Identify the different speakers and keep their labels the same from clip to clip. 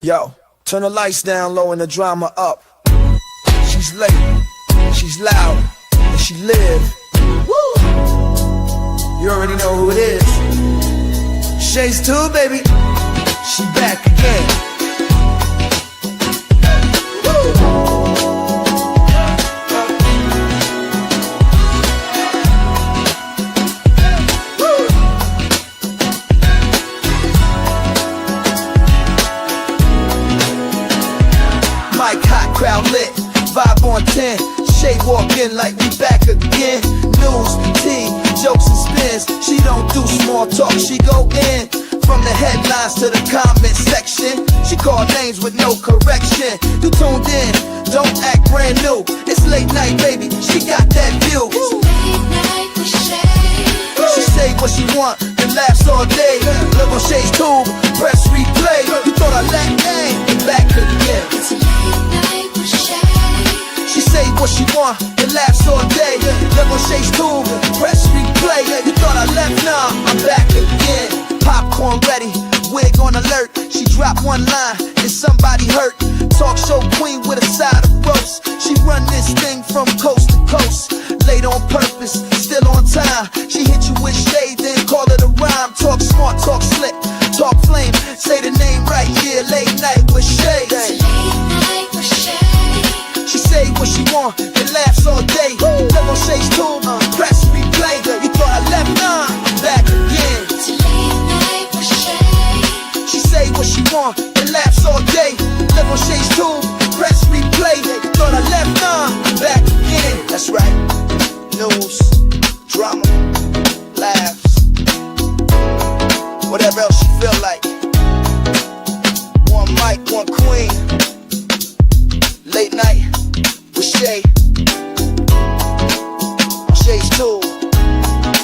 Speaker 1: Yo, turn the lights down low and the drama up. She's late, she's loud, and she live. Woo! You already know who it is. Shades 2, baby. She back again. Crowd lit, vibe on 10. Shay walk in like we back again. News, tea, jokes and spins. She don't do small talk, she go in. From the headlines to the comment section, she call names with no correction. You tuned in, don't act brand new. It's late night, baby, she got that view.
Speaker 2: Late night with Shay.
Speaker 1: She say what she want and laughs all day. Live on Shay's tube, press replay. You thought I lacked name, back again.
Speaker 2: It's late night with Shay.
Speaker 1: She say what she want and laughs all day. Live on Shay's tube, press replay. You thought I left, nah, I'm back again. Popcorn ready, wig on alert. She dropped one line and somebody hurt. Talk show queen with a side of roast. She run this thing from coast to coast. Late on purpose, still on time. She hit you with shade, then call it a rhyme. Talk smart, talk slick, talk flame. Say the name right, yeah, late night with Shay.
Speaker 2: It's late night with Shay.
Speaker 1: She say what she want and laughs all day. Live on Shay's tube, press replay. You thought I left, nah, I'm back again.
Speaker 2: It's late night with Shay.
Speaker 1: She say what she want and laughs all day. Live on Shay's tube, press replay. You thought I left, nah, I'm back again. That's right. News, drama, laughs, whatever else she feel like. One mic, one queen. Late night with Shay. On Shay's tube,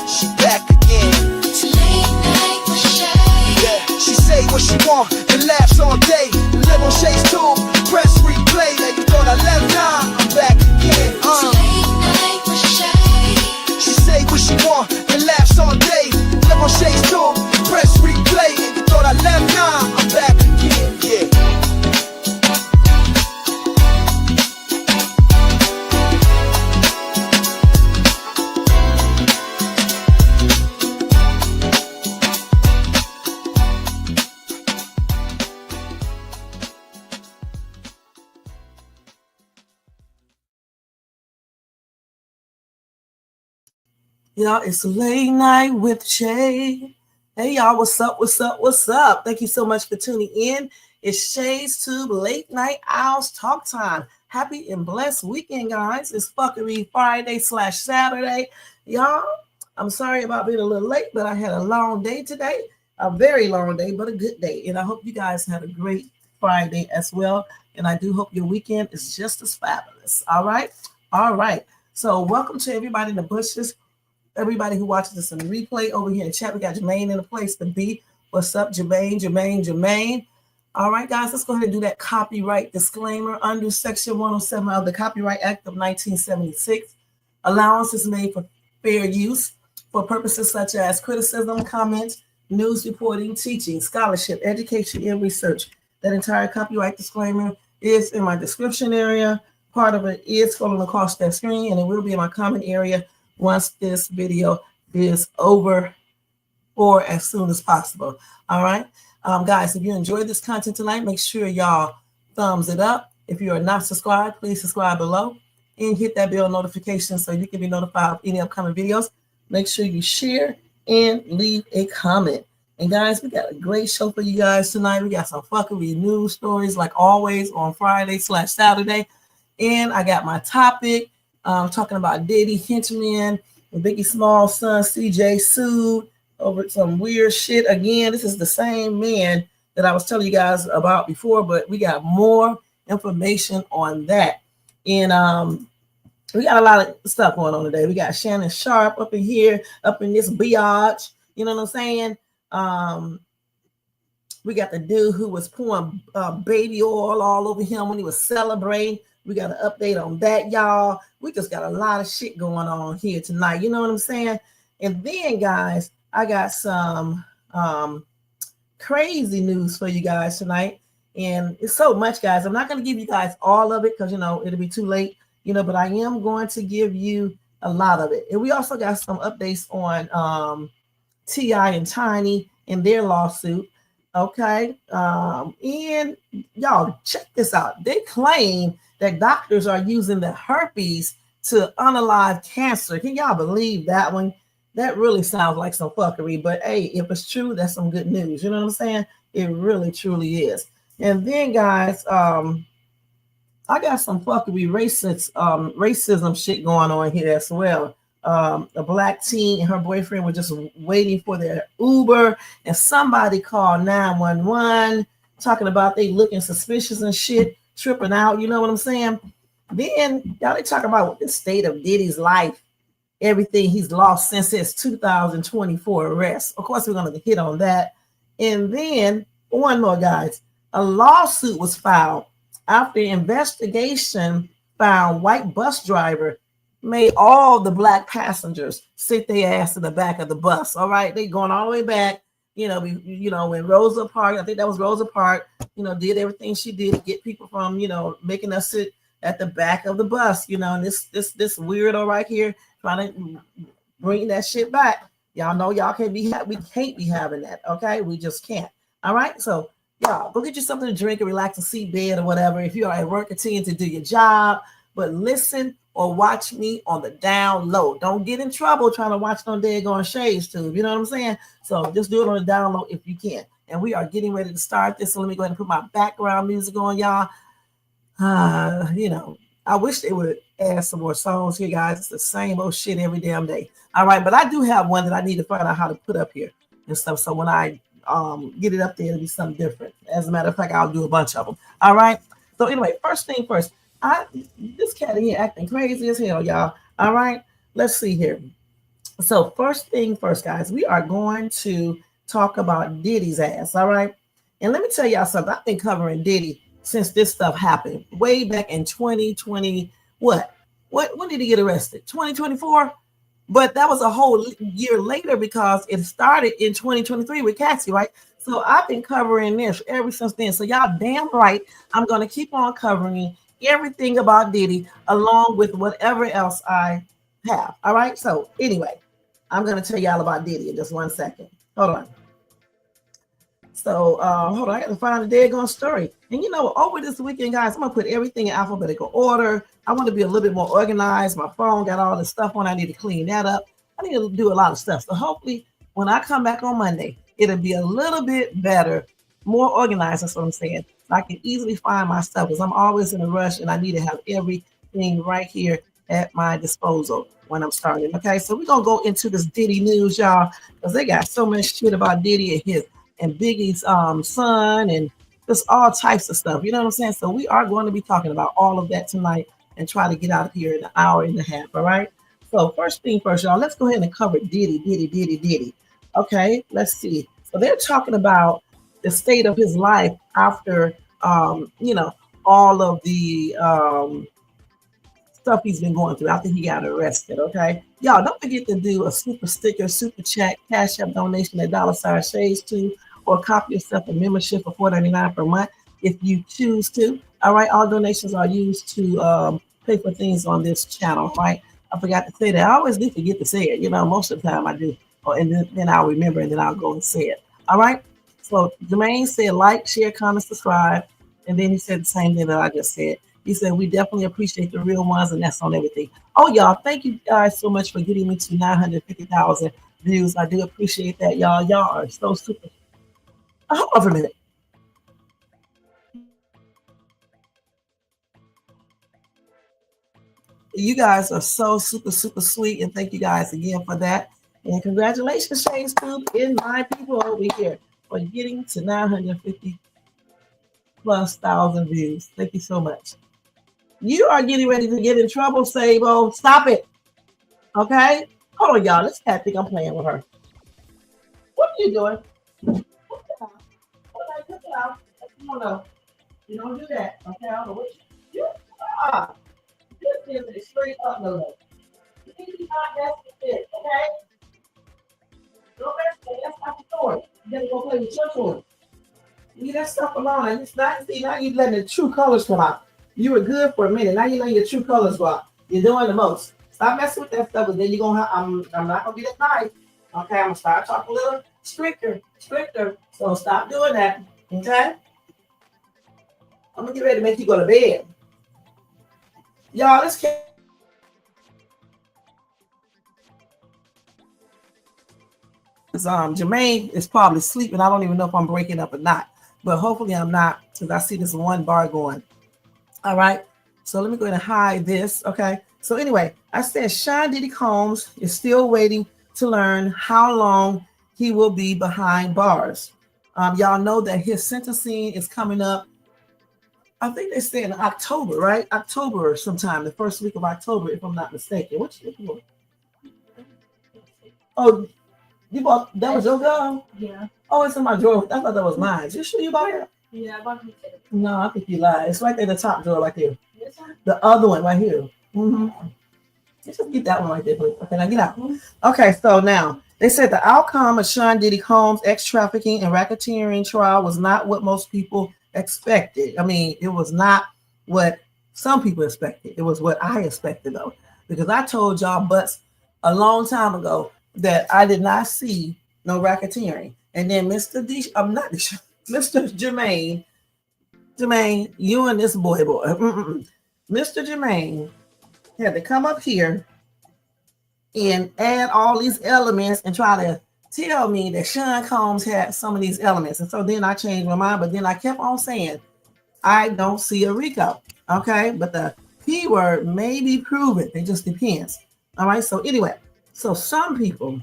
Speaker 1: she back again.
Speaker 2: It's late night with Shay.
Speaker 1: Yeah, she say what she want and laughs all day. Live on Shay's tube, press replay. You thought I left, nah, I'm back again.
Speaker 2: It's late night with Shay.
Speaker 1: She say what she want and laughs all day. Live on Shay's tube, press replay. You thought I left, nah, I'm back again. Yeah.
Speaker 3: Y'all, it's late night with Shay. Hey, y'all, what's up? What's up? What's up? Thank you so much for tuning in. It's Shay's Tube Late Night Owls Talk Time. Happy and blessed weekend, guys. It's Fuccery Friday / Saturday. Y'all, I'm sorry about being a little late, but I had a long day today. A very long day, but a good day. And I hope you guys had a great Friday as well. And I do hope your weekend is just as fabulous. All right? All right. So welcome to everybody in the bushes. Everybody who watches this in the replay over here in chat, we got Jermaine in the place to be. What's up, Jermaine? All right, guys, let's go ahead and do that copyright disclaimer. Under Section 107 of the Copyright Act of 1976, allowance is made for fair use for purposes such as criticism, comments, news reporting, teaching, scholarship, education, and research. That entire copyright disclaimer is in my description area. Part of it is scrolling across that screen, and it will be in my comment area once this video is over or as soon as possible. All right, guys, if you enjoyed this content tonight, make sure y'all thumbs it up. If you are not subscribed, please subscribe below and hit that bell notification so you can be notified of any upcoming videos. Make sure you share and leave a comment. And guys, we got a great show for you guys tonight. We got some fuckery news stories like always on Friday / Saturday. And I got my topic. Talking about Diddy, Henchman, and Biggie Small's son CJ sued over some weird shit. Again, this is the same man that I was telling you guys about before, but we got more information on that. And we got a lot of stuff going on today. We got Shannon Sharp up in here, up in this biatch. You know what I'm saying? We got the dude who was pouring baby oil all over him when he was celebrating. We got an update on that, y'all. We just got a lot of shit going on here tonight. You know what I'm saying? And then, guys, I got some crazy news for you guys tonight. And it's so much, guys. I'm not going to give you guys all of it because, it'll be too late, but I am going to give you a lot of it. And we also got some updates on T.I. and Tiny in their lawsuit. Okay. And y'all, check this out. They claim that doctors are using the herpes to unalive cancer. Can y'all believe that one? That really sounds like some fuckery, but hey, if it's true, that's some good news. You know what I'm saying? It really, truly is. And then, guys, I got some fuckery racism shit going on here as well. A black teen and her boyfriend were just waiting for their Uber, and somebody called 911 talking about they looking suspicious and shit, tripping out. You know what I'm saying? Then y'all they talking about the state of Diddy's life, everything he's lost since his 2024 arrest. Of course, we're going to hit on that. And then one more, guys. A lawsuit was filed after investigation found white bus driver made all the black passengers sit their ass in the back of the bus. All right, they going all the way back. When Rosa Parks, I think that was Rosa Parks, did everything she did to get people from, making us sit at the back of the bus. And this weirdo right here trying to bring that shit back. Y'all know y'all can't be we can't be having that. Okay, we just can't. All right, so y'all go get you something to drink and relax and seat bed or whatever. If you are at work, continue to do your job, but listen or watch me on the down low. Don't get in trouble trying to watch no daggone Shades tube. You know what I'm saying? So just do it on the down low if you can. And we are getting ready to start this. So let me go ahead and put my background music on, y'all. I wish they would add some more songs here, guys. It's the same old shit every damn day. All right, but I do have one that I need to find out how to put up here and stuff. So when I get it up there, it'll be something different. As a matter of fact, I'll do a bunch of them. All right. So anyway, first thing first, this cat here acting crazy as hell, y'all. All right, let's see here. So first thing first, guys, we are going to talk about Diddy's ass. All right, and let me tell y'all something. I've been covering Diddy since this stuff happened way back in 2020. When did he get arrested? 2024. But that was a whole year later because it started in 2023 with Cassie, right? So I've been covering this ever since then. So y'all damn right, I'm going to keep on covering everything about Diddy along with whatever else I have. All right. So anyway, I'm going to tell y'all about Diddy in just 1 second. Hold on. So hold on, I got to find the daggone story. And over this weekend, guys, I'm gonna put everything in alphabetical order. I want to be a little bit more organized. My phone got all this stuff on. I need to clean that up. I need to do a lot of stuff. So hopefully when I come back on Monday, it'll be a little bit better, more organized. That's what I'm saying. So I can easily find my stuff because I'm always in a rush and I need to have everything right here at my disposal when I'm starting. Okay, so we're gonna go into this Diddy news, y'all, because they got so much shit about Diddy and Biggie's son and just all types of stuff. You know what I'm saying? So we are going to be talking about all of that tonight and try to get out of here in an hour and a half. All right. So first thing first, y'all, let's go ahead and cover Diddy. Okay, let's see. So they're talking about the state of his life after, all of the stuff he's been going through after he got arrested. Okay, y'all don't forget to do a super sticker, super chat, cash app donation at $Shades2, or copy yourself a membership for $4.99 per month if you choose to. All right, all donations are used to pay for things on this channel. Right, I forgot to say that. I always do forget to say it. Most of the time I do, and then I'll remember and then I'll go and say it. All right. So Jermaine said like, share, comment, subscribe, and then he said the same thing that I just said. He said, we definitely appreciate the real ones, and that's on everything. Oh, y'all, thank you guys so much for getting me to 950,000 views. I do appreciate that, y'all. Y'all are so super. Hold on for a minute. You guys are so super, super sweet, and thank you guys again for that. And congratulations, Shades Group and my people over here for getting to 950 plus thousand views. Thank you so much. You are getting ready to get in trouble, Sabo. Stop it. Okay? Hold on, y'all. This cat think I'm playing with her. What are you doing? Put it out. No. You don't do that. Okay? I don't know what you are. This is a straight up no. You need to be not messing with this, okay? Don't mess with it. That's not the story. You gotta go play with your toy. Leave that stuff alone. And it's not, see, now you're letting the true colors come out. You were good for a minute. Now you're letting your true colors go out. You're doing the most. Stop messing with that stuff, but then you're gonna have, I'm not gonna be that nice. Okay, I'm gonna start talking a little stricter. So stop doing that. Okay? I'm gonna get ready to make you go to bed. Y'all, this kid. Jermaine is probably sleeping. I don't even know if I'm breaking up or not, but hopefully I'm not, because I see this one bar going. All right, so let me go ahead and hide this. Okay, so anyway, I said Sean Diddy Combs is still waiting to learn how long he will be behind bars. Y'all know that his sentencing is coming up. I think they say in October, right? October or sometime, the first week of October, if I'm not mistaken. What you looking for? Oh, you bought that was your gun?
Speaker 4: Yeah.
Speaker 3: Oh, it's in my drawer. I thought that was mine. You sure you bought it?
Speaker 4: Yeah, I bought it.
Speaker 3: No, I think you lied. It's right there in the top drawer, right there.
Speaker 4: Yes, sir.
Speaker 3: The other one right here. Mm-hmm. Let's just get that one right there, please. Okay, now get out. Okay, so now they said the outcome of Sean Diddy Combs' ex-trafficking and racketeering trial was not what most people expected. I mean, it was not what some people expected. It was what I expected, though, because I told y'all butts a long time ago that I did not see no racketeering. And then Mr. Jermaine, you and this boy. Mr. Jermaine had to come up here and add all these elements and try to tell me that Sean Combs had some of these elements. And so then I changed my mind, but then I kept on saying, I don't see a RICO. Okay, but the P word may be proven. It just depends. All right, so anyway, so some people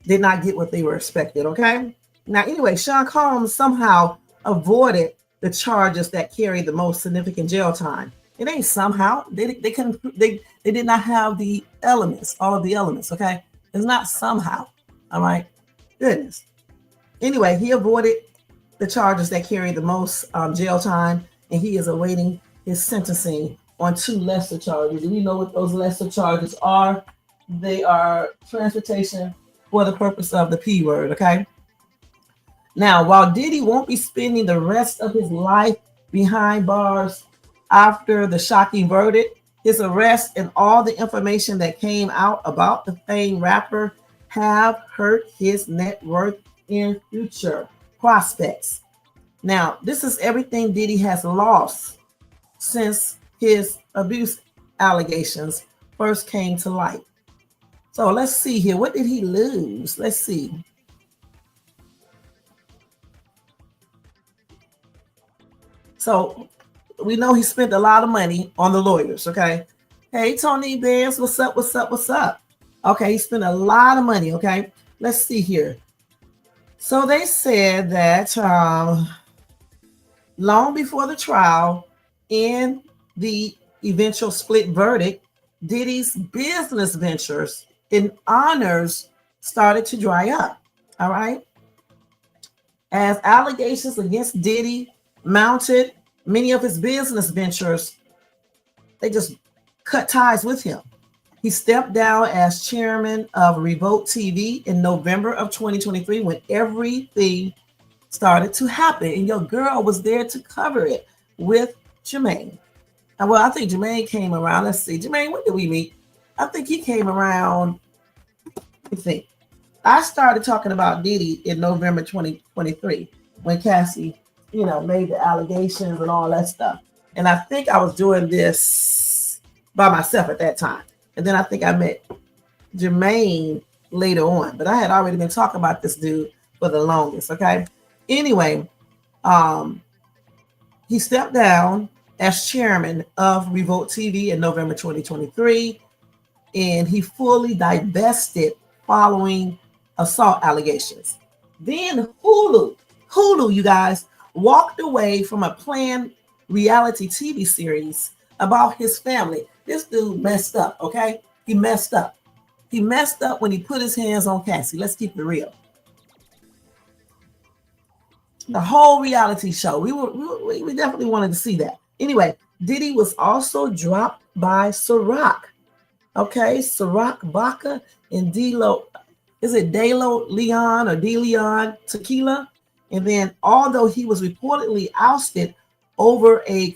Speaker 3: did not get what they were expected. Okay, now anyway, Sean Combs somehow avoided the charges that carried the most significant jail time. It ain't somehow. They did not have the elements, all of the elements. Okay, it's not somehow. All right, goodness. Anyway, he avoided the charges that carried the most jail time, and he is awaiting his sentencing on 2 lesser charges. Do we know what those lesser charges are? They are transportation for the purpose of the P word. Okay. Now, while Diddy won't be spending the rest of his life behind bars after the shocking verdict, his arrest and all the information that came out about the famed rapper have hurt his net worth in future prospects. Now, this is everything Diddy has lost since his abuse allegations first came to light. So let's see here. What did he lose? Let's see. So we know he spent a lot of money on the lawyers, okay? Hey, Tony Benz, what's up? Okay, he spent a lot of money, okay? Let's see here. So they said that long before the trial and the eventual split verdict, Diddy's business ventures and honors started to dry up, all right? As allegations against Diddy mounted, many of his business ventures, they just cut ties with him. He stepped down as chairman of Revolt TV in November of 2023 when everything started to happen. And your girl was there to cover it with Jermaine. And well, I think Jermaine came around. Let's see. Jermaine, when did we meet? I think he came around. Let me think. I started talking about Diddy in November 2023 when Cassie, made the allegations and all that stuff. And I think I was doing this by myself at that time. And then I think I met Jermaine later on, but I had already been talking about this dude for the longest. Okay. Anyway, he stepped down as chairman of Revolt TV in November 2023, and he fully divested following assault allegations. Then Hulu, you guys, walked away from a planned reality TV series about his family. This dude messed up, okay? He messed up. He messed up when he put his hands on Cassie. Let's keep it real. The whole reality show, we definitely wanted to see that. Anyway, Diddy was also dropped by Ciroc. Okay, Ciroc Vodka and D-Lo, is it De Leon or De Leon Tequila? And then, although he was reportedly ousted over a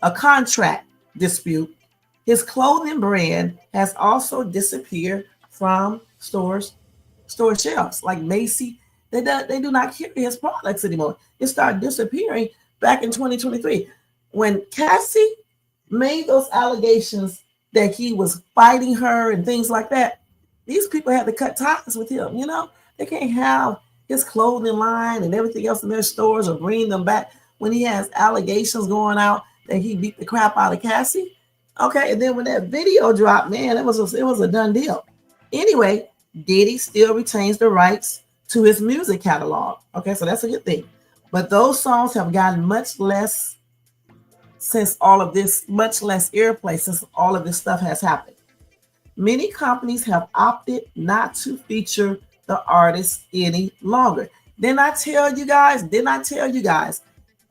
Speaker 3: a contract dispute, his clothing brand has also disappeared from store shelves. Like Macy, they do not carry his products anymore. It started disappearing back in 2023 when Cassie made those allegations that he was fighting her and things like that. These people had to cut ties with him. They can't have his clothing line and everything else in their stores or bring them back when he has allegations going out that he beat the crap out of Cassie. Okay, and then when that video dropped, man, it was a done deal. Anyway, Diddy still retains the rights to his music catalog. Okay, so that's a good thing. But those songs have gotten much less airplay since all of this stuff has happened. Many companies have opted not to feature the artist any longer. Didn't I tell you guys?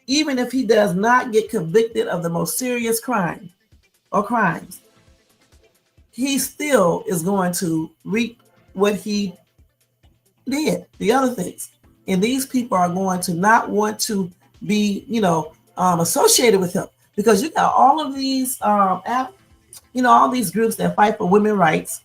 Speaker 3: Even if he does not get convicted of the most serious crime or crimes, he still is going to reap what he did, the other things. And these people are going to not want to be, associated with him, because you got all of these, all these groups that fight for women's rights,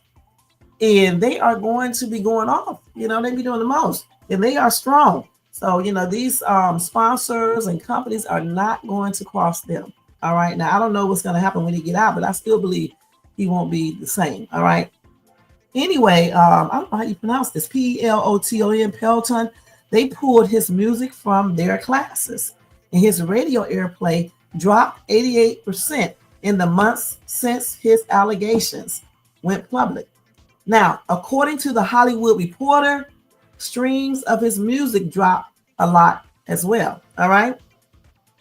Speaker 3: and they are going to be going off. They be doing the most, and they are strong. So, these sponsors and companies are not going to cross them. All right. Now, I don't know what's going to happen when he get out, but I still believe he won't be the same. All right. Anyway, I don't know how you pronounce this. Peloton, Peloton. They pulled his music from their classes, and his radio airplay dropped 88% in the months since his allegations went public. Now, according to the Hollywood Reporter, streams of his music dropped a lot as well. All right.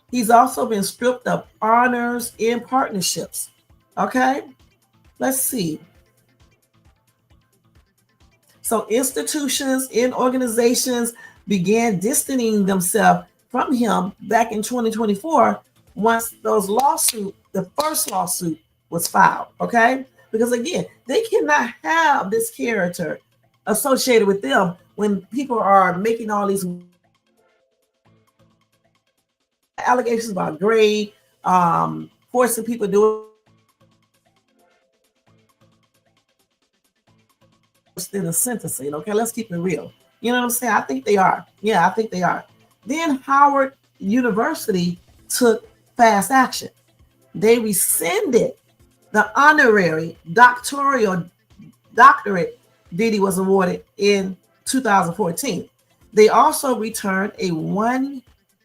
Speaker 3: He's also been stripped of honors and partnerships. Okay. Let's see. So institutions and organizations began distancing themselves from him back in 2024 once the first lawsuit was filed. Okay. Because again, they cannot have this character associated with them when people are making all these allegations about grade, forcing people to do in the sentencing. Okay, let's keep it real. You know what I'm saying? I think they are. Yeah, I think they are. Then Howard University took fast action. They rescinded the honorary doctorate Diddy was awarded in 2014. They also returned a $1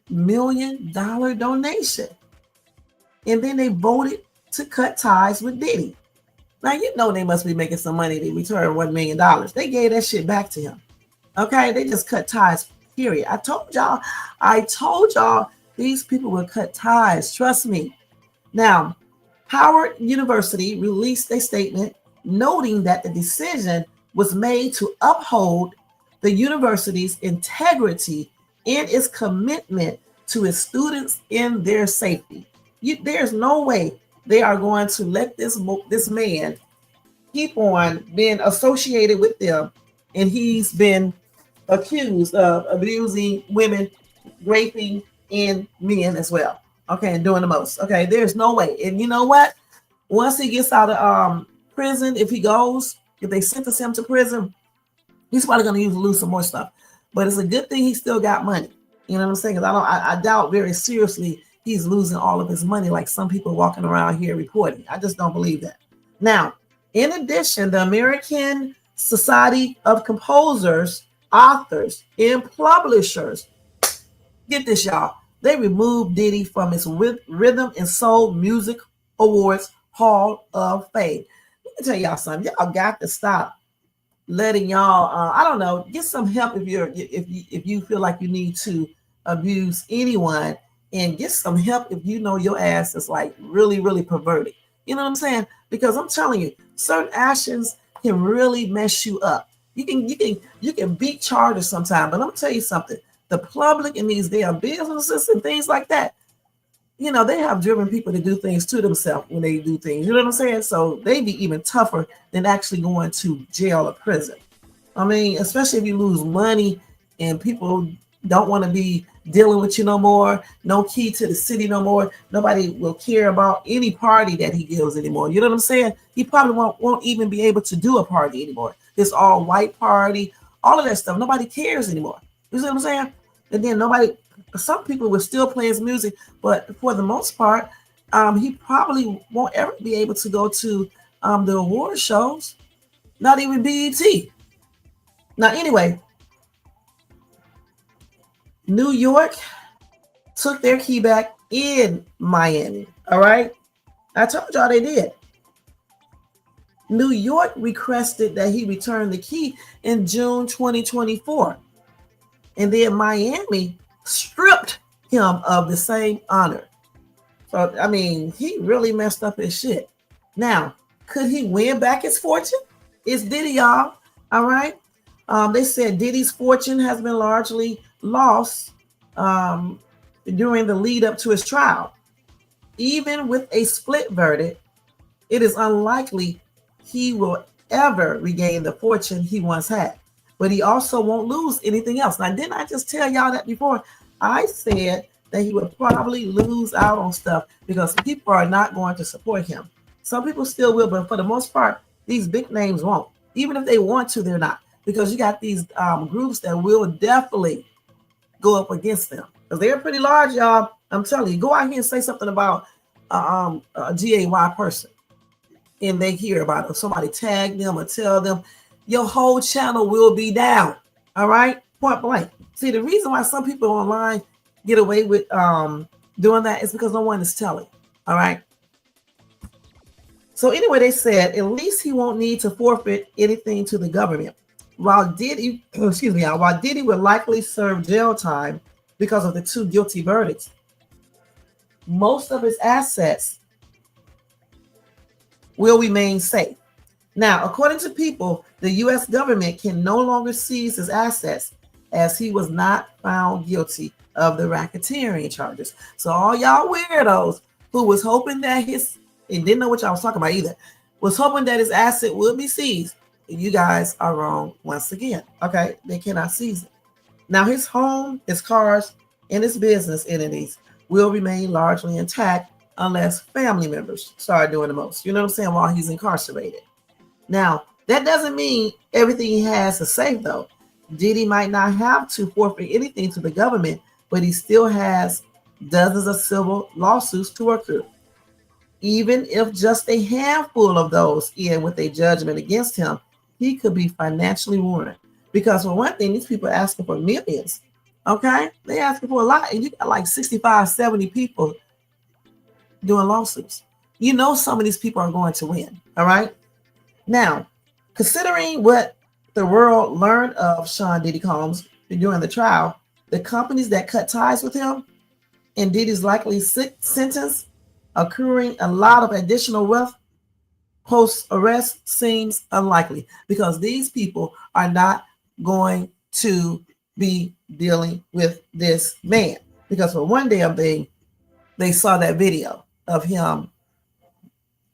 Speaker 3: million donation. And then they voted to cut ties with Diddy. Now, they must be making some money. They returned $1 million. They gave that shit back to him. Okay, they just cut ties, period. I told y'all these people will cut ties. Trust me. Now, Howard University released a statement noting that the decision was made to uphold the university's integrity and its commitment to its students and their safety. There's no way they are going to let this man keep on being associated with them, and he's been accused of abusing women, raping, and men as well. Okay, and doing the most. Okay, there's no way. And you know what? Once he gets out of prison, if they sentence him to prison, he's probably going to lose some more stuff. But it's a good thing he still got money. You know what I'm saying? Because I doubt very seriously he's losing all of his money like some people walking around here reporting. I just don't believe that. Now, in addition, the American Society of Composers, Authors, and Publishers, get this, y'all, they removed Diddy from his Rhythm and Soul Music Awards Hall of Fame. Let me tell y'all something. Y'all got to stop letting y'all, get some help if you feel like you need to abuse anyone, and get some help if you know your ass is like really, really perverted. You know what I'm saying? Because I'm telling you, certain actions can really mess you up. You can beat charges sometimes, but I'm gonna tell you something. The public and these damn businesses and things like that, they have driven people to do things to themselves when they do things. You know what I'm saying? So they be even tougher than actually going to jail or prison. I mean, especially if you lose money and people don't want to be dealing with you no more. No key to the city no more. Nobody will care about any party that he gives anymore. You know what I'm saying? He probably won't even be able to do a party anymore. It's all white party, all of that stuff. Nobody cares anymore. You see what I'm saying? And then some people will still play his music, but for the most part, he probably won't ever be able to go to the award shows, not even BET. Now, anyway, New York took their key back in Miami. All right. I told y'all they did. New York requested that he return the key in June 2024. And then Miami stripped him of the same honor. So, I mean, he really messed up his shit. Now, could he win back his fortune? It's Diddy, y'all. All right. They said Diddy's fortune has been largely lost during the lead up to his trial. Even with a split verdict, it is unlikely he will ever regain the fortune he once had. But he also won't lose anything else. Now, didn't I just tell y'all that before? I said that he would probably lose out on stuff because people are not going to support him. Some people still will, but for the most part, these big names won't. Even if they want to, they're not. Because you got these groups that will definitely go up against them. Because they're pretty large, y'all. I'm telling you, go out here and say something about a GAY person. And they hear about it. Somebody tag them or tell them, your whole channel will be down. All right? Point blank. See, the reason why some people online get away with doing that is because no one is telling. All right? So anyway, they said at least he won't need to forfeit anything to the government. While Diddy would likely serve jail time because of the 2 guilty verdicts, most of his assets will remain safe. Now, according to People, the U.S. government can no longer seize his assets as he was not found guilty of the racketeering charges. So all y'all weirdos who was hoping that and didn't know what y'all was talking about either, was hoping that his asset would be seized. You guys are wrong once again. Okay, they cannot seize it. Now, his home, his cars, and his business entities will remain largely intact unless family members start doing the most. You know what I'm saying? While he's incarcerated. Now, that doesn't mean everything he has is safe, though. Diddy might not have to forfeit anything to the government, but he still has dozens of civil lawsuits to work through. Even if just a handful of those end with a judgment against him, he could be financially ruined. Because for one thing, these people are asking for millions. Okay? They're asking for a lot. And you got like 65, 70 people doing lawsuits. You know some of these people are going to win. All right? Now, considering what the world learned of Sean Diddy Combs during the trial, the companies that cut ties with him and Diddy's likely sentence accruing a lot of additional wealth post-arrest seems unlikely because these people are not going to be dealing with this man. Because for one damn thing, they saw that video of him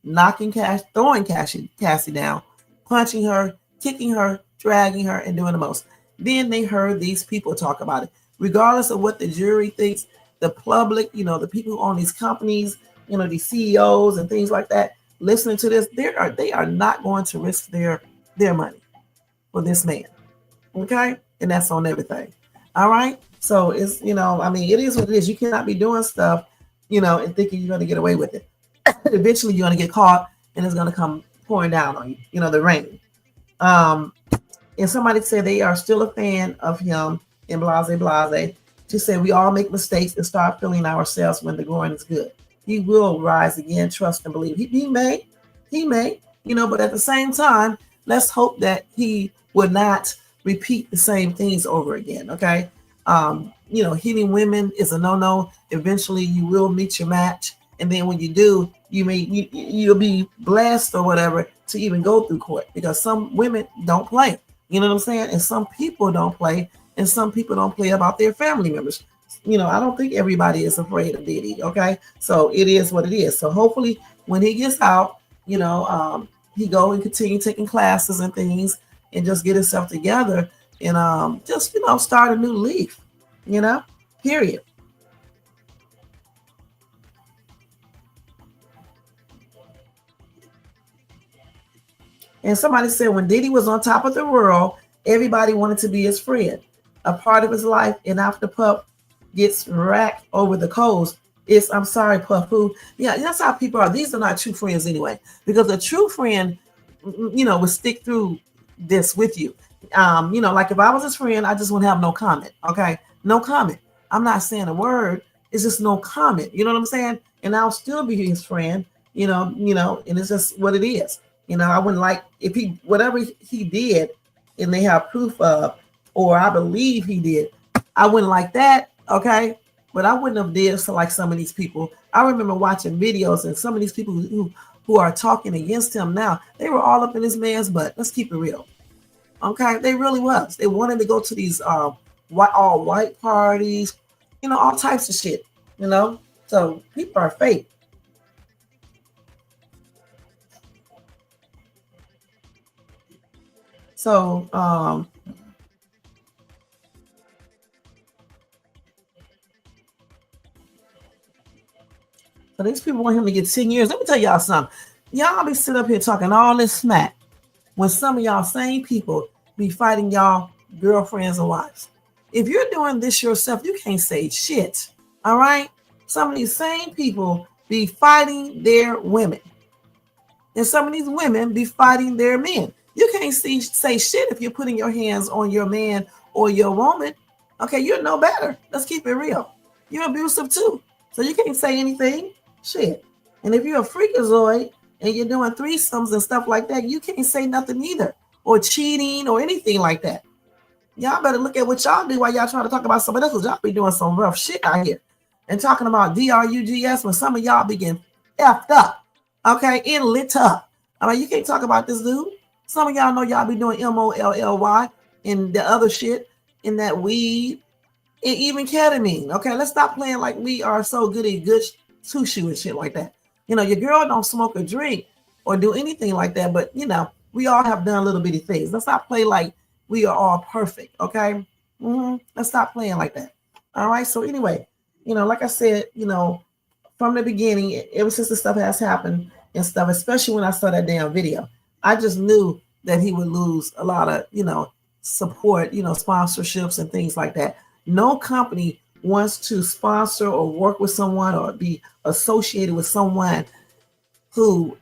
Speaker 3: throwing Cassie down, punching her, kicking her, dragging her, and doing the most. Then they heard these people talk about it. Regardless of what the jury thinks, the public, the people who own these companies, these CEOs and things like that, listening to this, they are not going to risk their money for this man. Okay? And that's on everything. All right? So it's, it is what it is. You cannot be doing stuff, and thinking you're going to get away with it. Eventually you're going to get caught and it's going to come pouring down on you, the rain. And somebody said they are still a fan of him in blase. To say we all make mistakes and start feeling ourselves when the going is good. He will rise again, trust and believe. He may, but at the same time, let's hope that he would not repeat the same things over again. Okay. Hitting women is a no-no. Eventually you will meet your match. And then when you do, you'll be blessed or whatever to even go through court because some women don't play. You know what I'm saying? And some people don't play and some people don't play about their family members. I don't think everybody is afraid of Diddy. Okay. So it is what it is. So hopefully when he gets out, he go and continue taking classes and things and just get himself together and just start a new leaf, period. And somebody said when Diddy was on top of the world, everybody wanted to be his friend, a part of his life. And after Puff gets racked over the coals, I'm sorry, Puff, who, yeah, that's how people are. These are not true friends anyway, because a true friend, would stick through this with you. Like if I was his friend, I just wouldn't have no comment. Okay. No comment. I'm not saying a word. It's just no comment. You know what I'm saying? And I'll still be his friend, and it's just what it is. I wouldn't like if whatever he did and they have proof of, or I believe he did, I wouldn't like that. Okay. But I wouldn't have did so like some of these people. I remember watching videos and some of these people who are talking against him now, they were all up in this man's butt. Let's keep it real. Okay. They really was. They wanted to go to these all white parties, all types of shit, So people are fake. So so these people want him to get 10 years. Let me tell y'all something. Y'all be sitting up here talking all this smack when some of y'all same people be fighting y'all girlfriends and wives. If you're doing this yourself, you can't say shit. All right? Some of these same people be fighting their women. And some of these women be fighting their men. You can't say shit if you're putting your hands on your man or your woman. Okay, you're no better. Let's keep it real. You're abusive too. So you can't say anything. Shit. And if you're a freakazoid and you're doing threesomes and stuff like that, you can't say nothing either. Or cheating or anything like that. Y'all better look at what y'all do while y'all trying to talk about somebody else, because y'all be doing some rough shit out here. And talking about drugs when some of y'all be getting effed up. Okay, and lit up. I mean, you can't talk about this dude. Some of y'all know y'all be doing MOLLY and the other shit in that weed and even ketamine. Okay, let's stop playing like we are so good at good sushi and shit like that. Your girl don't smoke or drink or do anything like that, but we all have done little bitty things. Let's not play like we are all perfect. Okay, let's stop playing like that. All right. So anyway, like I said, from the beginning, ever since the stuff has happened and stuff, especially when I saw that damn video, I just knew that he would lose a lot of, support, sponsorships and things like that. No company wants to sponsor or work with someone or be associated with someone who,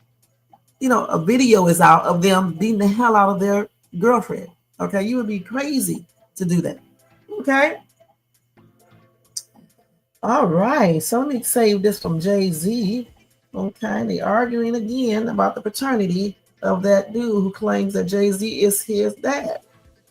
Speaker 3: a video is out of them beating the hell out of their girlfriend. Okay. You would be crazy to do that. Okay. All right. So let me save this from Jay-Z. Okay. They arguing again about the paternity of that dude who claims that Jay-Z is his dad.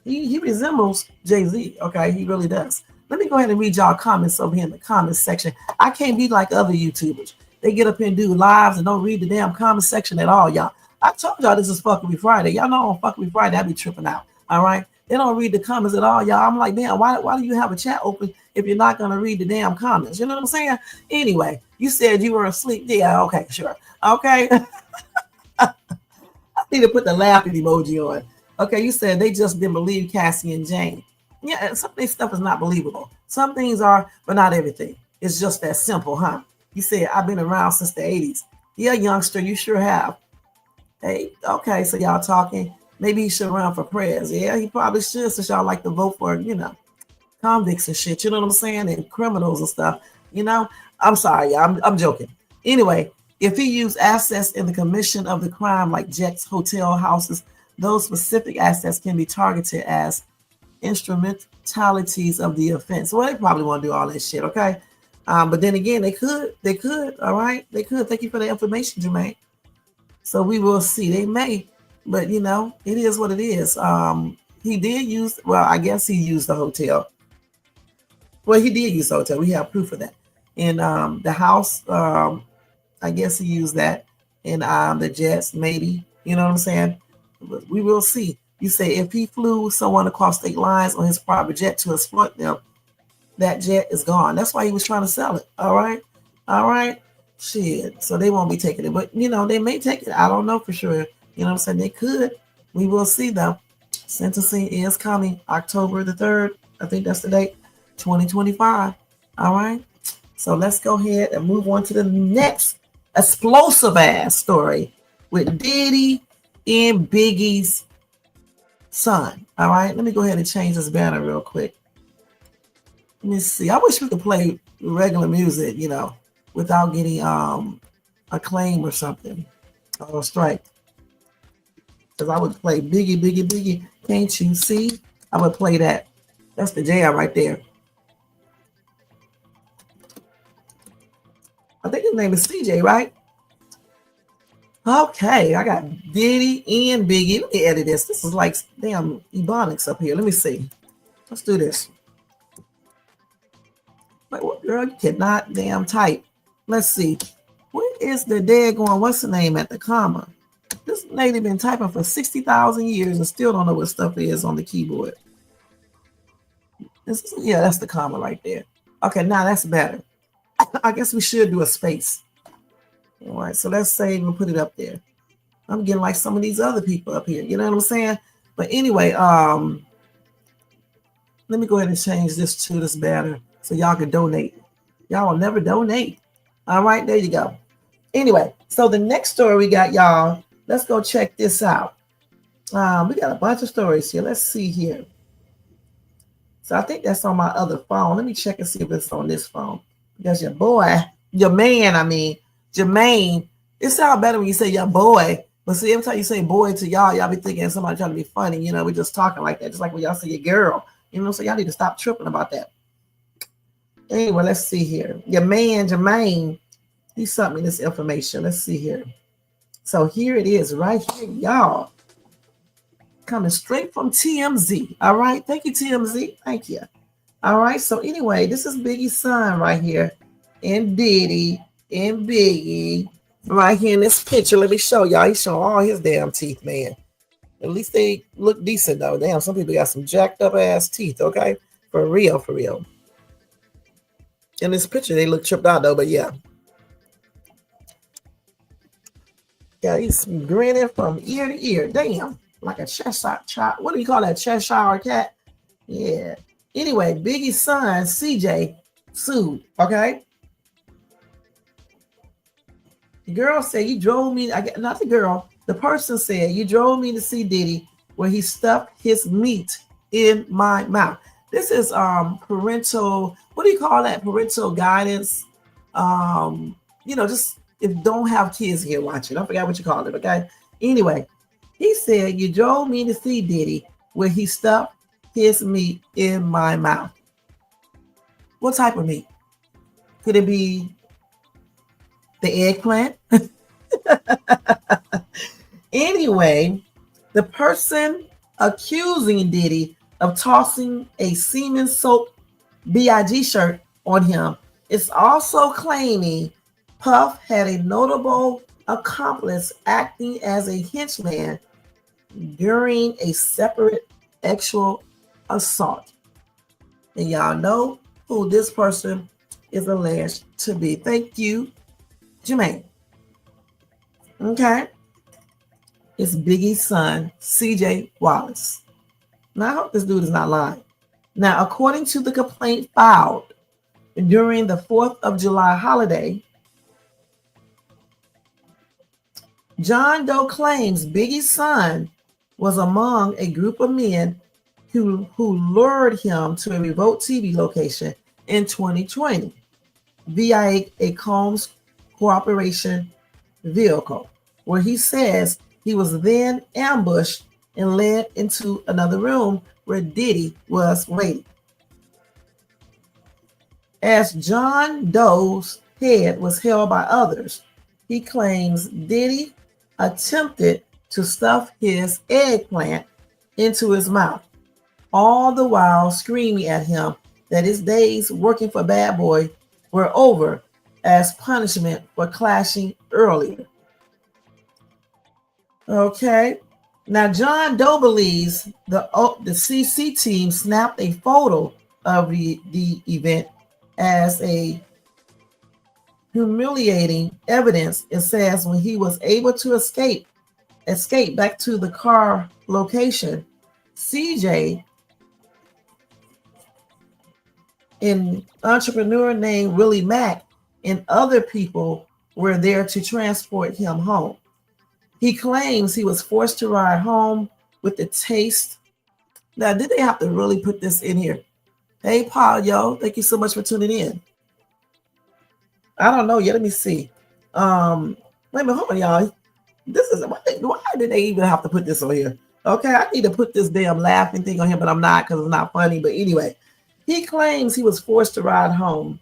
Speaker 3: He resembles Jay-Z. Okay, he really does. Let me go ahead and read y'all comments over here in the comments section. I can't be like other YouTubers. They get up here and do lives and don't read the damn comment section at all, y'all. I told y'all this is Fuccery Friday. Y'all know on Fuccery Friday I be tripping out. All right, they don't read the comments at all, y'all. I'm like, damn, why do you have a chat open if you're not gonna read the damn comments? You know what I'm saying? Anyway, you said you were asleep. Yeah, okay, sure. Okay. Need to put the laughing emoji on. Okay, you said they just didn't believe Cassie and Jane. Yeah, some of this stuff is not believable. Some things are, but not everything. It's just that simple, huh? You said, I've been around since the 80s. Yeah, youngster, you sure have. Hey, okay, so y'all talking. Maybe he should run for prayers. Yeah, he probably should, since y'all like to vote for, convicts and shit. You know what I'm saying? And criminals and stuff. I'm sorry, y'all. I'm joking. Anyway, if he used assets in the commission of the crime, like jets, hotel, houses, those specific assets can be targeted as instrumentalities of the offense. Well, they probably want to do all that shit, okay? But then again, they could, all right? They could. Thank you for the information, Jermaine. So we will see. They may, but it is what it is. He did use, well, I guess he used the hotel. Well, he did use the hotel. We have proof of that. And the house, I guess he used that. And the jets, maybe. You know what I'm saying? We will see. You say if he flew someone across state lines on his private jet to exploit them, that jet is gone. That's why he was trying to sell it. All right. All right. Shit. So they won't be taking it. But, they may take it. I don't know for sure. You know what I'm saying? They could. We will see, though. Sentencing is coming October the 3rd. I think that's the date, 2025. All right. So let's go ahead and move on to the next explosive ass story with Diddy and Biggie's son. All right. Let me go ahead and change this banner real quick. Let me see. I wish we could play regular music, without getting a claim or something or a strike. Because I would play Biggie, Biggie, Biggie. Can't you see? I would play that. That's the jam right there. I think his name is CJ, right? Okay, I got Diddy and Biggie. Let me edit this. This is like damn ebonics up here. Let me see. Let's do this. Wait, what, girl? You cannot damn type. Let's see. Where is the daggone, what's the name at the comma? This lady been typing for 60,000 years and still don't know what stuff is on the keyboard. Yeah, that's the comma right there. Okay, now that's better. I guess we should do a space. All right, so let's say we'll put it up there. I'm getting like some of these other people up here. You know what I'm saying? But anyway, let me go ahead and change this to this banner so y'all can donate. Y'all will never donate. All right, there you go. Anyway, so the next story we got, y'all, let's go check this out. We got a bunch of stories here. Let's see here. So I think that's on my other phone. Let me check and see if it's on this phone. Because your man, Jermaine, it sounds better when you say your boy. But see, every time you say boy to y'all be thinking somebody trying to be funny. We're just talking like that. Just like when y'all say your girl. So y'all need to stop tripping about that. Anyway, let's see here. Your man, Jermaine, he sent me this information. Let's see here. So here it is right here, y'all. Coming straight from TMZ. All right. Thank you, TMZ. Thank you. All right. So anyway, this is Biggie's son right here. And Diddy and Biggie. Right here in this picture. Let me show y'all. He's showing all his damn teeth, man. At least they look decent, though. Damn, some people got some jacked up ass teeth, okay? For real, for real. In this picture, they look tripped out, though, but yeah. Yeah, he's grinning from ear to ear. Damn. Like a Cheshire child. What do you call that? Cheshire cat? Yeah. Anyway, Biggie's son, CJ, sued. Okay. The girl said, you drove me. Not the girl. The person said, you drove me to see Diddy where he stuffed his meat in my mouth. This is parental. What do you call that? Parental guidance. Just if don't have kids here watching. I forgot what you call it. Okay. Anyway. He said, you drove me to see Diddy where he stuffed his meat in my mouth. What type of meat? Could it be the eggplant? Anyway, the person accusing Diddy of tossing a semen soap BIG shirt on him is also claiming Puff had a notable accomplice acting as a henchman during a separate sexual assault. And y'all know who this person is alleged to be. Thank you, Jermaine. Okay. It's Biggie's son, CJ Wallace. Now, I hope this dude is not lying. Now, according to the complaint filed during the 4th of July holiday, John Doe claims Biggie's son was among a group of men who lured him to a remote TV location in 2020 via a Combs Corporation vehicle, where he says he was then ambushed and led into another room where Diddy was waiting. As John Doe's head was held by others, he claims Diddy attempted to stuff his eggplant into his mouth, all the while screaming at him that his days working for Bad Boy were over as punishment for clashing earlier. Okay. Now, John Doe believes the CC team snapped a photo of the event as a humiliating evidence. It says when he was able to escape back to the car location, CJ, an entrepreneur named Willie Mack, and other people were there to transport him home. He claims he was forced to ride home with the taste. Now, did they have to really put this in here? Hey, Paul, yo, thank you so much for tuning in. I don't know yet. Let me see. Wait a minute, hold on, y'all. This is why did they even have to put this on here? Okay, I need to put this damn laughing thing on here, but I'm not because it's not funny. But anyway, he claims he was forced to ride home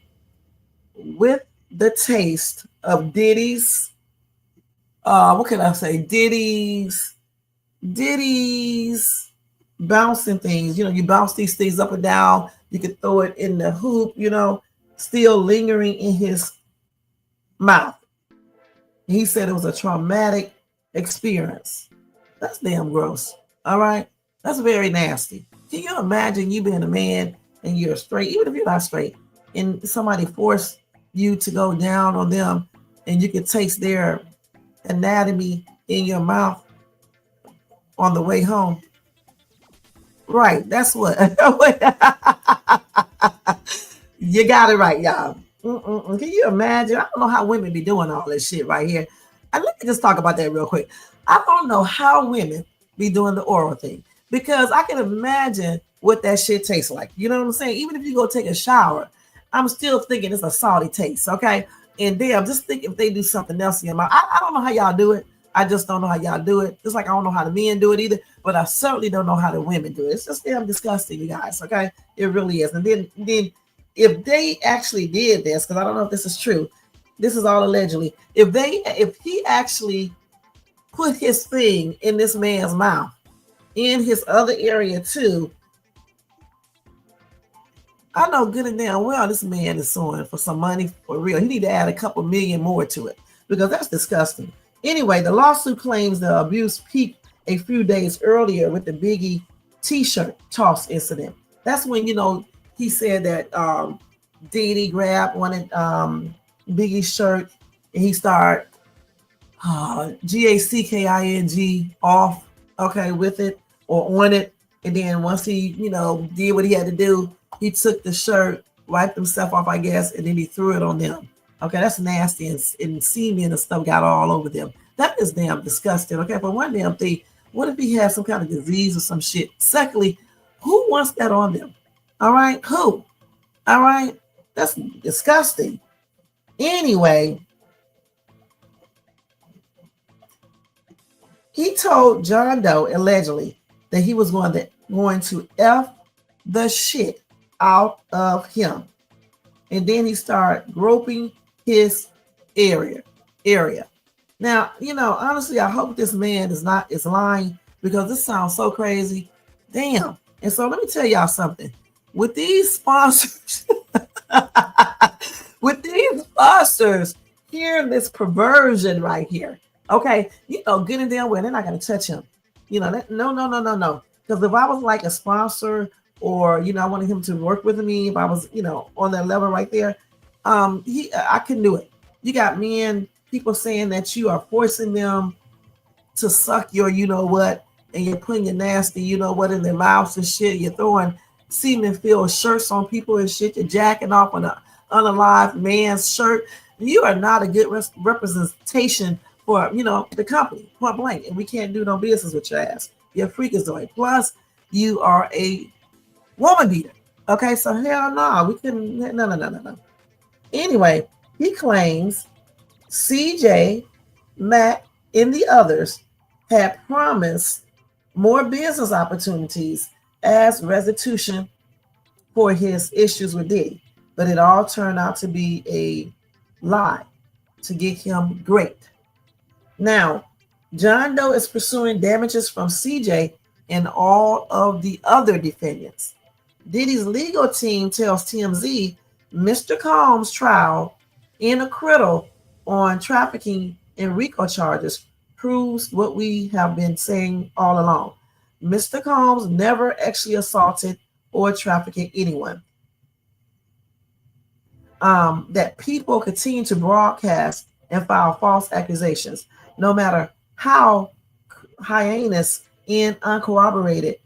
Speaker 3: with the taste of Diddy's. What can I say? Diddy's bouncing things. You know, you bounce these things up and down. You could throw it in the hoop. You know, still lingering in his mouth. He said it was a traumatic experience. That's damn gross. All right. That's very nasty. Can you imagine you being a man and you're straight, even if you're not straight, and somebody forced you to go down on them and you could taste their anatomy in your mouth on the way home? Right. That's what. You got it right, y'all. Can you imagine? I don't know how women be doing all this shit right here. And let me just talk about that real quick. I don't know how women be doing the oral thing, because I can imagine what that shit tastes like. You know what I'm saying? Even if you go take a shower, I'm still thinking it's a salty taste, okay? And damn, just think if they do something else in your mouth. I don't know how y'all do it. I just don't know how y'all do it. Just like I don't know how the men do it either, but I certainly don't know how the women do it. It's just damn disgusting, you guys, okay? It really is. And then if they actually did this, because I don't know if this is true, this is all allegedly, if he actually put his thing in this man's mouth, in his other area too, I know good and damn well this man is suing for some money for real. He need to add a couple million more to it, because that's disgusting. Anyway, the lawsuit claims the abuse peaked a few days earlier with the Biggie t-shirt toss incident. That's when, you know, he said that Diddy grabbed one of Biggie's shirt and he started GACKING off, okay, with it or on it. And then once he, you know, did what he had to do, he took the shirt, wiped himself off, I guess, and then he threw it on them. Okay, that's nasty, and semen and stuff got all over them. That is damn disgusting. Okay, for one damn thing, what if he had some kind of disease or some shit? Secondly, who wants that on them? All right, who? All right, that's disgusting. Anyway, he told John Doe allegedly that he was going to F the shit out of him. And then he started groping his area. Now, you know, honestly, I hope this man is lying, because this sounds so crazy. Damn. And so let me tell y'all something. With these sponsors, hearing this perversion right here, okay, you know, good and damn well, they're not going to touch him. You know, no. Because if I was like a sponsor, or, you know, I wanted him to work with me, if I was, you know, on that level right there, I couldn't do it. You got people saying that you are forcing them to suck your, you know what, and you're putting your nasty, you know what, in their mouths and shit. You're throwing semen-filled shirts on people and shit. You're jacking off on an unalived man's shirt. You are not a good representation for, you know, the company, point blank. And we can't do no business with your ass. You're freakazoid. Plus, you are a woman beater. Okay, so hell no, we couldn't. No. Anyway, he claims CJ, Matt, and the others had promised more business opportunities as restitution for his issues with Diddy, but it all turned out to be a lie to get him great. Now, John Doe is pursuing damages from CJ and all of the other defendants. Diddy's legal team tells TMZ Mr. Combs' trial in acquittal on trafficking and RICO charges proves what we have been saying all along. Mr. Combs never actually assaulted or trafficked anyone. That people continue to broadcast and file false accusations, no matter how heinous and uncorroborated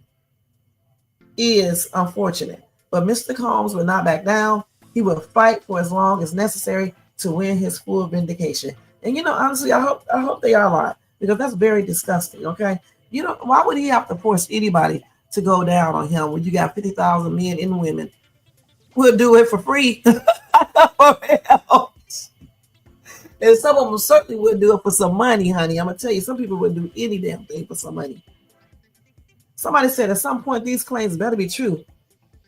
Speaker 3: is unfortunate. But Mr. Combs will not back down. He will fight for as long as necessary to win his full vindication. And honestly, I hope they are lying, because that's very disgusting. Okay, why would he have to force anybody to go down on him when you got 50,000 men and women who'll do it for free? And some of them certainly would do it for some money, honey. I'm gonna tell you, some people would do any damn thing for some money. Somebody said at some point these claims better be true,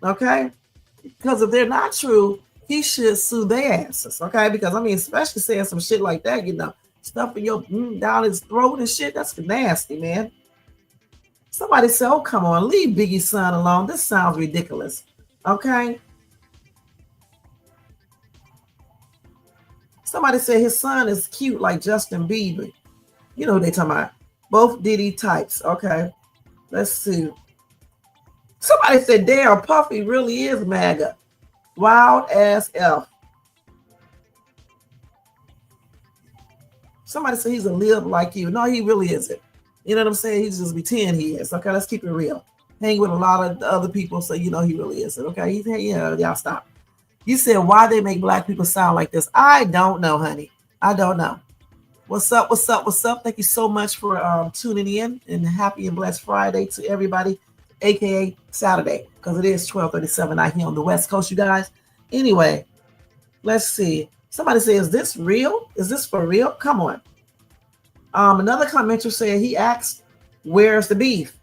Speaker 3: okay? Because if they're not true, he should sue their asses, okay? Because especially saying some shit like that, stuffing your down his throat and shit, that's nasty, man. Somebody said, "Oh, come on, leave Biggie's son alone. This sounds ridiculous," okay? Somebody said his son is cute like Justin Bieber. You know what they talking about. Both Diddy types, okay? Let's see. Somebody said, "Damn, Puffy really is MAGA. Wild ass F." Somebody said he's a live like you. No, he really isn't. You know what I'm saying? He's just pretend he is. Okay, let's keep it real. Hang with a lot of other people, so he really isn't. Okay, y'all stop. You said why they make black people sound like this. I don't know, honey. I don't know. What's up? What's up? What's up? Thank you so much for tuning in, and happy and blessed Friday to everybody, aka Saturday, because it is 12:37 out here on the West Coast, you guys. Anyway, let's see. Somebody said, "Is this real? Is this for real? Come on." Another commenter said he asked, "Where's the beef?"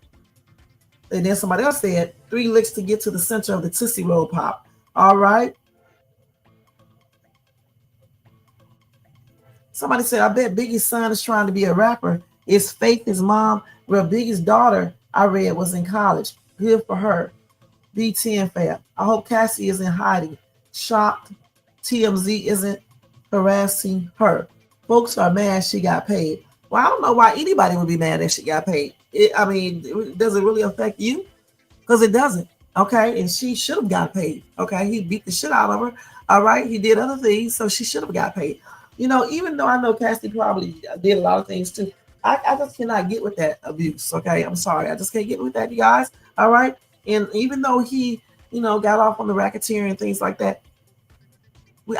Speaker 3: And then somebody else said, "3 licks to get to the center of the Tootsie Roll Pop." All right. Somebody said, "I bet Biggie's son is trying to be a rapper. Is Faith his mom?" Well, Biggie's daughter, I read, was in college. Good for her. B10 fan. I hope Cassie is in hiding. Shocked TMZ isn't harassing her. Folks are mad she got paid. Well, I don't know why anybody would be mad that she got paid. Does it really affect you? Because it doesn't. Okay, and she should have got paid. Okay, he beat the shit out of her. All right, he did other things, so she should have got paid. Even though I know Cassie probably did a lot of things too, I just cannot get with that abuse. Okay, I'm sorry, I just can't get with that, you guys. All right, and even though he, got off on the racketeering and things like that,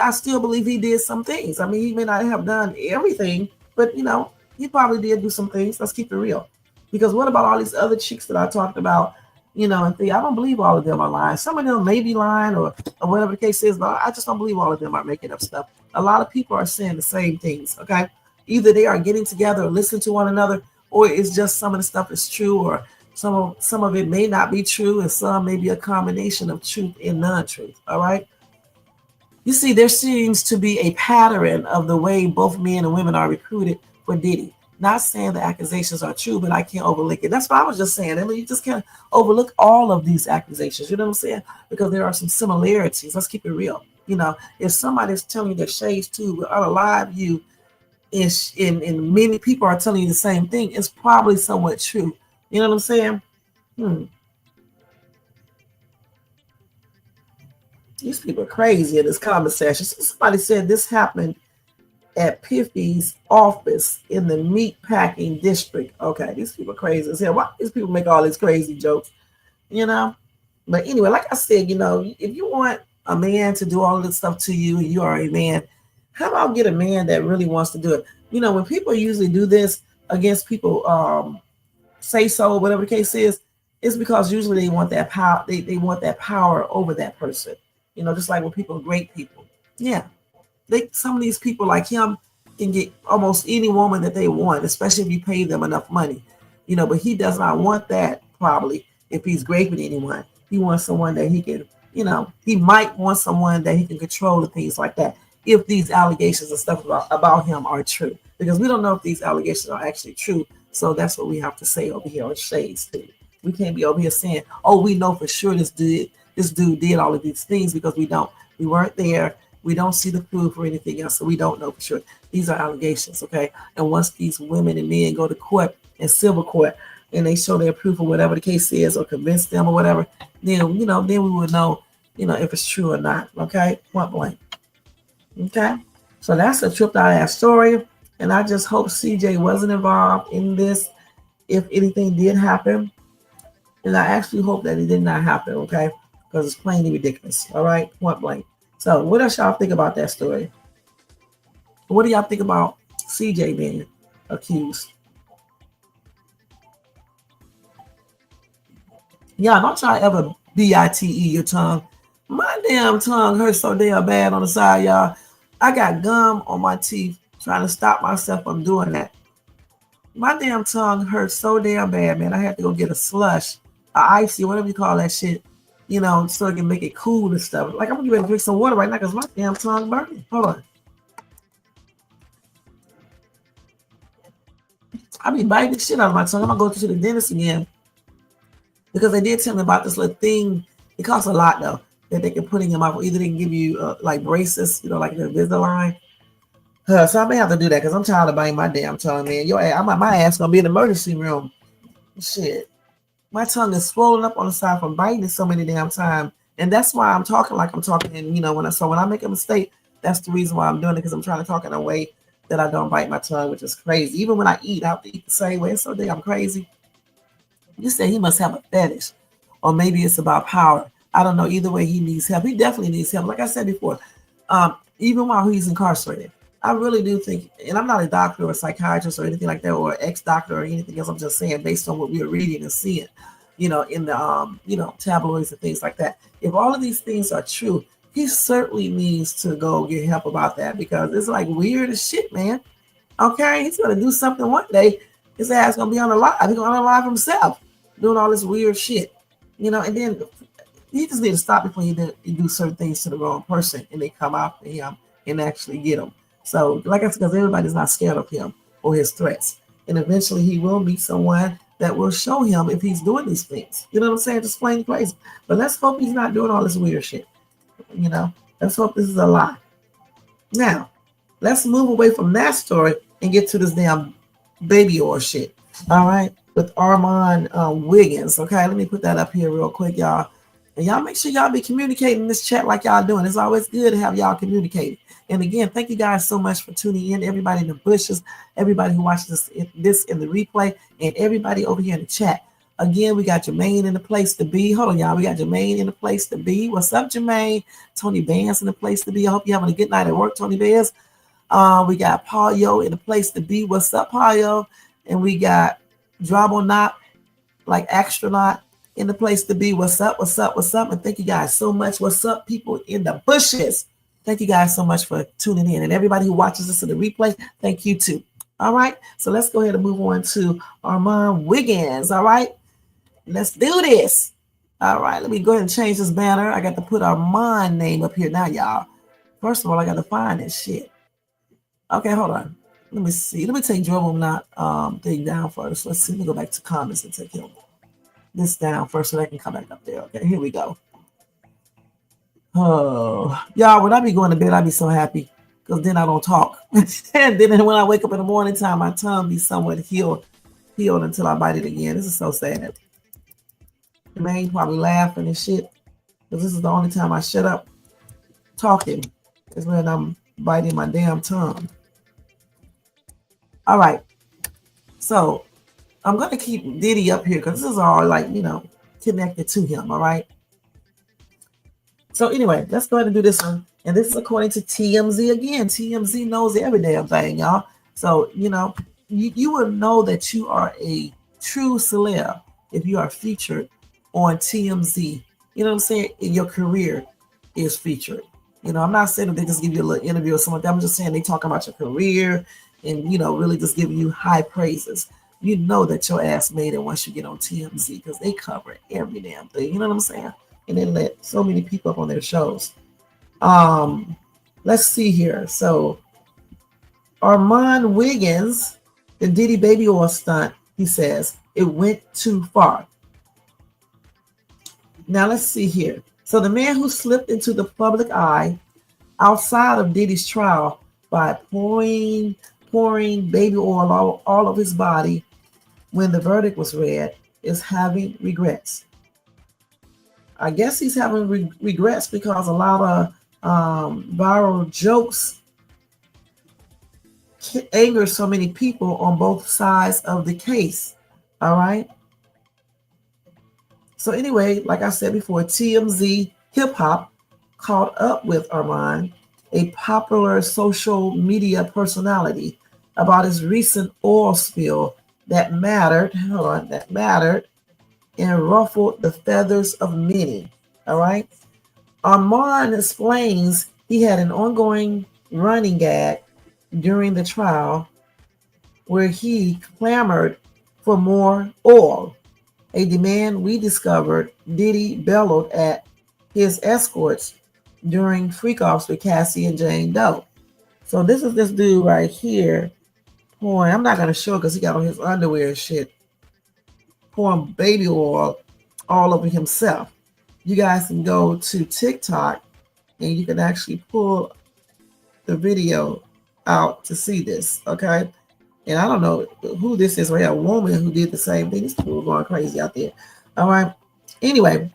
Speaker 3: I still believe he did some things. He may not have done everything, but he probably did do some things. Let's keep it real. Because what about all these other chicks that I talked about? And I don't believe all of them are lying. Some of them may be lying or whatever the case is, but I just don't believe all of them are making up stuff. A lot of people are saying the same things, okay? Either they are getting together or listening to one another, or it's just some of the stuff is true, or some of it may not be true, and some may be a combination of truth and non-truth, all right? You see, there seems to be a pattern of the way both men and women are recruited for Diddy. Not saying the accusations are true, but I can't overlook it. That's what I was just saying. You just can't overlook all of these accusations. You know what I'm saying? Because there are some similarities. Let's keep it real. If somebody's telling you that Shades 2 will unalive you, and many people are telling you the same thing, it's probably somewhat true. You know what I'm saying? These people are crazy in this conversation. Somebody said this happened at Piffy's office in the meat packing district. Okay, these people are crazy as hell. Why do these people make all these crazy jokes? But anyway, like I said, if you want a man to do all this stuff to you and you are a man, how about get a man that really wants to do it? When people usually do this against people, say so, whatever the case is, it's because usually they want that power. They want that power over that person. Just like when people are great people. Yeah. Some of these people like him can get almost any woman that they want, especially if you pay them enough money. But he does not want that probably if he's great with anyone. He wants someone that he can, he might want someone that he can control and things like that. If these allegations and stuff about him are true, because we don't know if these allegations are actually true. So that's what we have to say over here on Shades too. We can't be over here saying, "Oh, we know for sure this dude did all of these things," because we don't. We weren't there. We don't see the proof or anything else, so we don't know for sure. These are allegations, okay? And once these women and men go to court and civil court and they show their proof or whatever the case is, or convince them or whatever, then then we would know, if it's true or not, okay? Point blank. Okay? So that's a tripped out ass story, and I just hope CJ wasn't involved in this if anything did happen. And I actually hope that it did not happen, okay? Because it's plainly ridiculous. All right, point blank. So, what else y'all think about that story? What do y'all think about CJ being accused? Y'all don't try ever bite your tongue. My damn tongue hurts so damn bad on the side, y'all. I got gum on my teeth trying to stop myself from doing that. My damn tongue hurts so damn bad, man. I had to go get a slush, a icy, whatever you call that shit, so I can make it cool and stuff. Like, I'm gonna get ready to drink some water right now because my damn tongue burning. Hold on. I be biting the shit out of my tongue. I'm gonna go to the dentist again because they did tell me about this little thing. It costs a lot though that they can put in your mouth. Either they can give you like braces, like the Invisalign. So I may have to do that because I'm tired of biting my damn tongue, man. My ass gonna be in the emergency room. Shit, my tongue is swollen up on the side from biting it so many damn times, and that's why I'm talking like I'm talking. And when I make a mistake, that's the reason why I'm doing it because I'm trying to talk in a way that I don't bite my tongue, which is crazy. Even when I have to eat the same way. It's so damn crazy. You say he must have a fetish, or maybe it's about power. I don't know. Either way, he needs help. He definitely needs help. Like I said before, even while he's incarcerated. I really do think, and I'm not a doctor or a psychiatrist or anything like that, or ex-doctor or anything else. I'm just saying based on what we're reading and seeing, in the, tabloids and things like that. If all of these things are true, he certainly needs to go get help about that because it's like weird as shit, man. Okay, he's gonna do something one day. His ass gonna be on the live. He's gonna unalive himself, doing all this weird shit, and then he just need to stop before he do certain things to the wrong person, and they come after him and actually get him. So, like I said, because everybody's not scared of him or his threats. And eventually he will meet someone that will show him if he's doing these things. You know what I'm saying? Just plain crazy. But let's hope he's not doing all this weird shit. Let's hope this is a lie. Now, let's move away from that story and get to this damn baby oil shit. All right? With Armand Wiggins. Okay, let me put that up here real quick, y'all. And y'all make sure y'all be communicating in this chat like y'all doing. It's always good to have y'all communicate. And again, thank you guys so much for tuning in. Everybody in the bushes, everybody who watches this in the replay, and everybody over here in the chat. Again, we got Jermaine in the place to be. Hold on, y'all. We got Jermaine in the place to be. What's up, Jermaine? Tony Vance in the place to be. I hope you're having a good night at work, Tony Vance. We got Paul Yo in the place to be. What's up, Paul Yo? And we got Drabonot, like astronaut, in the place to be. What's up? What's up? What's up? And thank you guys so much. What's up, people in the bushes? Thank you guys so much for tuning in. And everybody who watches this in the replay, thank you too. All right. So let's go ahead and move on to Armand Wiggins. All right. Let's do this. All right. Let me go ahead and change this banner. I got to put Armand name up here now, y'all. First of all, I got to find this shit. Okay, hold on. Let me see. Let me take Dribble Not thing down first. Let's see. Let me go back to comments and take this down first so they can come back up there. Okay, here we go. Oh, y'all, when I be going to bed, I be so happy because then I don't talk. And then when I wake up in the morning time, my tongue be somewhat healed until I bite it again. This is so sad. The man probably laughing and shit because this is the only time I shut up talking is when I'm biting my damn tongue. All right. So I'm going to keep Diddy up here because this is all like, connected to him. All right. So anyway, let's go ahead and do this one. And this is according to TMZ again. TMZ knows every damn thing, y'all. So, you will know that you are a true celeb if you are featured on TMZ. You know what I'm saying? In your career is featured. I'm not saying that they just give you a little interview or something like that. I'm just saying they talk about your career and, really just giving you high praises. You know that your ass made it once you get on TMZ because they cover every damn thing. You know what I'm saying? And they let so many people up on their shows. Let's see here. So Armand Wiggins, the Diddy baby oil stunt, he says it went too far. Now let's see here. So the man who slipped into the public eye outside of Diddy's trial by pouring baby oil all of his body when the verdict was read is having regrets. I guess he's having regrets because a lot of viral jokes anger so many people on both sides of the case. All right. So anyway, like I said before, TMZ Hip Hop caught up with Armand, a popular social media personality, about his recent oil spill that mattered, and ruffled the feathers of many. All right. Armand explains he had an ongoing running gag during the trial where he clamored for more oil, a demand we discovered Diddy bellowed at his escorts during freak-offs with Cassie and Jane Doe. So this is this dude right here pouring, I'm not going to show because he got on his underwear and shit, pouring baby oil all over himself. You guys can go to TikTok and you can actually pull the video out to see this, okay? And I don't know who this is. We have a woman who did the same thing. These people are going crazy out there. All right. Anyway,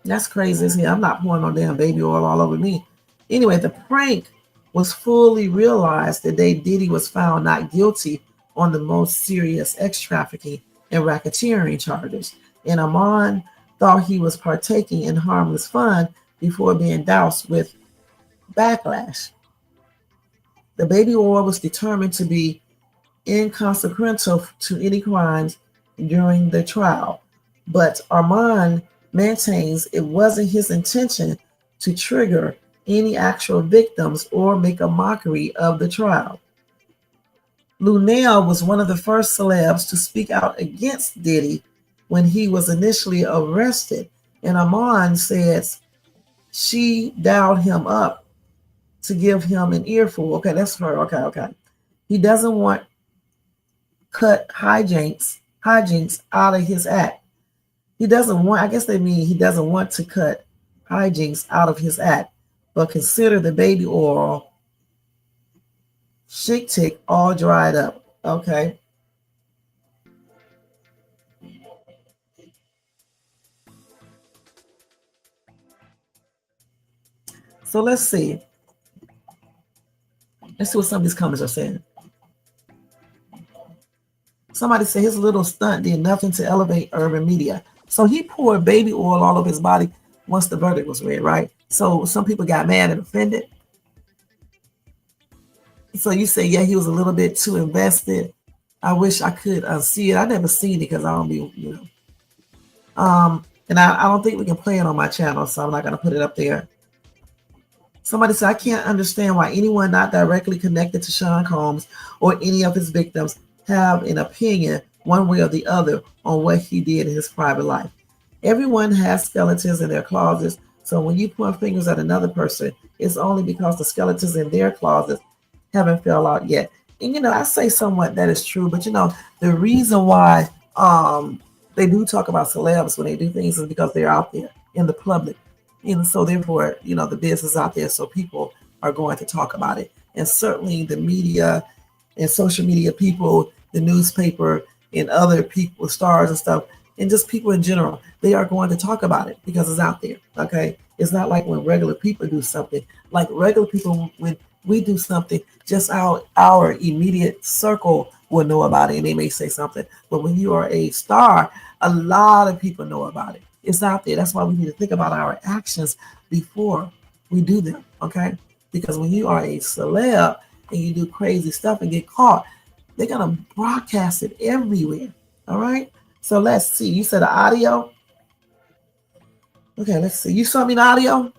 Speaker 3: that's crazy as hell. I'm not pouring no damn baby oil all over me. Anyway, the prank was fully realized the day Diddy was found not guilty on the most serious ex trafficking and racketeering charges. And Amon thought he was partaking in harmless fun before being doused with backlash. The baby oil was determined to be inconsequential to any crimes during the trial, but Armand maintains it wasn't his intention to trigger any actual victims or make a mockery of the trial. Lunel was one of the first celebs to speak out against Diddy when he was initially arrested, and Armand says she dialed him up to give him an earful. Okay, that's her. Okay. He doesn't want cut hijinks out of his act. He doesn't want, I guess they mean he doesn't want to cut hijinks out of his act, but consider the baby oil chick tick all dried up. Okay. So let's see. Let's see what some of these comments are saying. Somebody said his little stunt did nothing to elevate urban media. So he poured baby oil all over his body once the verdict was read, right? So some people got mad and offended. So you say, yeah, he was a little bit too invested. I wish I could see it. I never seen it because I don't be, and I don't think we can play it on my channel, so I'm not going to put it up there. Somebody said, I can't understand why anyone not directly connected to Sean Combs or any of his victims have an opinion one way or the other on what he did in his private life. Everyone has skeletons in their closets, so when you point fingers at another person, it's only because the skeletons in their closets haven't fell out yet. And I say somewhat that is true, but the reason why they do talk about celebs when they do things is because they're out there in the public. So therefore, the business out there, so people are going to talk about it. And certainly the media and social media people, the newspaper and other people, stars and stuff, and just people in general, they are going to talk about it because it's out there, okay? It's not like when regular people do something. Like regular people, when we do something, just our immediate circle will know about it and they may say something. But when you are a star, a lot of people know about it. It's out there. That's why we need to think about our actions before we do them, okay? Because when you are a celeb and you do crazy stuff and get caught, they're going to broadcast it everywhere, all right? So let's see. You said the audio? Okay, let's see. You saw me the audio?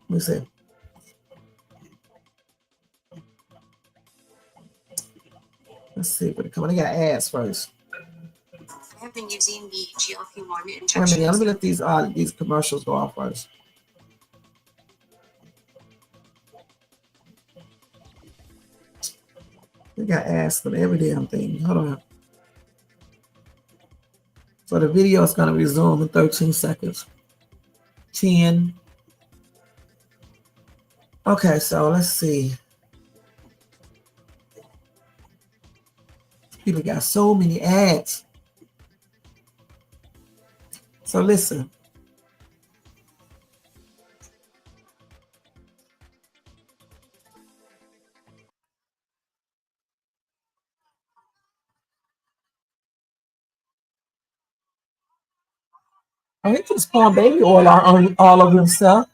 Speaker 3: Let me see. Let's see if it come on. I got ads first.
Speaker 4: I have been using the GLP-1
Speaker 3: Wait a
Speaker 4: injections.
Speaker 3: minute, let me let these commercials go off first. We got ads for every damn thing. Hold on. So the video is going to resume in 13 seconds. 10. Okay, so let's see. People got so many ads. So listen. Oh, he keeps pouring baby oil on all of himself.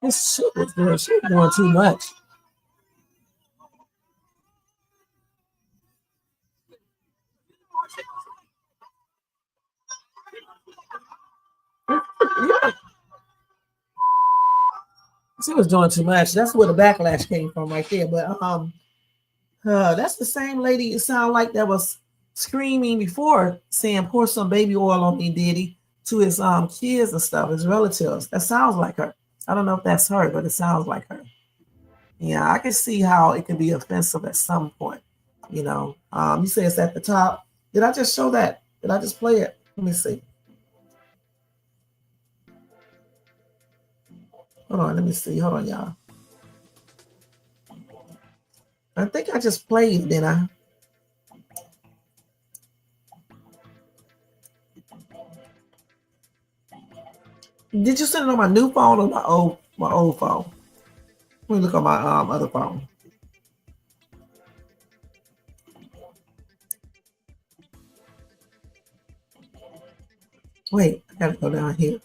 Speaker 3: This shit was doing, she was doing too much. Yeah, she was doing too much. That's where the backlash came from right there. But that's the same lady it sounded like that was screaming before saying pour some baby oil on me, Diddy, to his kids and stuff, his relatives. That sounds like her. I don't know if that's her, but it sounds like her. Yeah, I can see how it can be offensive at some point. You know, you say it's at the top. Did I just show that? Did I just play it? Let me see. Hold on, let me see. Hold on, y'all. I think I just played it, didn't I? Did you send it on my new phone or my old phone? Let me look on my other phone. Wait, I gotta go down here.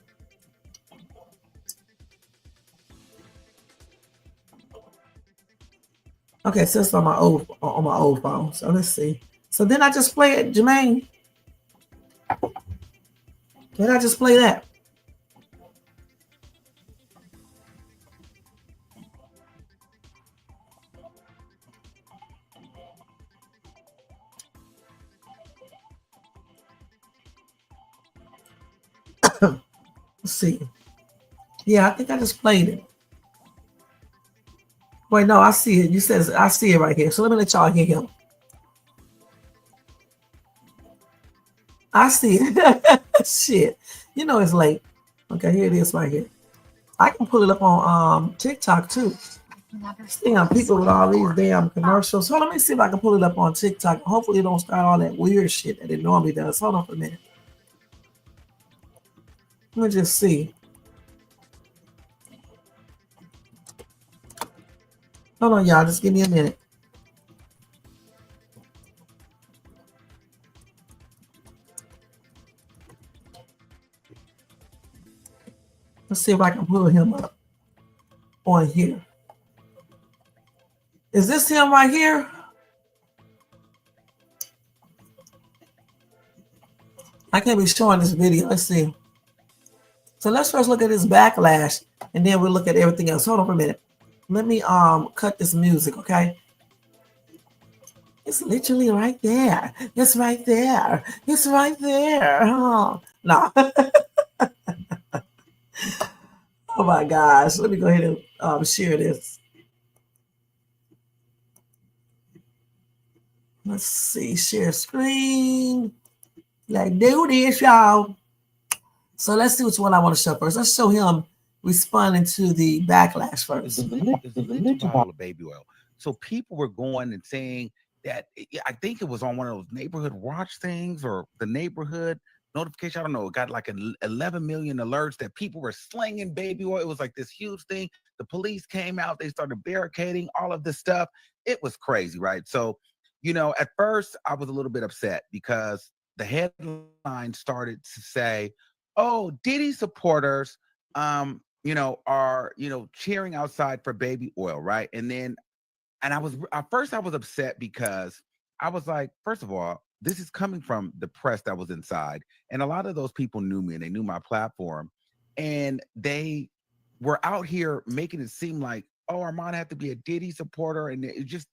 Speaker 3: Okay, so it's on my old phone. So let's see. So then I just play it, Jermaine. Did I just play that? Let's see. Yeah, I think I just played it. Wait, no, I see it. You said I see it right here. So let me let y'all hear him. I see it. Shit. You know it's late. Okay, here it is right here. I can pull it up on TikTok too. Damn, people with all these damn commercials. Hold on, let me see if I can pull it up on TikTok. Hopefully it don't start all that weird shit that it normally does. Hold on for a minute. Let me just see. Hold on, y'all. Just give me a minute. Let's see if I can pull him up on here. Is this him right here? I can't be showing this video. Let's see. So let's first look at this backlash, and then we'll look at everything else. Hold on for a minute. Let me cut this music, okay? It's literally right there. It's right there. It's right there. Oh, no. Oh my gosh. Let me go ahead and share this. Let's see. Share screen. Like, do this, y'all. So let's see which one I want to show first. Let's show him responding to the backlash first.
Speaker 5: It's a bottle of baby oil. So people were going and saying that I think it was on one of those neighborhood watch things or the neighborhood notification. I don't know. It got like 11 million alerts that people were slinging baby oil. It was like this huge thing. The police came out. They started barricading all of this stuff. It was crazy, right? So, at first I was a little bit upset because the headline started to say, "Oh, Diddy supporters, are cheering outside for baby oil," right? And at first I was upset because I was like, first of all, this is coming from the press that was inside, and a lot of those people knew me and they knew my platform, and they were out here making it seem like, oh, Armand had to be a Diddy supporter, and it just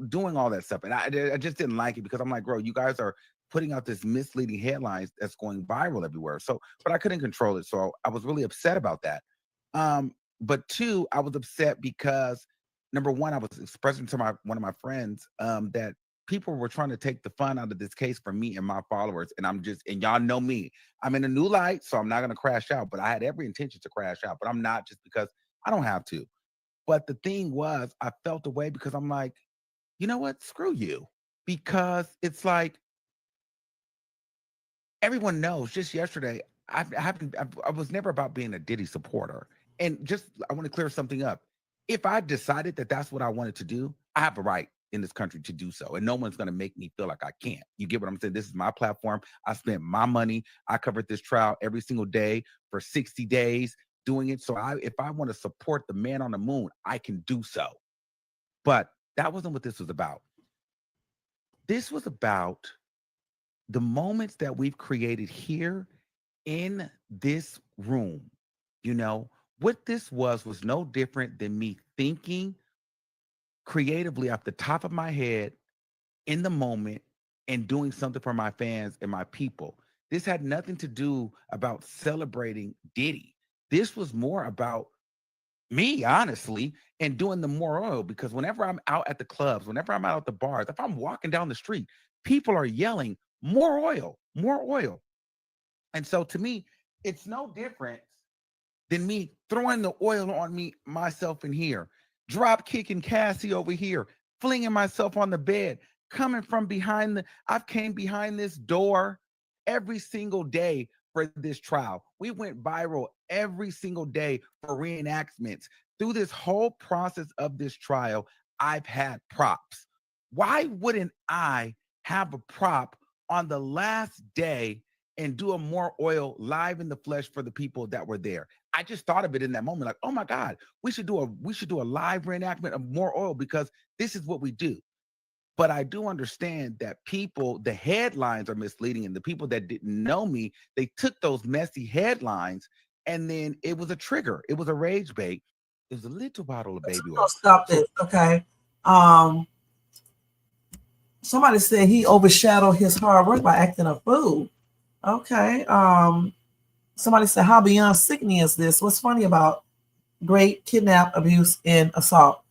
Speaker 5: doing all that stuff, and I just didn't like it because I'm like, bro, you guys are putting out this misleading headlines that's going viral everywhere. So, but I couldn't control it, so I was really upset about that. But two, I was upset because number one, I was expressing to one of my friends that people were trying to take the fun out of this case for me and my followers. And and y'all know me, I'm in a new light, so I'm not going to crash out, but I had every intention to crash out, but I'm not, just because I don't have to. But the thing was, I felt the way because I'm like, you know what? Screw you. Because it's like everyone knows just yesterday, I was never about being a Diddy supporter. And just, I want to clear something up. If I decided that that's what I wanted to do, I have a right in this country to do so. And no one's going to make me feel like I can't. You get what I'm saying? This is my platform. I spent my money. I covered this trial every single day for 60 days doing it. So if I want to support the man on the moon, I can do so. But that wasn't what this was about. This was about the moments that we've created here in this room. You know, what this was no different than me thinking creatively off the top of my head in the moment and doing something for my fans and my people. This had nothing to do about celebrating Diddy. This was more about me, honestly, and doing the more oil, because whenever I'm out at the clubs, whenever I'm out at the bars, if I'm walking down the street, people are yelling, more oil, more oil. And so to me, it's no different than me throwing the oil on me, myself in here, drop kicking Cassie over here, flinging myself on the bed, coming from behind I've came behind this door every single day for this trial. We went viral every single day for reenactments. Through this whole process of this trial, I've had props. Why wouldn't I have a prop on the last day and do a more oil live in the flesh for the people that were there? I just thought of it in that moment, like, oh my God, we should do a live reenactment of more oil because this is what we do. But I do understand that people, the headlines are misleading, and the people that didn't know me, they took those messy headlines, and then it was a trigger. It was a rage bait. It was a little bottle of baby oil.
Speaker 3: Stop this, okay? Somebody said he overshadowed his hard work by acting a fool. Okay. Somebody said, how beyond sickening is this? What's funny about rape, kidnap, abuse, and assault?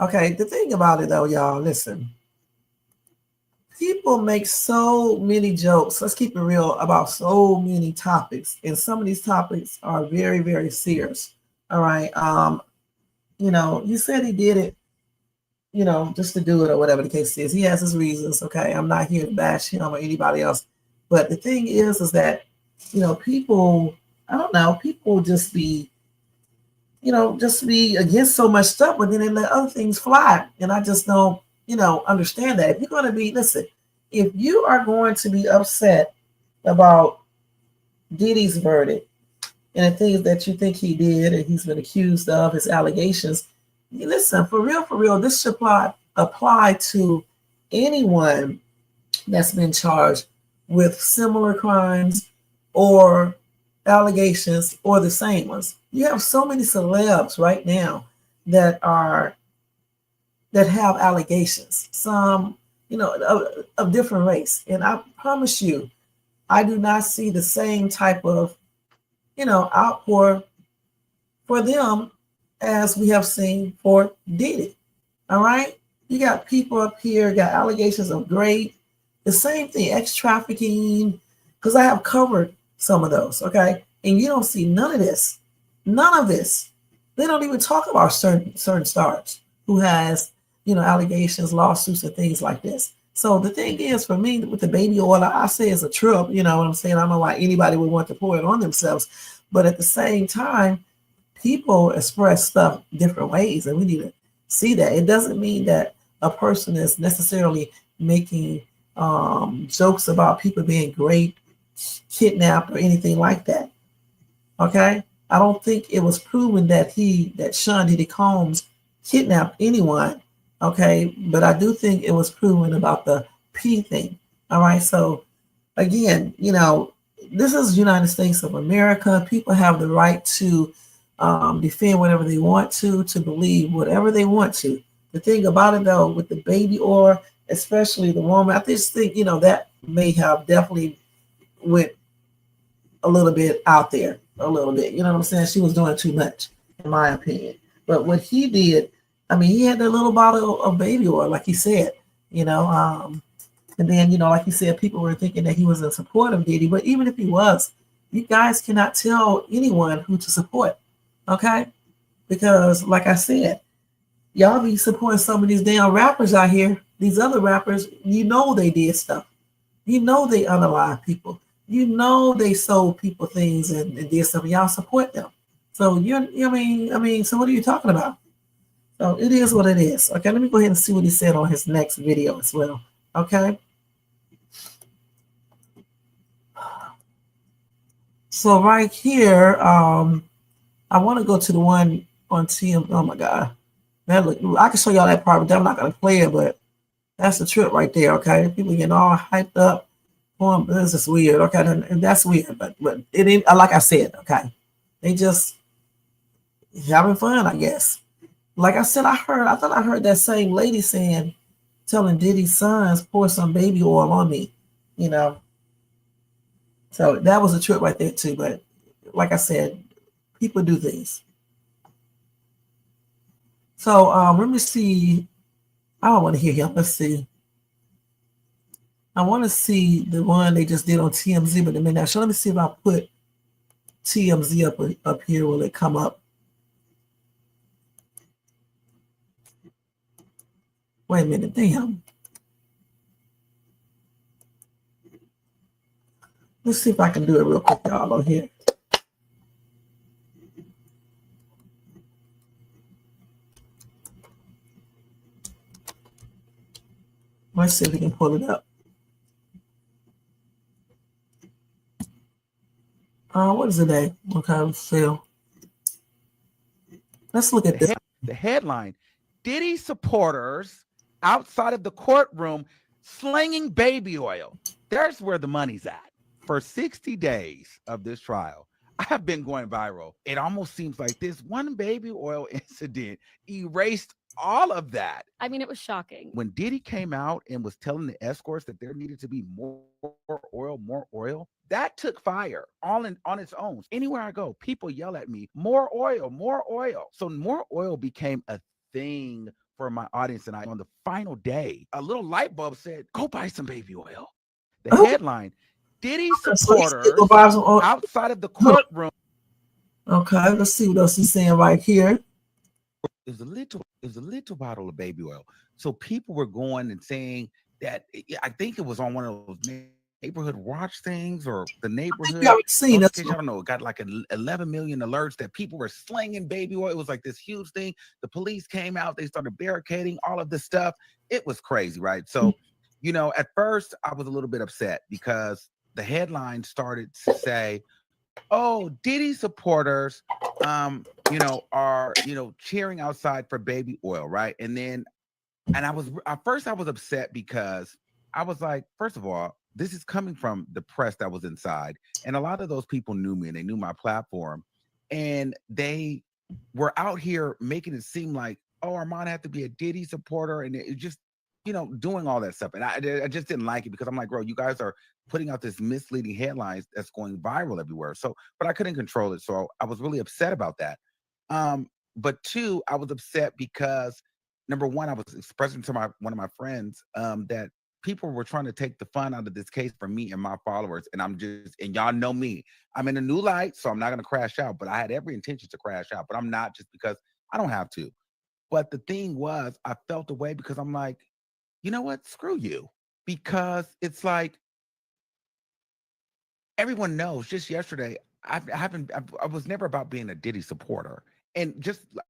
Speaker 3: Okay, the thing about it though, y'all, listen. People make so many jokes. Let's keep it real about so many topics. And some of these topics are very, very serious. All right. You know, you said he did it, you know, just to do it or whatever the case is. He has his reasons. Okay. I'm not here to bash him or anybody else. But the thing is that, you know, people, I don't know, people just be, you know, just be against so much stuff, but then they let other things fly. And I just don't, you know, understand that. If you're going to be, listen, if you are going to be upset about Diddy's verdict and the things that you think he did and he's been accused of, his allegations, listen, for real, this should apply to anyone that's been charged with similar crimes or allegations or the same ones. You have so many celebs right now that have allegations, some, you know, of different race. And I promise you, I do not see the same type of, you know, outpour for them as we have seen for Diddy. All right. You got people up here, got allegations of rape, the same thing, ex-trafficking, because I have covered some of those. Okay. And you don't see none of this. None of this. They don't even talk about certain stars who has, you know, allegations, lawsuits, and things like this. So the thing is, for me, with the baby oil, I say it's a trip. You know what I'm saying? I don't know why anybody would want to pour it on themselves. But at the same time, people express stuff different ways, and we need to see that. It doesn't mean that a person is necessarily making jokes about people being raped, kidnapped, or anything like that. Okay? I don't think it was proven that Sean Diddy Combs kidnapped anyone. Okay, but I do think it was proven about the P thing. All right, so again, you know, this is United States of America. People have the right to defend whatever they want to believe whatever they want to. The thing about it though, with the baby oil, especially the woman, I just think, you know, that may have definitely went a little bit out there, a little bit. You know what I'm saying? She was doing too much, in my opinion. But what he did, I mean, he had that little bottle of baby oil, like he said, you know, and then, you know, like you said, people were thinking that he was in support of Diddy, but even if he was, you guys cannot tell anyone who to support, okay? because, like I said, y'all be supporting some of these damn rappers out here. These other rappers, you know they did stuff. You know they unalive people. You know they sold people things and did stuff. Y'all support them. So so what are you talking about? So it is what it is. Okay, let me go ahead and see what he said on his next video as well. Okay. So right here, I want to go to the one on TM. Oh my God. I can show y'all that part, but I'm not gonna play it, but that's the trip right there. Okay. People getting all hyped up. This is weird. Okay, and that's weird, but it ain't like I said, okay. They just having fun, I guess. Like I said, I thought I heard that same lady telling Diddy's sons, pour some baby oil on me, you know. So that was a trip right there too. But like I said, people do things. So let me see. I don't want to hear him. Let's see. I want to see the one they just did on TMZ, but now, so let me see if I put TMZ up here. Will it come up? Wait a minute, damn. Let's see if I can do it real quick, y'all, on here. Let's see if we can pull it up. What is the name? Okay, so let's look at this.
Speaker 5: The headline: Diddy supporters outside of the courtroom slinging baby oil. There's where the money's at. For 60 days of this trial, I have been going viral. It almost seems like this one baby oil incident erased all of that.
Speaker 6: I mean, it was shocking.
Speaker 5: When Diddy came out and was telling the escorts that there needed to be more oil, that took fire on its own. Anywhere I go, people yell at me, more oil, more oil. So more oil became a thing for my audience. And on the final day, a little light bulb said, go buy some baby oil. The headline: Diddy supporters outside of the courtroom.
Speaker 3: Okay, let's see what else he's saying right here.
Speaker 5: It was a little bottle of baby oil. So people were going and saying that, I think it was on one of those neighborhood watch things, or the neighborhood.
Speaker 3: I seen it.
Speaker 5: I don't know. It got like 11 million alerts that people were slinging baby oil. It was like this huge thing. The police came out. They started barricading all of this stuff. It was crazy, right? So, you know, at first I was a little bit upset because the headline started to say, oh, Diddy supporters, are, cheering outside for baby oil, right? And at first I was upset because I was like, first of all, this is coming from the press that was inside. And a lot of those people knew me and they knew my platform. And they were out here making it seem like, oh, Armand had to be a Diddy supporter. And it just, doing all that stuff. And I just didn't like it because I'm like, bro, you guys are putting out this misleading headlines that's going viral everywhere. So, but I couldn't control it. So I was really upset about that. But two, I was upset because number one, I was expressing to one of my friends that people were trying to take the fun out of this case for me and my followers. And and y'all know me, I'm in a new light, so I'm not going to crash out, but I had every intention to crash out, but I'm not, just because I don't have to. But the thing was, I felt away because I'm like, you know what? Screw you. Because it's like, everyone knows, just yesterday, I was never about being a Diddy supporter. And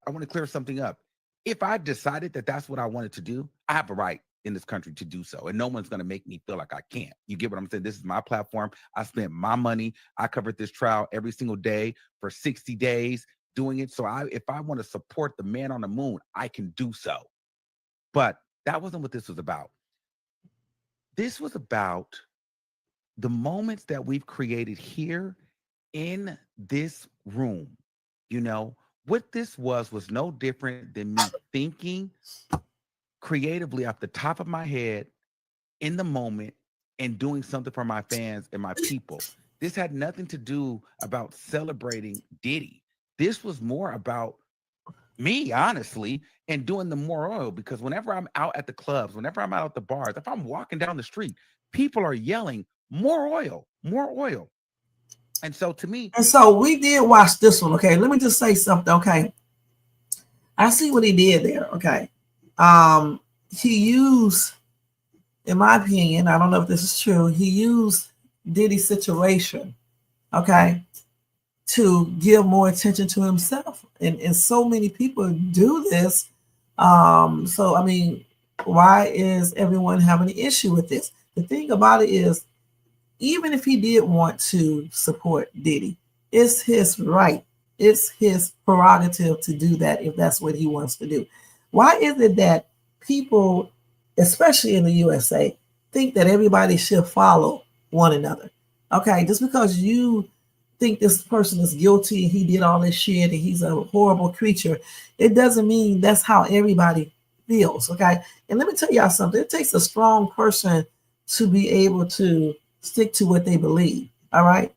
Speaker 5: I want to clear something up. If I decided that that's what I wanted to do, I have a right in this country to do so. And no one's going to make me feel like I can't. You get what I'm saying? This is my platform. I spent my money. I covered this trial every single day for 60 days doing it. So if I want to support the man on the moon, I can do so. But that wasn't what this was about. This was about the moments that we've created here in this room. What this was no different than me thinking creatively off the top of my head in the moment and doing something for my fans and my people. This had nothing to do about celebrating Diddy. This was more about me, honestly, and doing the more oil, because whenever I'm out at the clubs, whenever I'm out at the bars, if I'm walking down the street, people are yelling, more oil, more oil. And so to me.
Speaker 3: And so we did watch this one. Okay. Let me just say something. Okay. I see what he did there. Okay. He used, in my opinion, I don't know if this is true, he used Diddy's situation, okay, to give more attention to himself. And so many people do this. So I mean, why is everyone having an issue with this? The thing about it is, even if he did want to support Diddy, it's his right. It's his prerogative to do that if that's what he wants to do. Why is it that people, especially in the USA, think that everybody should follow one another? Okay, just because you think this person is guilty and he did all this shit and he's a horrible creature, it doesn't mean that's how everybody feels. Okay, and let me tell y'all something. It takes a strong person to be able to stick to what they believe. All right,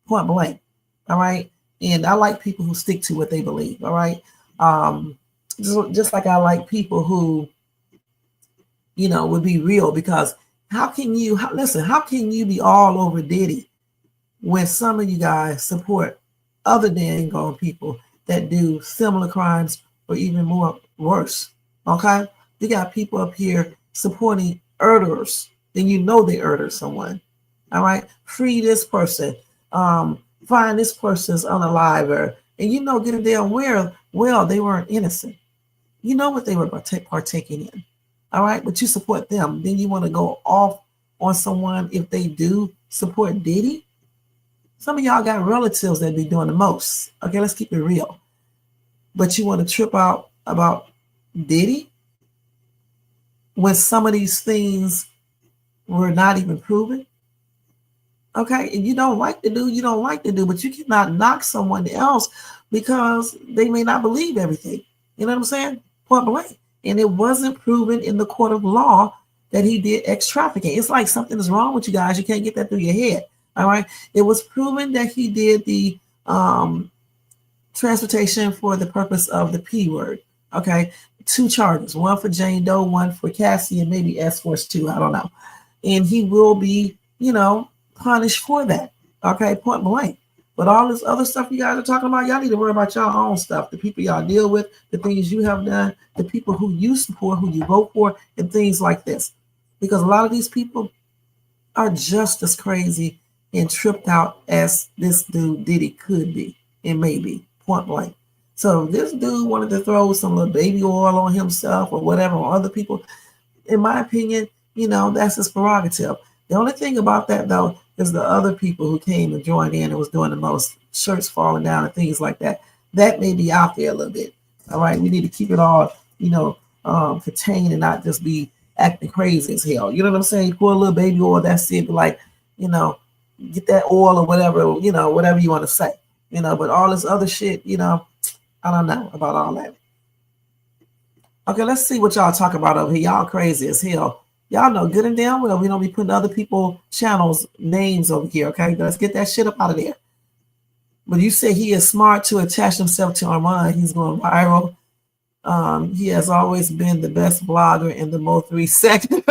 Speaker 3: point blank. All right, and I like people who stick to what they believe. All right, just like I like people who, you know, would be real. Because how can you listen? How can you be all over Diddy when some of you guys support other dang gone people that do similar crimes or even more worse? Okay, you got people up here supporting murderers, then you know they murdered someone. All right, free this person, find this person's unalive, and you know, get a damn well they weren't innocent. You know what they were partaking in. All right, but you support them. Then you want to go off on someone if they do support Diddy. Some of y'all got relatives that be doing the most. Okay, let's keep it real. But you want to trip out about Diddy when some of these things were not even proven. Okay, and you don't like the dude, you don't like the dude, but you cannot knock someone else because they may not believe everything. You know what I'm saying? Point blank. And it wasn't proven in the court of law that he did X trafficking. It's like something is wrong with you guys. You can't get that through your head. All right. It was proven that he did the transportation for the purpose of the P word. Okay. 2 charges, one for Jane Doe, one for Cassie, and maybe S Force 2. I don't know. And he will be, you know, punished for that. Okay, point blank. But all this other stuff you guys are talking about, y'all need to worry about your own stuff. The people y'all deal with, the things you have done, the people who you support, who you vote for, and things like this. Because a lot of these people are just as crazy and tripped out as this dude Diddy could be and maybe, point blank. So if this dude wanted to throw some little baby oil on himself or whatever on other people, in my opinion, you know, that's his prerogative. The only thing about that, though, is the other people who came and joined in and was doing the most, shirts falling down and things like that. That may be out there a little bit. All right, we need to keep it all, you know, contained and not just be acting crazy as hell. You know what I'm saying? Pour a little baby oil, that's it. But like, you know, get that oil or whatever, you know, whatever you want to say. You know, but all this other shit, you know, I don't know about all that. Okay, let's see what y'all talk about over here. Y'all crazy as hell. Y'all know good and damn well we don't be putting other people's channels names over here, okay? Let's get that shit up out of there. But you say he is smart to attach himself to Armand. He's going viral. He has always been the best blogger in the Mo3 sector.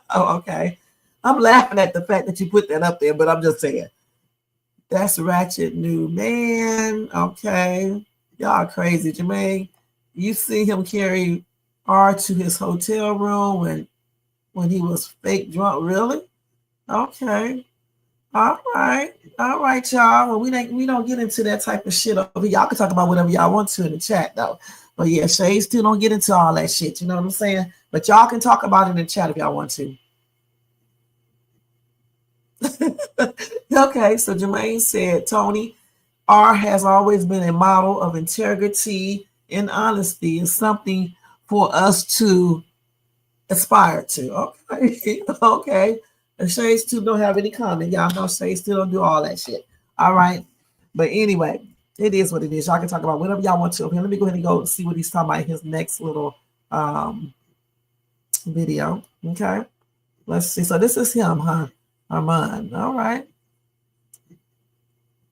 Speaker 3: Oh, okay. I'm laughing at the fact that you put that up there, but I'm just saying. That's ratchet new man. Okay. Y'all crazy, Jermaine. You see him carry R to his hotel room when he was fake drunk, really? Okay. All right, y'all. Well, we don't get into that type of shit over here. Y'all can talk about whatever y'all want to in the chat, though. But yeah, Shades still don't get into all that shit. You know what I'm saying? But y'all can talk about it in the chat if y'all want to. Okay, so Jermaine said, Tony, R has always been a model of integrity and honesty and something for us to aspire to. Okay, okay. And Shades 2 don't have any comment. Y'all know Shades 2 don't do all that shit. All right. But anyway, it is what it is. Y'all can talk about whatever y'all want to. Okay, let me go ahead and go see what he's talking about in his next little video. Okay. Let's see. So this is him, huh? Armand. All right.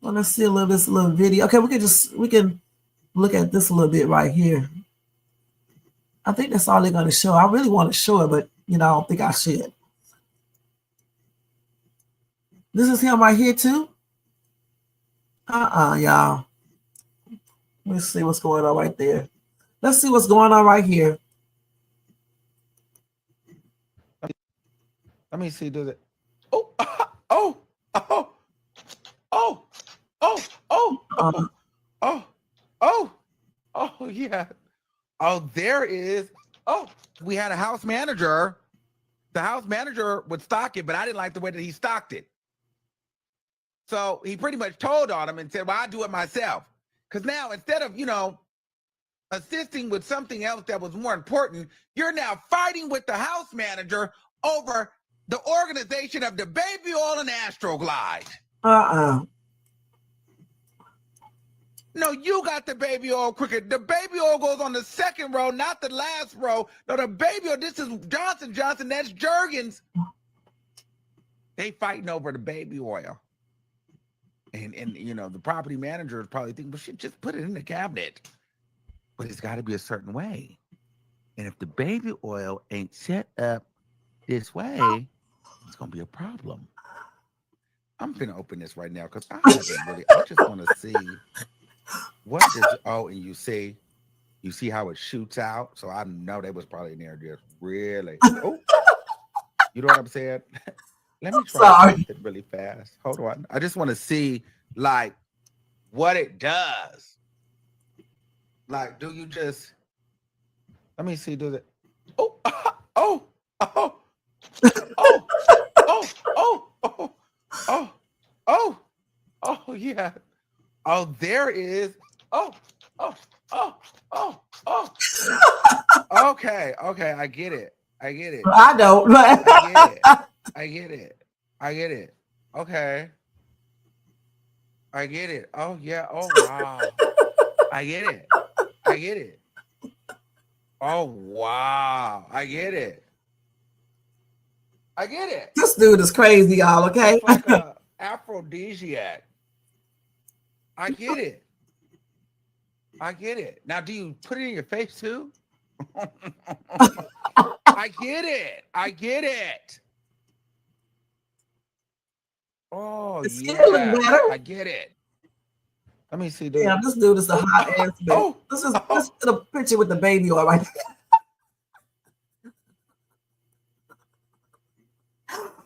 Speaker 3: Well, let's see this little video. Okay, we can look at this a little bit right here. I think that's all they're going to show. I really want to show it, but you know, I don't think I should. This is him right here too. Y'all. Let's see what's going on right there. Let's see what's going on right here.
Speaker 5: Let me see. Does it? Oh, oh, oh, oh, oh, oh,
Speaker 3: Um,
Speaker 5: oh, oh, oh, yeah. Oh, there is. Oh, we had a house manager. The house manager would stock it, but I didn't like the way that he stocked it. So he pretty much told on him and said, well, I'll do it myself. Because now instead of, assisting with something else that was more important, you're now fighting with the house manager over the organization of the baby oil and Astroglide. No, you got the baby oil quicker. The baby oil goes on the second row, not the last row. No, the baby oil, this is Johnson Johnson, that's Jergens. They fighting over the baby oil. And the property manager is probably thinking, well, shit, just put it in the cabinet. But it's got to be a certain way. And if the baby oil ain't set up this way, it's going to be a problem. I'm going to open this right now because I just want to see what does, and you see how it shoots out. So I know they was probably in there just really, you know what I'm saying? Let me try it really fast. Hold on. I just want to see like what it does. Like, do you just, let me see, does it, yeah. Oh, there is, okay, I get it.
Speaker 3: I don't.
Speaker 5: I get it. Okay. I get it. Oh, yeah. Oh, wow. I get it. Oh, wow. I get it.
Speaker 3: This dude is crazy, y'all, okay?
Speaker 5: It's like an aphrodisiac. I get it. Now, do you put it in your face, too? I get it. Oh, yeah. I get it. Let me see.
Speaker 3: Yeah, this dude is a hot ass baby. This is a picture with the baby oil right there.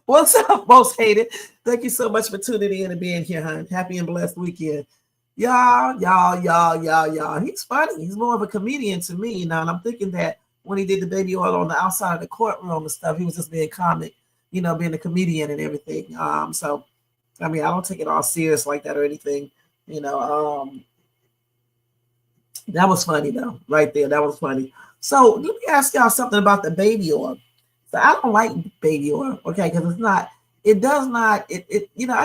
Speaker 3: What's up, most hated? Thank you so much for tuning in and being here, hon. Happy and blessed weekend. Y'all. He's funny. He's more of a comedian to me now. And I'm thinking that when he did the baby oil on the outside of the courtroom and stuff, he was just being comic, being a comedian and everything. So, I mean, I don't take it all serious like that or anything. That was funny though, right there. That was funny. So let me ask y'all something about the baby oil. So I don't like baby oil, okay, because I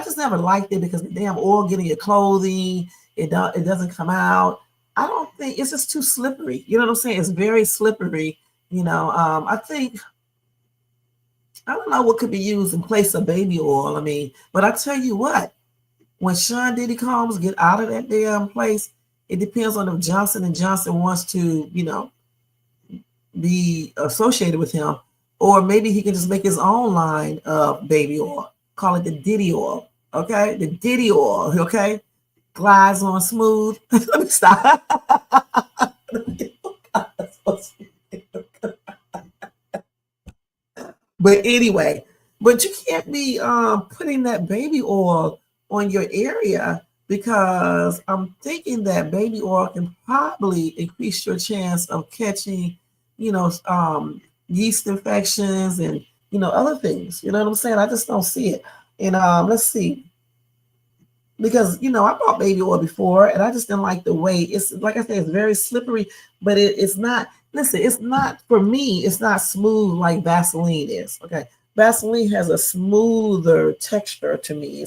Speaker 3: just never liked it because the damn oil get in your clothing. It doesn't come out. I don't think it's just too slippery. You know what I'm saying? It's very slippery. I think I don't know what could be used in place of baby oil. I mean, but I tell you what, when Sean Diddy Combs get out of that damn place, it depends on if Johnson & Johnson wants to, be associated with him, or maybe he can just make his own line of baby oil. Call it the Diddy oil, okay? The Diddy oil, okay? Glides on smooth. Let me stop. But anyway, but you can't be putting that baby oil on your area, because I'm thinking that baby oil can probably increase your chance of catching, yeast infections and, other things. You know what I'm saying? I just don't see it. And let's see. Because, I bought baby oil before and I just didn't like the way it's, like I said, it's very slippery, but it's not, it's not, for me, it's not smooth like Vaseline is. Okay. Vaseline has a smoother texture to me.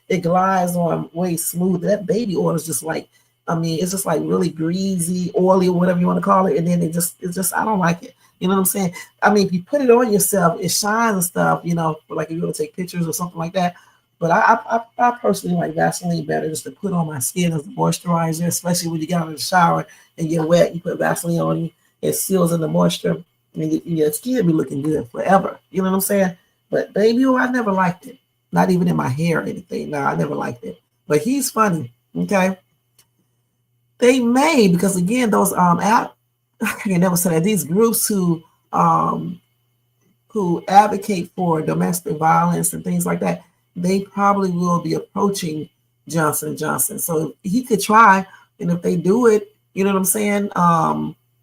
Speaker 3: It glides on way smoother. That baby oil is just like, it's just like really greasy, oily, or whatever you want to call it. And then it's just, I don't like it. You know what I'm saying? I mean, if you put it on yourself, it shines and stuff, like if you want to take pictures or something like that. But I personally like Vaseline better, just to put on my skin as a moisturizer, especially when you get out of the shower and you're wet, you put Vaseline on you, it seals in the moisture, and your skin be looking good forever. You know what I'm saying? But baby oil, I never liked it. Not even in my hair or anything. No, I never liked it. But he's funny, okay? They may, because again, those I can never say that, these groups who advocate for domestic violence and things like that, they probably will be approaching Johnson & Johnson. So he could try, and if they do it, you know what I'm saying,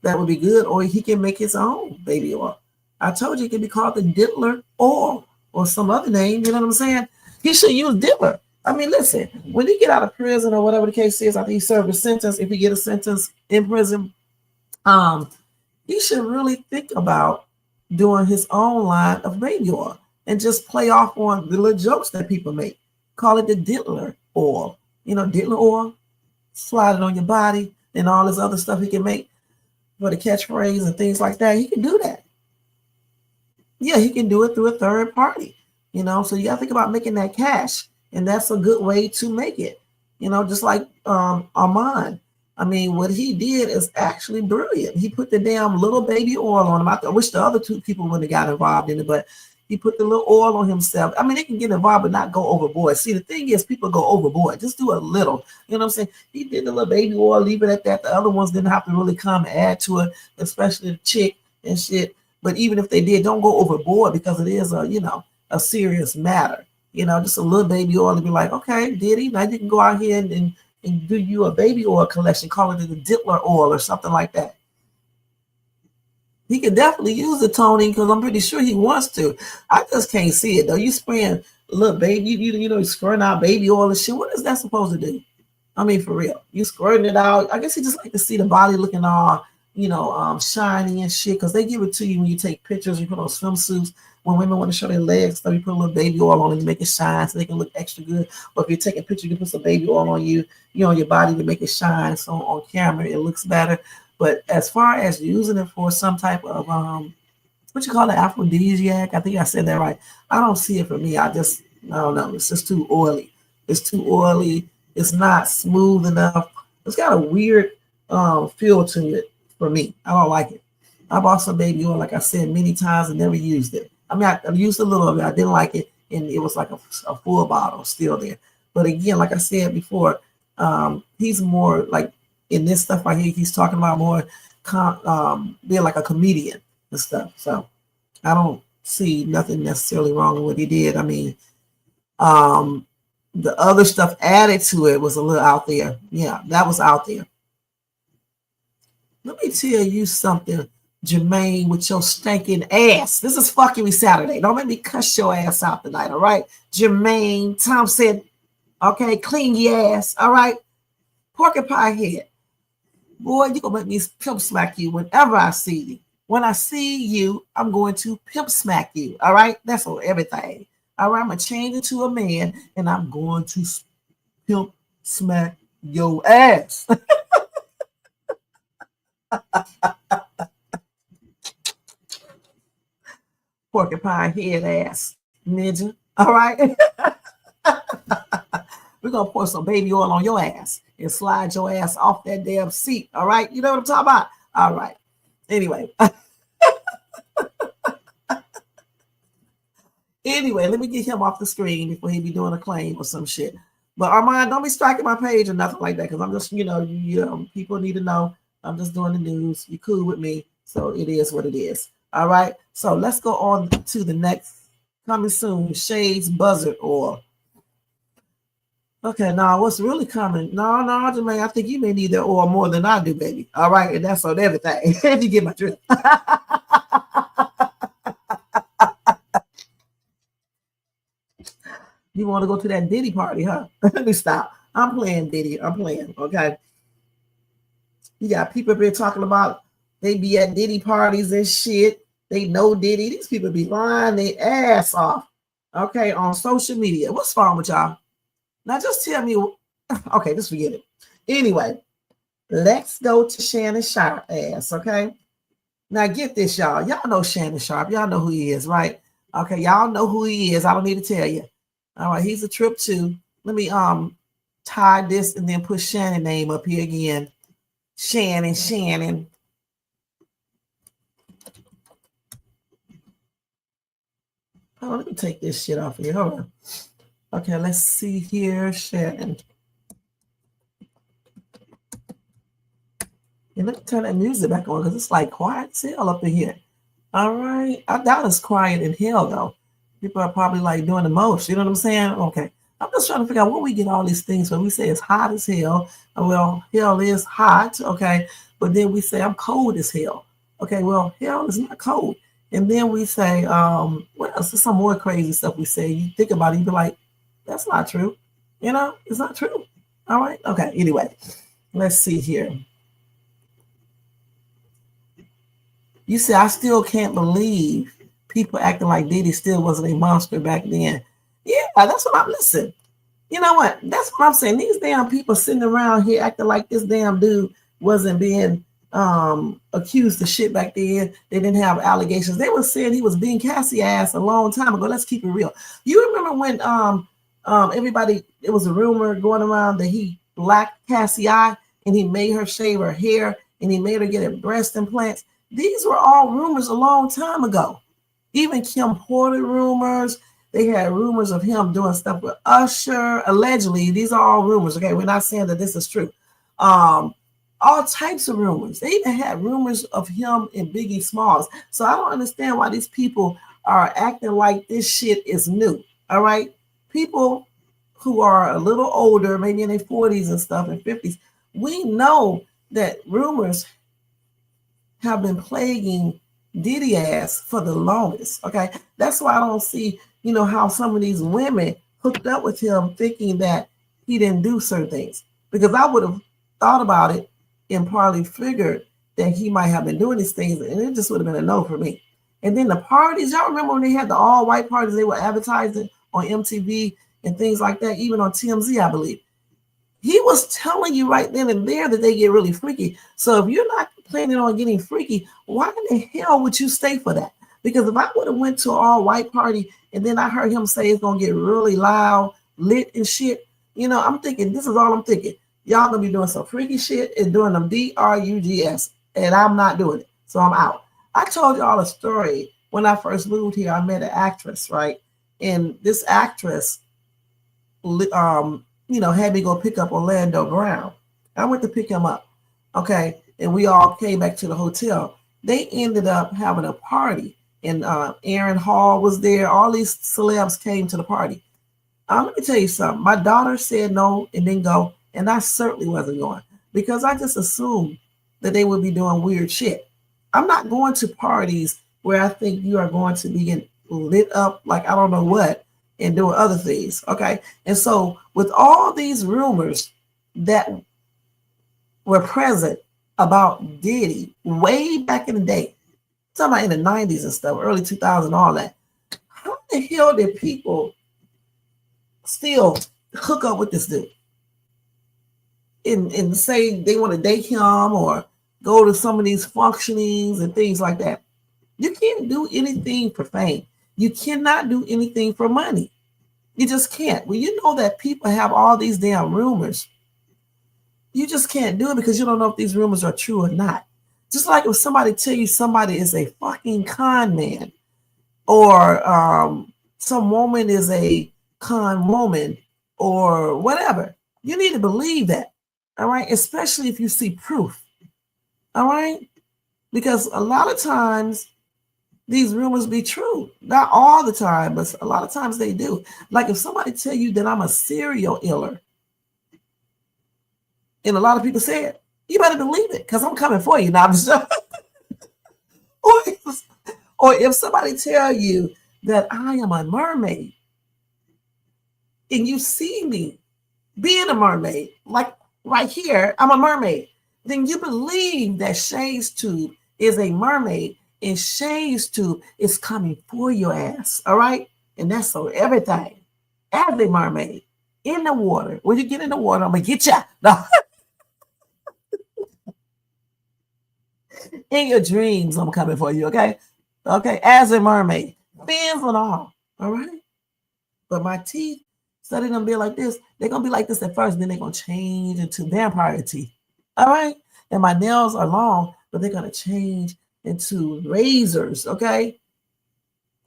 Speaker 3: that would be good. Or he can make his own baby oil. I told you it could be called the Diddler oil or some other name, you know what I'm saying? He should use Diddler. I mean, listen, when he get out of prison or whatever the case is, I think he served a sentence. If he get a sentence in prison, he should really think about doing his own line of baby oil and just play off on the little jokes that people make. Call it the Diddler oil. You know, Diddler oil, slide it on your body, and all this other stuff he can make for the catchphrase and things like that. He can do that. Yeah, he can do it through a third party. You know, so you got to think about making that cash, and that's a good way to make it. You know, just like Armand. I mean, what he did is actually brilliant. He put the damn little baby oil on him. I wish the other two people wouldn't have got involved in it, but he put the little oil on himself. I mean, they can get involved but not go overboard. See, the thing is, people go overboard. Just do a little. You know what I'm saying? He did the little baby oil, leave it at that. The other ones didn't have to really come and add to it, especially the chick and shit. But even if they did, don't go overboard because it is a serious matter. You know, just a little baby oil and be like, okay, Diddy, now you can go out here and do you a baby oil collection, call it the Diddler oil or something like that. He could definitely use the toning because I'm pretty sure he wants to. I just can't see it though. You spraying little baby, you squirting out baby oil and shit. What is that supposed to do? I mean, for real, you squirting it out. I guess he just like to see the body looking all, shiny and shit because they give it to you when you take pictures. You put on swimsuits. When women want to show their legs, so you put a little baby oil on it to make it shine so they can look extra good. Or if you're taking pictures, you can put some baby oil on you, on your body to make it shine. So on camera, it looks better. But as far as using it for some type of, what you call it, aphrodisiac, I think I said that right. I don't see it for me. I don't know. It's just too oily. It's too oily. It's not smooth enough. It's got a weird feel to it for me. I don't like it. I bought some baby oil, like I said, many times and never used it. I mean, I used a little of it. I didn't like it, and it was like a full bottle still there. But again, like I said before, he's more like in this stuff right here. He's talking about more being like a comedian and stuff. So I don't see nothing necessarily wrong with what he did. I mean, the other stuff added to it was a little out there. Yeah, that was out there. Let me tell you something, Jermaine, with your stinking ass. This is Fuccery Saturday. Don't make me cuss your ass out tonight, all right? Jermaine Thompson, okay? Clean your ass, all right? Porcupine head. Boy, you're going to make me pimp smack you whenever I see you. When I see you, I'm going to pimp smack you, all right? That's on everything. All right, I'm going to change into a man, and I'm going to pimp smack your ass. Porcupine head ass ninja. All right. We're gonna pour some baby oil on your ass and slide your ass off that damn seat. All right. You know what I'm talking about? All right. Anyway. Anyway, let me get him off the screen before he be doing a claim or some shit. But Armand, don't be striking my page or nothing like that because I'm just, people need to know I'm just doing the news. You cool with me, so it is what it is. All right, so let's go on to the next coming soon, Shades Buzzard Oil. Okay, now what's really coming? No, Jermaine, I think you may need that oil more than I do, baby. All right, and that's on everything. If you get my drift. You want to go to that Diddy party, huh? Let me stop. I'm playing Diddy. I'm playing, okay? You got people up here talking about they be at Diddy parties and shit. They know Diddy. These people be lying their ass off, okay, on social media. What's wrong with y'all? Now just tell me. Okay, just forget it. Anyway, let's go to Shannon Sharp ass, okay? Now get this, y'all. Y'all know Shannon Sharp. Y'all know who he is, right? Okay, y'all know who he is. I don't need to tell you. All right, he's a trip too. Let me tie this and then put Shannon name up here again. Shannon. Oh, let me take this shit off here. Hold on. Okay, let's see here, Shannon. And let's turn that music back on because it's like quiet as hell up in here. All right. I doubt it's quiet in hell though. People are probably like doing the most. You know what I'm saying? Okay. I'm just trying to figure out where we get all these things when we say it's hot as hell. Well, hell is hot, okay. But then we say I'm cold as hell. Okay, well, hell is not cold. And then we say, what else? There's some more crazy stuff we say. You think about it, you be like, that's not true. You know, it's not true. All right. Okay. Anyway, let's see here. You say, I still can't believe people acting like Diddy still wasn't a monster back then. Yeah, that's what I'm listening. You know what? That's what I'm saying. These damn people sitting around here acting like this damn dude wasn't being accused of shit back then. They didn't have allegations. They were saying he was being Cassie ass a long time ago. Let's keep it real. You remember when everybody, it was a rumor going around that he blacked Cassie and he made her shave her hair and he made her get her breast implants. These were all rumors a long time ago. Even Kim Porter rumors. They had rumors of him doing stuff with Usher. Allegedly, these are all rumors. Okay, we're not saying that this is true. All types of rumors. They even had rumors of him and Biggie Smalls. So I don't understand why these people are acting like this shit is new. All right, people who are a little older, maybe in their 40s and stuff and 50s, we know that rumors have been plaguing Diddy ass for the longest. Okay, that's why I don't see, you know, how some of these women hooked up with him thinking that he didn't do certain things, because I would have thought about it and probably figured that he might have been doing these things, and it just would have been a no for me. And then the parties, y'all remember when they had the all white parties, they were advertising on MTV and things like that, even on TMZ, I believe. He was telling you right then and there that they get really freaky. So if you're not planning on getting freaky, why in the hell would you stay for that? Because if I would have went to an all-white party and then I heard him say it's gonna get really loud, lit and shit, you know, I'm thinking, this is all I'm thinking. Y'all gonna be doing some freaky shit and doing them drugs, and I'm not doing it. So I'm out. I told y'all a story when I first moved here. I met an actress, right? And this actress you know, had me go pick up Orlando Brown. I went to pick him up, okay, and we all came back to the hotel. They ended up having a party, and Aaron Hall was there. All these celebs came to the party. Let me tell you something. My daughter said no and didn't go, and I certainly wasn't going because I just assumed that they would be doing weird shit. I'm not going to parties where I think you are going to be getting lit up like I don't know what and doing other things, okay? And so with all these rumors that were present about Diddy way back in the day, talking about in the 90s and stuff, early 2000s, all that, how the hell did people still hook up with this dude and say they want to date him or go to some of these functionings and things like that? You can't do anything for fame. You cannot do anything for money. You just can't. When you know that people have all these damn rumors, you just can't do it because you don't know if these rumors are true or not. Just like if somebody tell you somebody is a fucking con man, or some woman is a con woman, or whatever, you need to believe that. All right, especially if you see proof. All right, because a lot of times these rumors be true. Not all the time, but a lot of times they do. Like if somebody tell you that I'm a serial killer, and a lot of people say it, you better believe it because I'm coming for you. Now, or if somebody tell you that I am a mermaid and you see me being a mermaid, like right here, I'm a mermaid, then you believe that Shay's Tube is a mermaid and Shay's Tube is coming for your ass, all right? And that's on everything. As a mermaid, in the water. When you get in the water, I'm going to get you. No. In your dreams, I'm coming for you, okay? Okay, as a mermaid. Fins and all right? But my teeth, instead of them being like this, they're going to be like this at first, then they're going to change into vampire teeth, all right? And my nails are long, but they're going to change into razors, okay?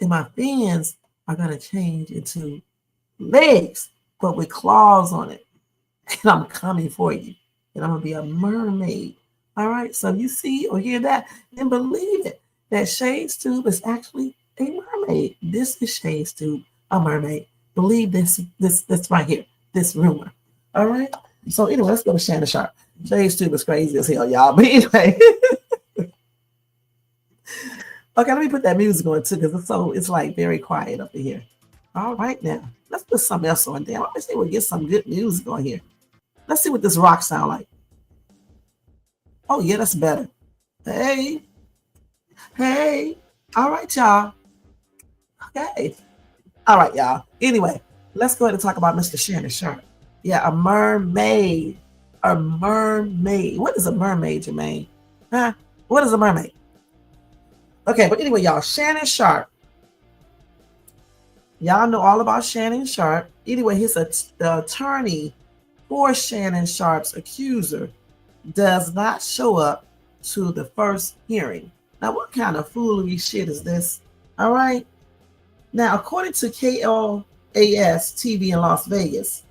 Speaker 3: And my fins are going to change into legs, but with claws on it. And I'm coming for you. And I'm going to be a mermaid All right, so you see or hear that, then believe it. That Shades Tube is actually a mermaid. This is Shades Tube, a mermaid. Believe this right here, this rumor. All right. So anyway, let's go to Shannon Sharp. Shades Tube is crazy as hell, y'all. But anyway, okay, let me put that music on too, because it's like very quiet up in here. All right, now let's put something else on there. I wish they would get some good music on here. Let's see what this rock sound like. Oh yeah, that's better. Hey, hey. All right, y'all. Okay. All right, y'all. Anyway, let's go ahead and talk about Mr. Shannon Sharp. Yeah, a mermaid. A mermaid. What is a mermaid, Jermaine? Huh? What is a mermaid? Okay, but anyway, y'all, Shannon Sharp. Y'all know all about Shannon Sharp. Anyway, the attorney for Shannon Sharp's accuser does not show up to the first hearing. Now, what kind of foolery shit is this? All right. Now, according to KLAS TV in Las Vegas,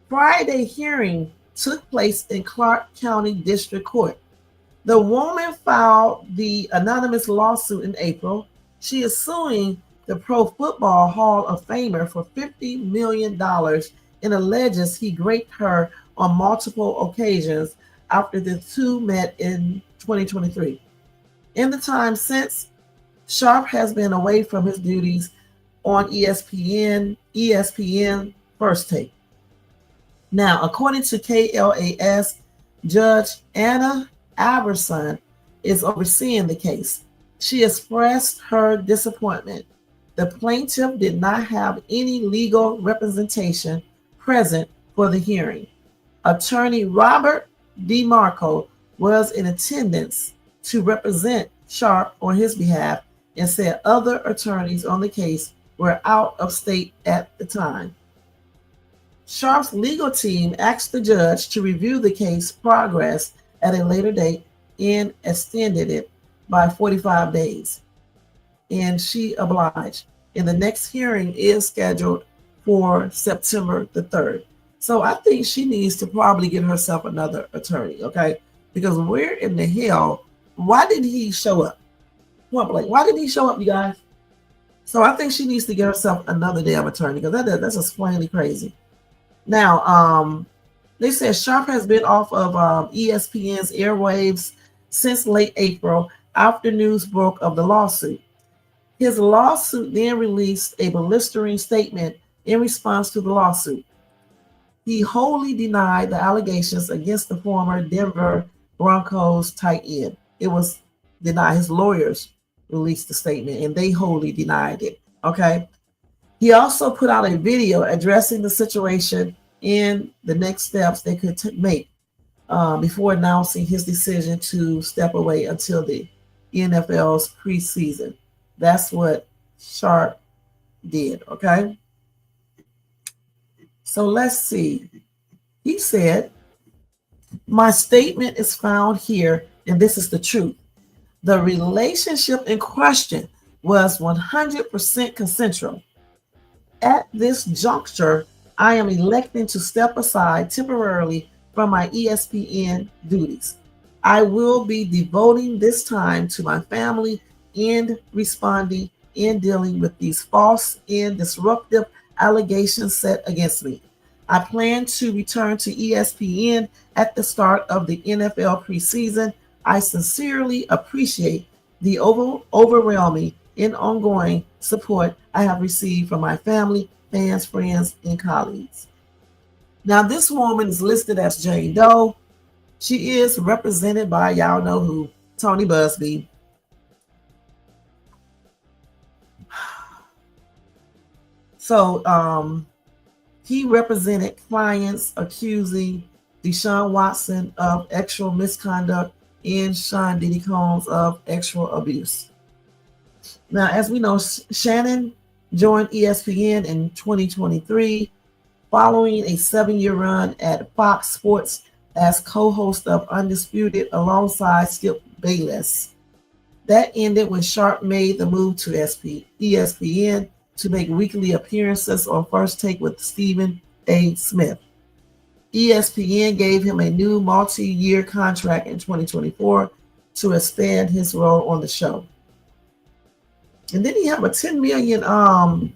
Speaker 3: Friday hearing took place in Clark County District Court. The woman filed the anonymous lawsuit in April. She is suing the Pro Football Hall of Famer for $50 million and alleges he raped her on multiple occasions after the two met in 2023. In the time since, Sharp has been away from his duties on ESPN First Take. Now, according to KLAS, Judge Anna Iverson is overseeing the case. She expressed her disappointment. The plaintiff did not have any legal representation present for the hearing. Attorney Robert DeMarco was in attendance to represent Sharp on his behalf and said other attorneys on the case were out of state at the time. Sharp's legal team asked the judge to review the case progress at a later date and extended it by 45 days. And she obliged. And the next hearing is scheduled for September the 3rd. So I think she needs to probably get herself another attorney, okay? Because where in the hell, why did he show up? Why did he show up, you guys? So I think she needs to get herself another damn attorney because that's just plainly crazy. Now, they said Sharp has been off of ESPN's airwaves since late April after news broke of the lawsuit. His lawsuit then released a blistering statement in response to the lawsuit. He wholly denied the allegations against the former Denver Broncos tight end. It was denied. His lawyers released the statement and they wholly denied it. Okay. He also put out a video addressing the situation and the next steps they could make before announcing his decision to step away until the NFL's preseason. That's what Sharp did, okay? So let's see. He said, my statement is found here, and this is the truth. The relationship in question was 100% consensual. At this juncture, I am electing to step aside temporarily from my ESPN duties. I will be devoting this time to my family and responding and dealing with these false and disruptive allegations set against me. I plan to return to ESPN at the start of the NFL preseason. I sincerely appreciate the overwhelming and ongoing support I have received from my family, fans, friends, and colleagues. Now, this woman is listed as Jane Doe. She is represented by, y'all know who, Tony Busby. So he represented clients accusing Deshaun Watson of sexual misconduct and Sean Diddy Combs of sexual abuse. Now, as we know, Shannon joined ESPN in 2023 following a 7-year run at Fox Sports as co-host of Undisputed alongside Skip Bayless. That ended when Sharp made the move to ESPN to make weekly appearances on First Take with Stephen A. Smith. ESPN gave him a new multi-year contract in 2024 to expand his role on the show. And then he have a 10 million. How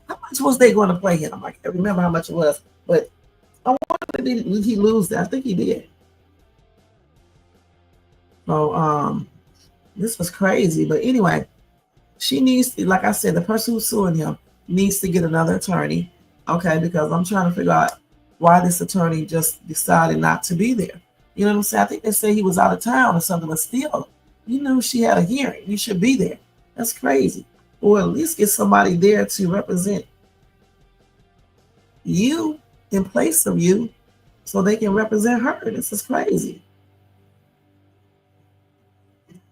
Speaker 3: much was they going to play him? I can't remember how much it was, but I wonder did he lose that? I think he did. So this was crazy. But anyway, she needs to, like I said, the person who's suing him needs to get another attorney. Okay, because I'm trying to figure out why this attorney just decided not to be there. You know what I'm saying? I think they say he was out of town or something, but still, you knew she had a hearing. You should be there. That's crazy. Or at least get somebody there to represent you in place of you so they can represent her. This is crazy.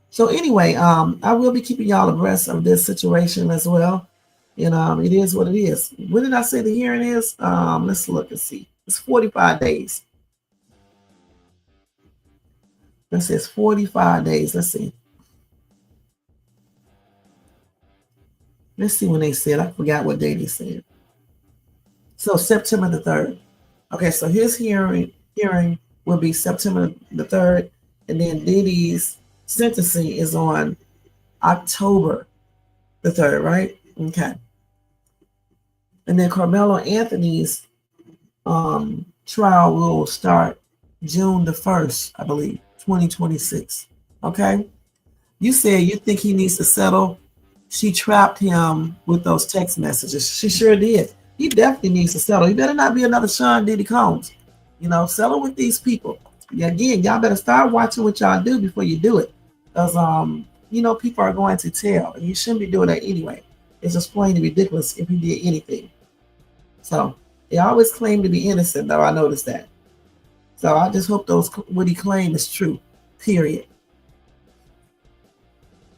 Speaker 3: So anyway, I will be keeping y'all abreast of this situation as well. And it is what it is. When did I say the hearing is? Let's look and see. It's 45 days. That says 45 days. Let's see. Let's see when they said. I forgot what day they said. So September the 3rd. Okay, so his hearing will be September the 3rd. And then Diddy's sentencing is on October the 3rd, right? Okay. And then Carmelo Anthony's trial will start June the 1st, I believe, 2026. Okay. You said you think he needs to settle. She trapped him with those text messages. She sure did. He definitely needs to settle. He better not be another Sean Diddy Combs. You know, settle with these people. Again, y'all better start watching what y'all do before you do it. Because, you know, people are going to tell. And you shouldn't be doing that anyway. It's just plain ridiculous if he did anything. So, they always claim to be innocent, though. I noticed that. So, I just hope what he claimed is true. Period.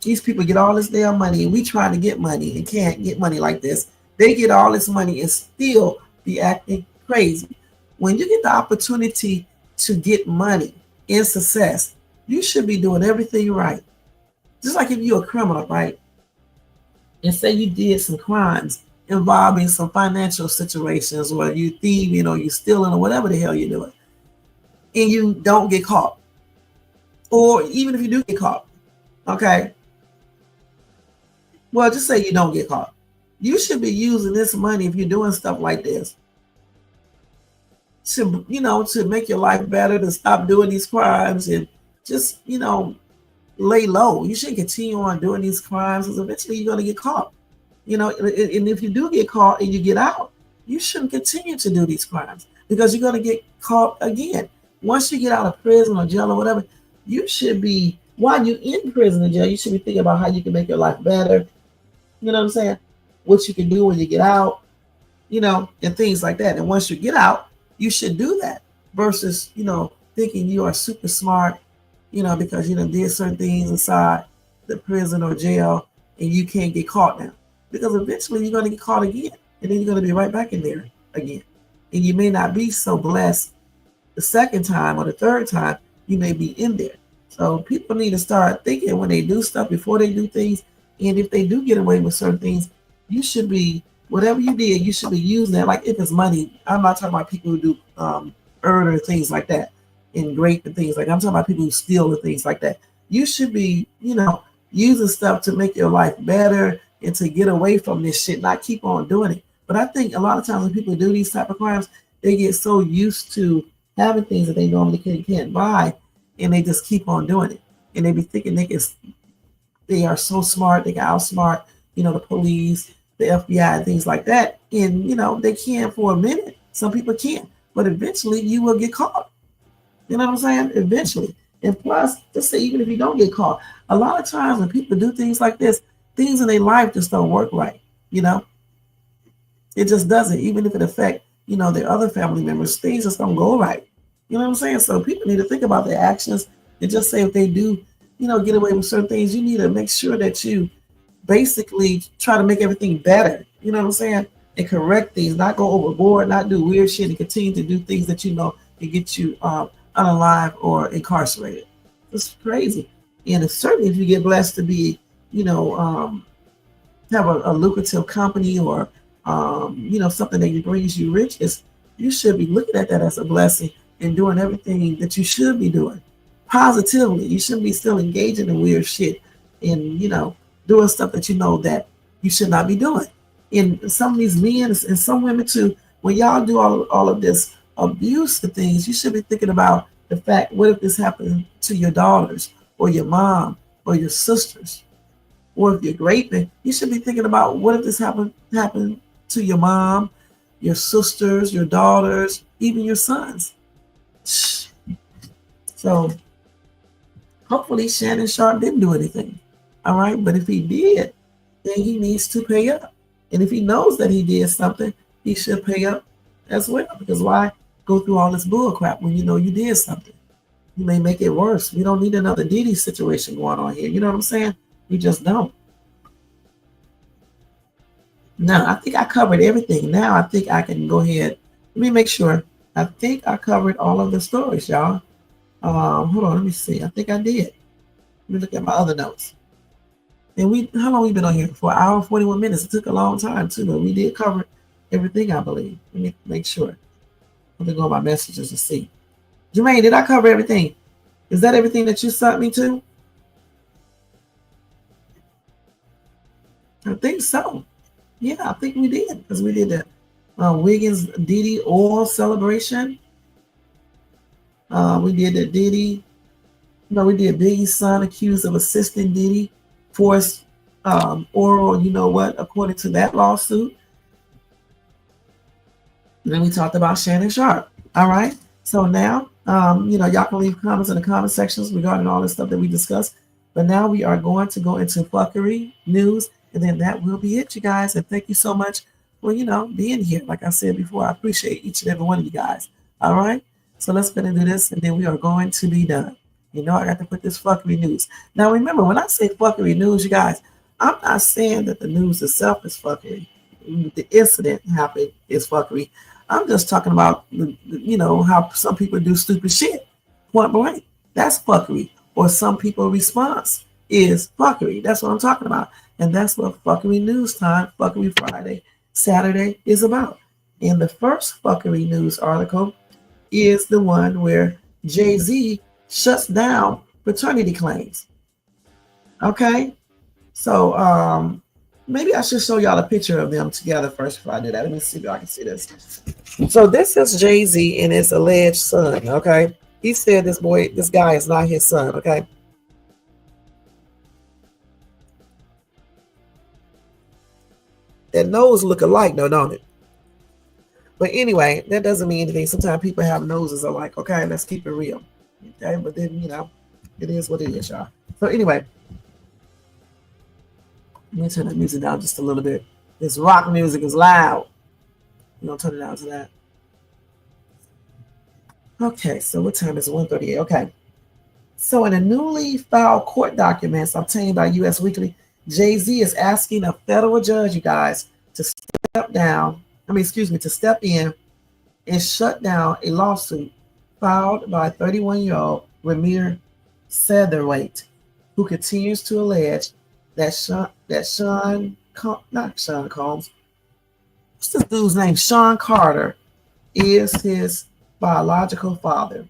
Speaker 3: These people get all this damn money, and we trying to get money and can't get money like this. They get all this money and still be acting crazy. When you get the opportunity to get money and success, you should be doing everything right. Just like if you're a criminal, right? And say you did some crimes involving some financial situations, or you thieving, or you stealing, or whatever the hell you're doing, and you don't get caught. Or even if you do get caught, okay? Well, just say you don't get caught. You should be using this money if you're doing stuff like this to, you know, to make your life better, to stop doing these crimes and just, you know, lay low. You shouldn't continue on doing these crimes because eventually you're going to get caught. You know, and if you do get caught and you get out, you shouldn't continue to do these crimes because you're going to get caught again. Once you get out of prison or jail or whatever, you should be, while you're in prison or jail, you should be thinking about how you can make your life better. You know what I'm saying? What you can do when you get out, you know, and things like that. And once you get out, you should do that versus, you know, thinking you are super smart, you know, because you done did certain things inside the prison or jail and you can't get caught now. Because eventually you're going to get caught again and then you're going to be right back in there again. And you may not be so blessed the second time or the third time, you may be in there. So people need to start thinking when they do stuff before they do things. And if they do get away with certain things, you should be, whatever you did, you should be using that. Like if it's money, I'm not talking about people who do murder things like that and rape and things like that. I'm talking about people who steal and things like that. You should be, you know, using stuff to make your life better and to get away from this shit, not keep on doing it. But I think a lot of times when people do these type of crimes, they get so used to having things that they normally can't buy, and they just keep on doing it. And they be thinking they are so smart, they can outsmart, you know, the police, the FBI, and things like that. And, you know, they can for a minute. Some people can. But eventually you will get caught. You know what I'm saying? Eventually. And plus, just say even if you don't get caught, a lot of times when people do things like this, things in their life just don't work right. You know? It just doesn't. Even if it affects, you know, their other family members, things just don't go right. You know what I'm saying? So people need to think about their actions and just say if they do, you know, get away with certain things, you need to make sure that you basically try to make everything better. You know what I'm saying? And correct things, not go overboard, not do weird shit, and continue to do things that you know can get you unalive or incarcerated. It's crazy. And certainly if you get blessed to be, you know, have a lucrative company or, you know, something that brings you riches, you should be looking at that as a blessing and doing everything that you should be doing positively. You shouldn't be still engaging in weird shit and, doing stuff that you know that you should not be doing. And some of these men and some women too, when y'all do all of this abuse to things, you should be thinking about the fact, what if this happened to your daughters or your mom or your sisters? Or if you're raping, you should be thinking about, what if this happened to your mom, your sisters, your daughters, even your sons. So hopefully Shannon Sharp didn't do anything. All right. But if he did, then he needs to pay up. And if he knows that he did something, he should pay up as well. Because why go through all this bull crap when you know you did something? You may make it worse. We don't need another Diddy situation going on here. You know what I'm saying? We just don't. Now, I think I covered everything. Now, I think I can go ahead. Let me make sure. I think I covered all of the stories, y'all. Hold on. Let me see. I think I did. Let me look at my other notes. And how long we been on here? For an hour and 41 minutes. It took a long time, too, but we did cover everything, I believe. Let me make sure. I'm going to go on my messages to see. Jermaine, did I cover everything? Is that everything that you sent me to? I think so. Yeah, I think we did. Because we did the Wiggins Diddy oil celebration. We did the Diddy. We did Biggie's son accused of assisting Diddy. Forced oral, according to that lawsuit. And then we talked about Shannon Sharp. All right. So now, y'all can leave comments in the comment sections regarding all this stuff that we discussed. But now we are going to go into fuckery news, and then that will be it, you guys. And thank you so much for, being here. Like I said before, I appreciate each and every one of you guys. All right. So let's go and do this, and then we are going to be done. I got to put this fuckery news. Now, remember, when I say fuckery news, you guys, I'm not saying that the news itself is fuckery. The incident happened is fuckery. I'm just talking about, how some people do stupid shit. Point blank. That's fuckery. Or some people's response is fuckery. That's what I'm talking about. And that's what Fuccery News Time, Fuccery Friday, Saturday is about. And the first fuckery news article is the one where Jay-Z shuts down paternity claims. Okay, so maybe I should show y'all a picture of them together first before I do that. Let me see if I can see this. So this is Jay-Z and his alleged son. Okay, he said this guy is not his son. Okay, that nose look alike, though, don't it? But anyway, that doesn't mean anything. Sometimes people have noses alike. Okay, let's keep it real. Okay, but then it is what it is, y'all. So anyway, let me turn the music down just a little bit. This rock music is loud. I'm gonna turn it down to that. Okay, so what time is it? 1:38. Okay. So in a newly filed court documents obtained by U.S. Weekly, Jay-Z is asking a federal judge, you guys, to step in and shut down a lawsuit filed by 31-year-old Ramir Satherthwaite, who continues to allege that Sean Combs, what's this dude's name? Sean Carter is his biological father.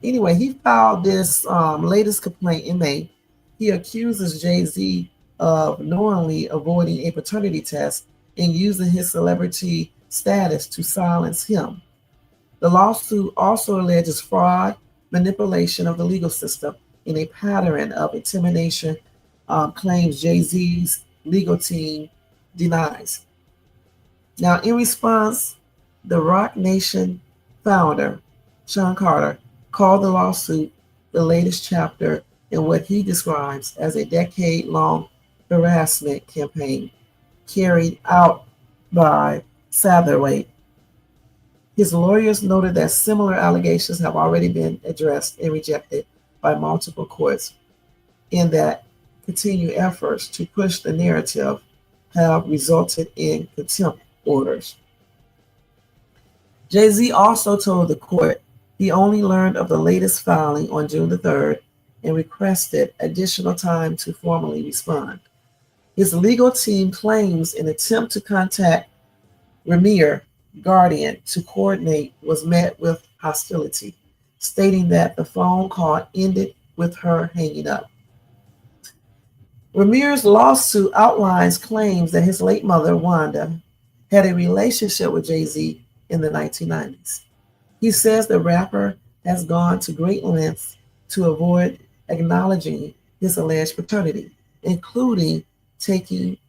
Speaker 3: Anyway, he filed this latest complaint in May. He accuses Jay-Z of knowingly avoiding a paternity test and using his celebrity status to silence him. The lawsuit also alleges fraud, manipulation of the legal system, and a pattern of intimidation, claims Jay-Z's legal team denies. Now, in response, the Roc Nation founder, Sean Carter, called the lawsuit the latest chapter in what he describes as a decade-long harassment campaign carried out by Satherthwaite. His lawyers noted that similar allegations have already been addressed and rejected by multiple courts, and that continued efforts to push the narrative have resulted in contempt orders. Jay-Z also told the court he only learned of the latest filing on June the 3rd and requested additional time to formally respond. His legal team claims an attempt to contact Ramir, guardian, to coordinate was met with hostility, stating that the phone call ended with her hanging up. Ramir's lawsuit outlines claims that his late mother, Wanda, had a relationship with Jay-Z in the 1990s. He says the rapper has gone to great lengths to avoid acknowledging his alleged paternity, including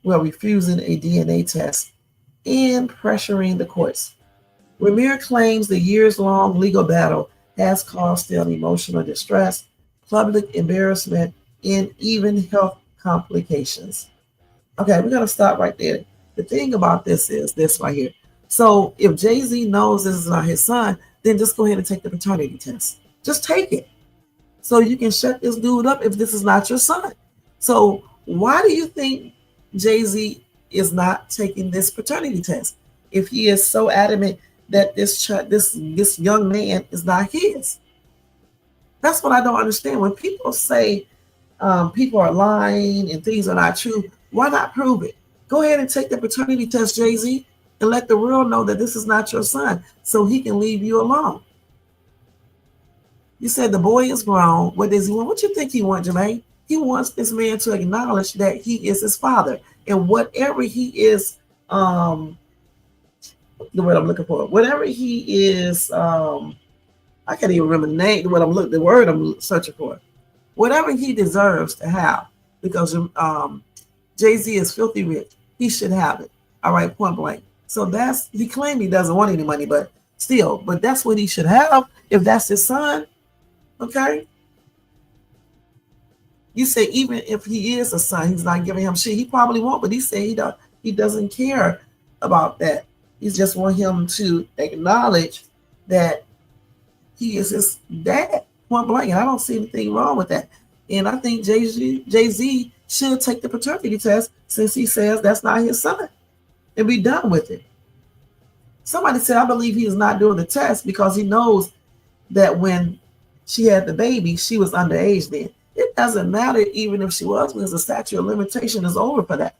Speaker 3: refusing a DNA test and pressuring the courts. Ramir claims the years-long legal battle has caused them emotional distress, public embarrassment, and even health complications. Okay, we're going to stop right there. The thing about this is this right here. So if Jay-Z knows this is not his son, then just go ahead and take the paternity test. Just take it. So you can shut this dude up if this is not your son. So why do you think Jay-Z is not taking this paternity test if he is so adamant that this young man is not his? That's what I don't understand. When people say people are lying and things are not true, why not prove it? Go ahead and take the paternity test, Jay-Z, and let the world know that this is not your son so he can leave you alone. You said the boy is grown. What does he want? What you think he wants, Jermaine? He wants this man to acknowledge that he is his father. And whatever he is, the word I'm looking for, whatever he is, I can't even remember the word I'm searching for. Whatever he deserves to have, because Jay-Z is filthy rich, he should have it. All right, point blank. So he claimed he doesn't want any money, but that's what he should have if that's his son. Okay. You say even if he is a son, he's not giving him shit. He probably won't, but he said he doesn't care about that. He just want him to acknowledge that he is his dad. Point blank. And I don't see anything wrong with that. And I think Jay-Z should take the paternity test since he says that's not his son and be done with it. Somebody said, I believe he is not doing the test because he knows that when she had the baby, she was underage then. It doesn't matter even if she was, because the statute of limitation is over for that.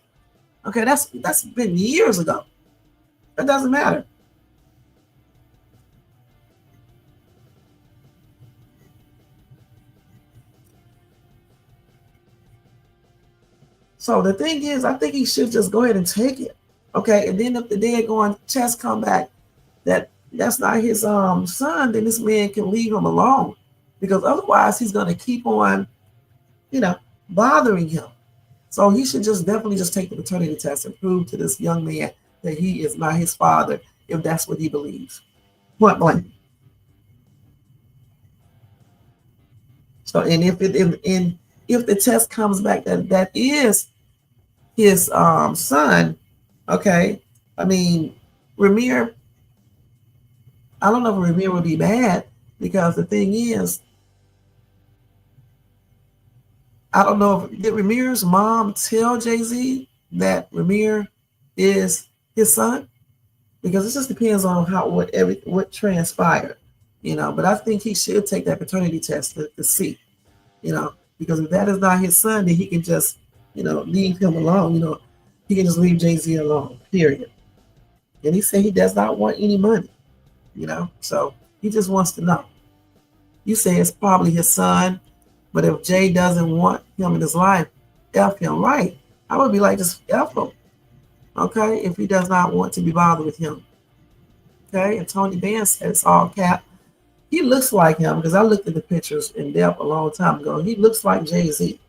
Speaker 3: Okay, that's been years ago. It doesn't matter. So the thing is, I think he should just go ahead and take it. Okay, and then if the dead test come back that's not his son, then this man can leave him alone, because otherwise he's going to keep on, bothering him. So he should definitely take the paternity test and prove to this young man that he is not his father, if that's what he believes. Point blank. So, and if the test comes back that is his son, okay, I mean, Ramir, I don't know if Ramir would be mad, because the thing is, I don't know did Ramir's mom tell Jay-Z that Ramir is his son? Because it just depends on what transpired, But I think he should take that paternity test to see, because if that is not his son, then he can just, leave him alone. He can just leave Jay-Z alone, period. And he said he does not want any money, so he just wants to know. You say it's probably his son, but if Jay doesn't want him in his life, F him, right? I would be like, just F him, okay, if he does not want to be bothered with him. Okay, and Tony Band said it's all cap. He looks like him, because I looked at the pictures in depth a long time ago. He looks like Jay-Z,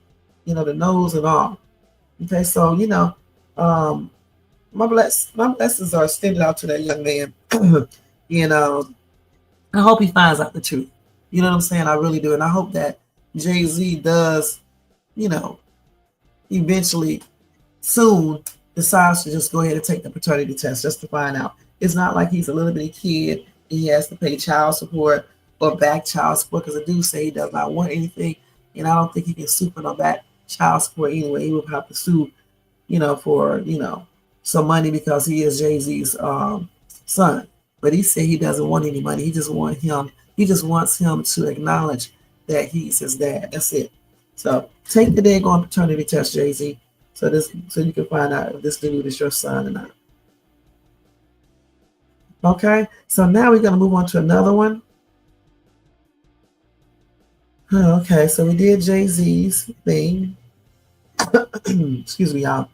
Speaker 3: the nose and all. Okay, so, my blessings are extended out to that young man. I hope he finds out the truth. You know what I'm saying? I really do. And I hope that Jay-Z does, eventually soon decides to just go ahead and take the paternity test just to find out. It's not like he's a little bitty kid and he has to pay child support or back child support, because the dude say he does not want anything. And I don't think he can sue for no back child support anyway. He would have to sue, for, some money, because he is Jay-Z's son. But he said he doesn't want any money. He just wants him to acknowledge that he's his dad. That's it. So take the daggone paternity test, Jay-Z, so you can find out if this dude is your son or not. Okay, so now we're going to move on to another one. Okay, so we did Jay-Z's thing. Excuse me, y'all.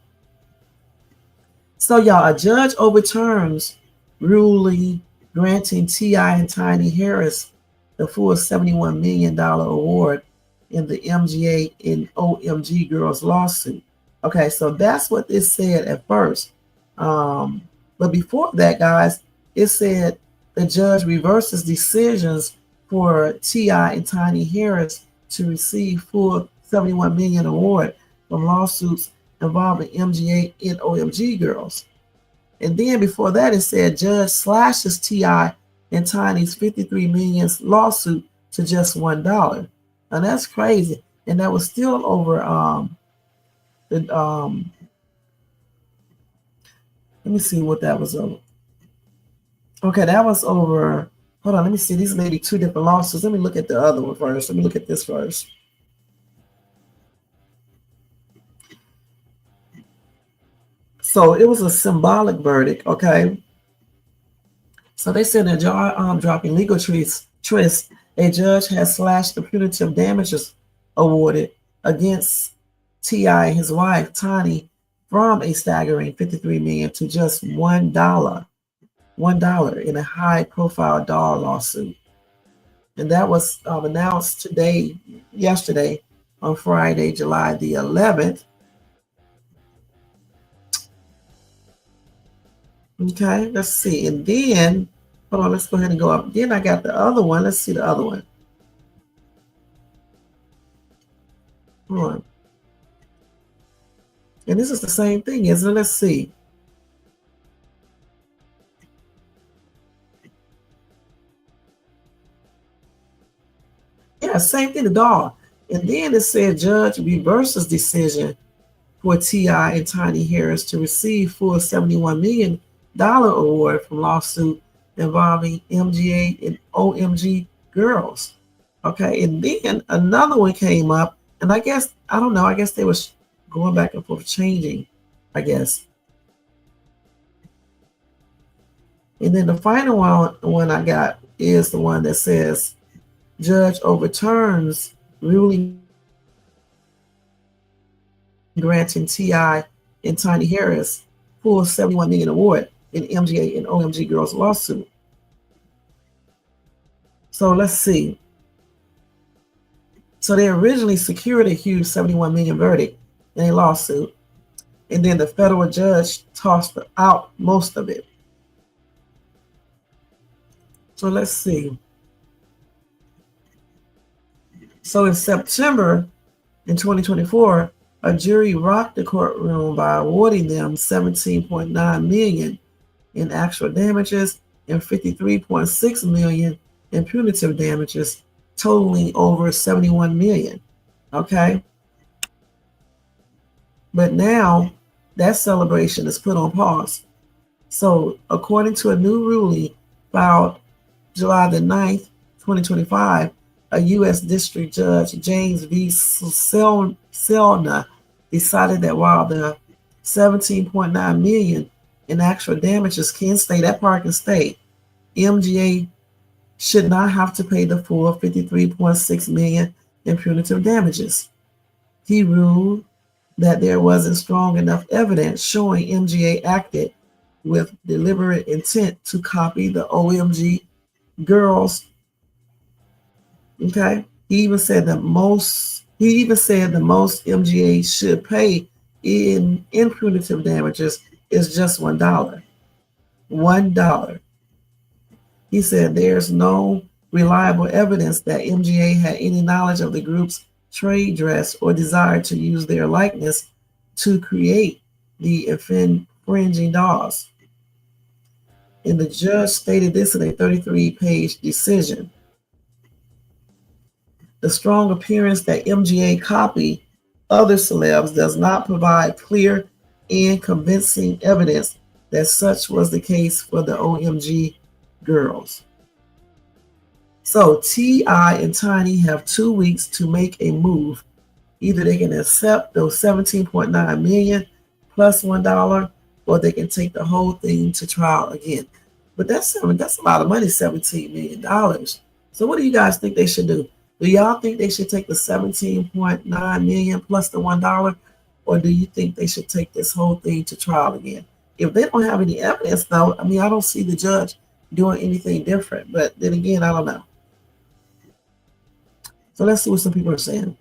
Speaker 3: So, y'all, a judge overturns ruling granting T.I. and Tiny Harris the full $71 million award in the MGA and OMG Girls lawsuit. Okay, so that's what it said at first. But before that, guys, it said the judge reverses decisions for T.I. and Tiny Harris to receive full $71 million award from lawsuits involving MGA and OMG Girls. And then before that, it said judge slashes T.I. and Tiny's $53 million lawsuit to just $1. Now that's crazy. And that was still over let me see what that was over. Okay, that was over. Hold on, let me see. These may be two different lawsuits. Let me look at the other one first. Let me look at this first. So it was a symbolic verdict, okay? So they said in a dropping legal twist, a judge has slashed the punitive damages awarded against T.I. and his wife, Tiny, from a staggering $53 million to just $1 in a high-profile doll lawsuit. And that was announced yesterday, on Friday, July the 11th. Okay, let's see. And then, hold on, let's go ahead and go up. Then I got the other one. Let's see the other one. Hold on. And this is the same thing, isn't it? Let's see. Yeah, same thing, the doll. And then it said judge reverses decision for T.I. and Tiny Harris to receive full $71 million award from lawsuit involving MGA and OMG Girls. Okay, and then another one came up, and I guess, I don't know, I guess they were going back and forth, changing, I guess. And then the final one I got is the one that says judge overturns ruling granting T.I. and Tiny Harris full $71 million award in MGA and OMG Girls lawsuit. So let's see. So they originally secured a huge $71 million verdict in a lawsuit, and then the federal judge tossed out most of it. So let's see. So in September in 2024, a jury rocked the courtroom by awarding them $17.9 million in actual damages and $53.6 million in punitive damages, totaling over $71 million. Okay. But now that celebration is put on pause. So according to a new ruling filed July the 9th, 2025, a U.S. District Judge, James V. Selna, decided that while the $17.9 million in actual damages can stay, that part can stay, MGA should not have to pay the full $53.6 million in punitive damages. He ruled that there wasn't strong enough evidence showing MGA acted with deliberate intent to copy the OMG Girls. Okay. He even said the most MGA should pay in punitive damages is just $1. $1. He said there's no reliable evidence that MGA had any knowledge of the group's trade dress or desire to use their likeness to create the infringing dolls. And the judge stated this in a 33-page decision. The strong appearance that MGA copied other celebs does not provide clear and convincing evidence that such was the case for the OMG Girls. So T.I. and Tiny have 2 weeks to make a move. Either they can accept those $17.9 million plus $1, or they can take the whole thing to trial again. But that's a lot of money, $17 million. So what do you guys think they should do? Do y'all think they should take the 17.9 million plus the $1? Or do you think they should take this whole thing to trial again? If they don't have any evidence, though, I mean, I don't see the judge doing anything different. But then again, I don't know. So let's see what some people are saying.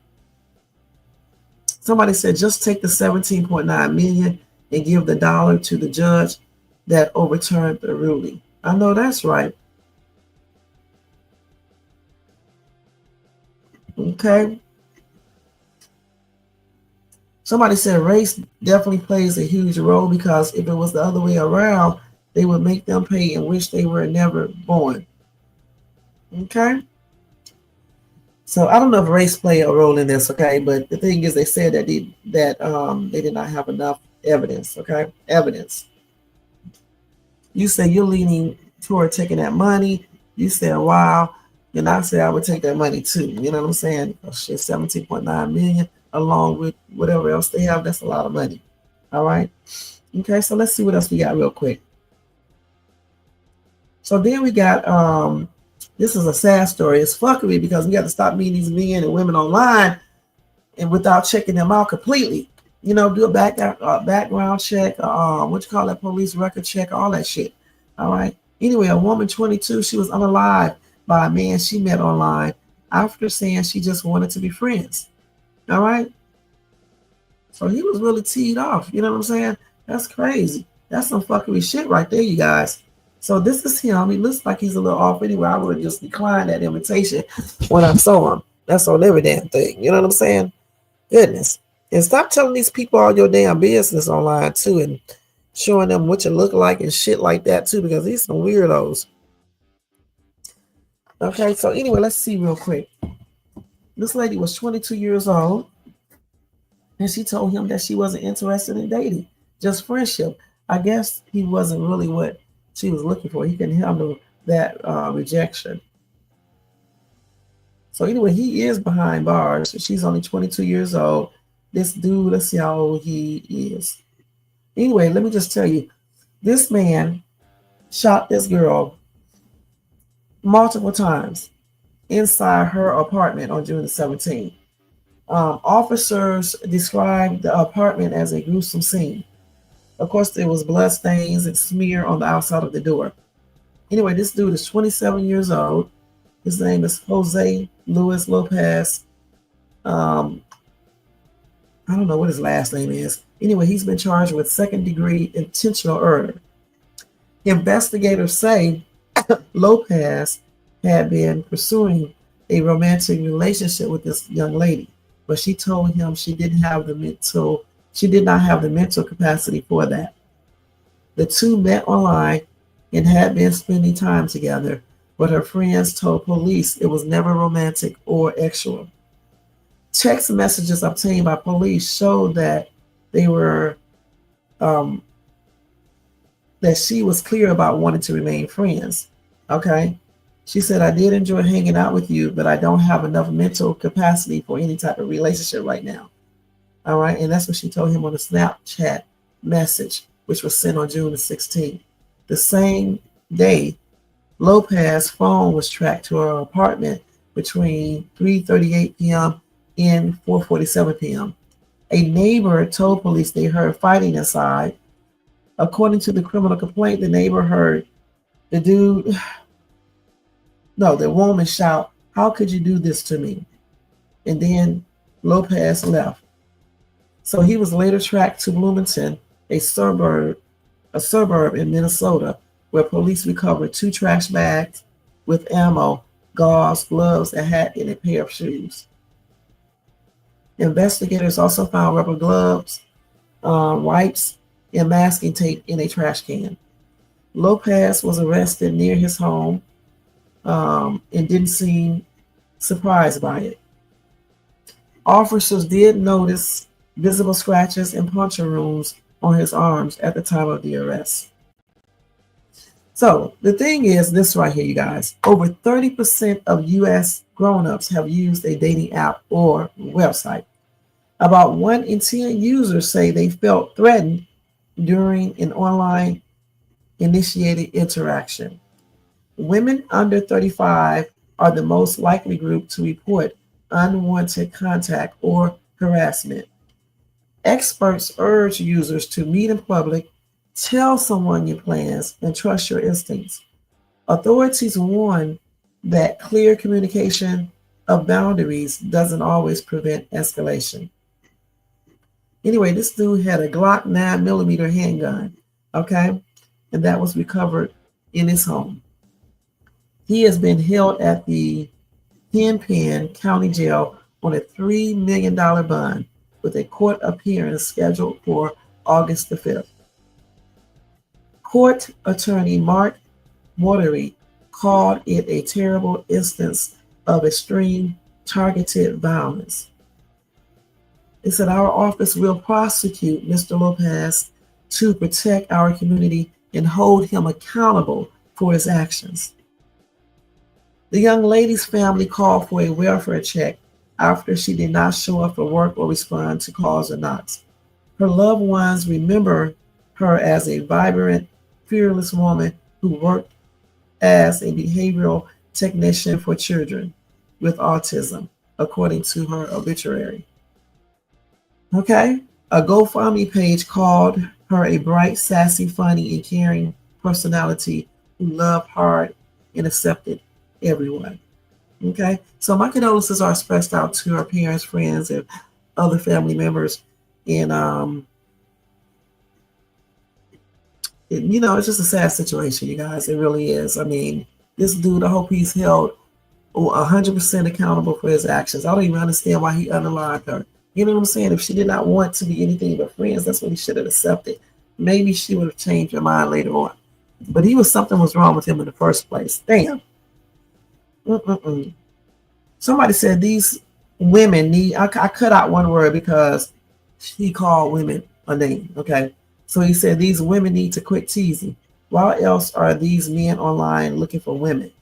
Speaker 3: Somebody said just take the 17.9 million and give the dollar to the judge that overturned the ruling. I know that's right. Okay. Somebody said race definitely plays a huge role, because if it was the other way around, they would make them pay and wish they were never born. Okay. So I don't know if race played a role in this, okay, but the thing is, they said that they did not have enough evidence, okay, evidence. You say you're leaning toward taking that money. You said, wow, and I said I would take that money too. You know what I'm saying? Oh, shit, 17.9 million along with whatever else they have. That's a lot of money. All right. Okay, so let's see what else we got real quick. So then we got this is a sad story. It's fuckery, because we got to stop meeting these men and women online and without checking them out completely. You know, do a background check, what you call that, police record check, all that shit. All right. Anyway, a woman 22, she was unalived by a man she met online after saying she just wanted to be friends. All right. So he was really teed off. You know what I'm saying? That's crazy. That's some fuckery shit right there, you guys. So this is him. He looks like he's a little off anyway. I would have just declined that invitation when I saw him. That's on every damn thing. You know what I'm saying? Goodness. And stop telling these people all your damn business online too, and showing them what you look like and shit like that too, because these some weirdos. Okay, so anyway, let's see real quick. This lady was 22 years old, and she told him that she wasn't interested in dating, just friendship. I guess he wasn't really what she was looking for. He couldn't handle that rejection. So anyway, he is behind bars. She's only 22 years old. This dude, let's see how old he is. Anyway, let me just tell you, this man shot this girl multiple times inside her apartment on June the 17th. Officers described the apartment as a gruesome scene. Of course, there was blood stains and smear on the outside of the door. Anyway, this dude is 27 years old. His name is Jose Luis Lopez. I don't know what his last name is. Anyway, he's been charged with second-degree intentional murder. Investigators say Lopez had been pursuing a romantic relationship with this young lady, but she told him she did not have the mental capacity for that. The two met online and had been spending time together, but her friends told police it was never romantic or sexual. Text messages obtained by police showed that they were that she was clear about wanting to remain friends. Okay. She said, I did enjoy hanging out with you, but I don't have enough mental capacity for any type of relationship right now. All right. And that's what she told him on a Snapchat message, which was sent on June the 16th. The same day, Lopez's phone was tracked to her apartment between 3:38 p.m. and 4:47 p.m. A neighbor told police they heard fighting inside. According to the criminal complaint, the neighbor heard the woman shout, "How could you do this to me?" And then Lopez left. So he was later tracked to Bloomington, a suburb in Minnesota, where police recovered 2 trash bags with ammo, gauze, gloves, a hat, and a pair of shoes. Investigators also found rubber gloves, wipes, and masking tape in a trash can. Lopez was arrested near his home and didn't seem surprised by it. Officers did notice visible scratches and puncture wounds on his arms at the time of the arrest. So the thing is this right here, you guys. Over 30% of U.S. grown-ups have used a dating app or website. About 1 in 10 users say they felt threatened during an online initiated interaction. Women under 35 are the most likely group to report unwanted contact or harassment. Experts urge users to meet in public, tell someone your plans, and trust your instincts. Authorities warn that clear communication of boundaries doesn't always prevent escalation. Anyway, this dude had a Glock 9mm handgun, okay? And that was recovered in his home. He has been held at the Henchman County Jail on a $3 million bond with a court appearance scheduled for August the 5th. Court attorney Mark Mortery called it a terrible instance of extreme targeted violence. It said, our office will prosecute Mr. Lopez to protect our community and hold him accountable for his actions. The young lady's family called for a welfare check after she did not show up for work or respond to calls or knocks. Her loved ones remember her as a vibrant, fearless woman who worked as a behavioral technician for children with autism, according to her obituary. Okay, a GoFundMe page called her a bright, sassy, funny, and caring personality who loved hard and accepted everyone. Okay, so my condolences are expressed out to her parents, friends, and other family members. And it's just a sad situation, you guys. It really is. I mean, this dude, I hope he's held 100% accountable for his actions. I don't even understand why he underlined her. You know what I'm saying? If she did not want to be anything but friends, that's what he should have accepted. Maybe she would have changed her mind later on. But something was wrong with him in the first place. Damn. Somebody said these women need, I cut out one word because he called women a name, okay? So he said these women need to quit teasing. Why else are these men online looking for women?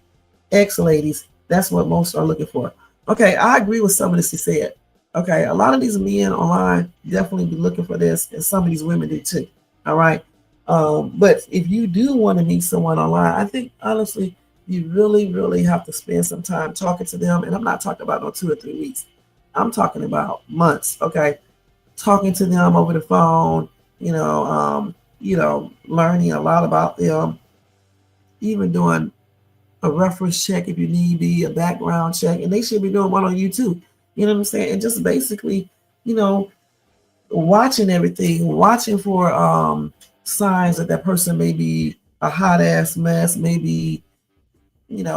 Speaker 3: Ex-ladies, that's what most are looking for. Okay, I agree with some of this he said. Okay, a lot of these men online definitely be looking for this, and some of these women do too, all right? But if you do want to meet someone online, I think, honestly, you really, really have to spend some time talking to them. And I'm not talking about no 2 or 3 weeks. I'm talking about months, okay? Talking to them over the phone, learning a lot about them, even doing a reference check if you need be, a background check. And they should be doing one on you too. You know what I'm saying? And just basically, watching everything, watching for signs that person may be a hot ass mess, maybe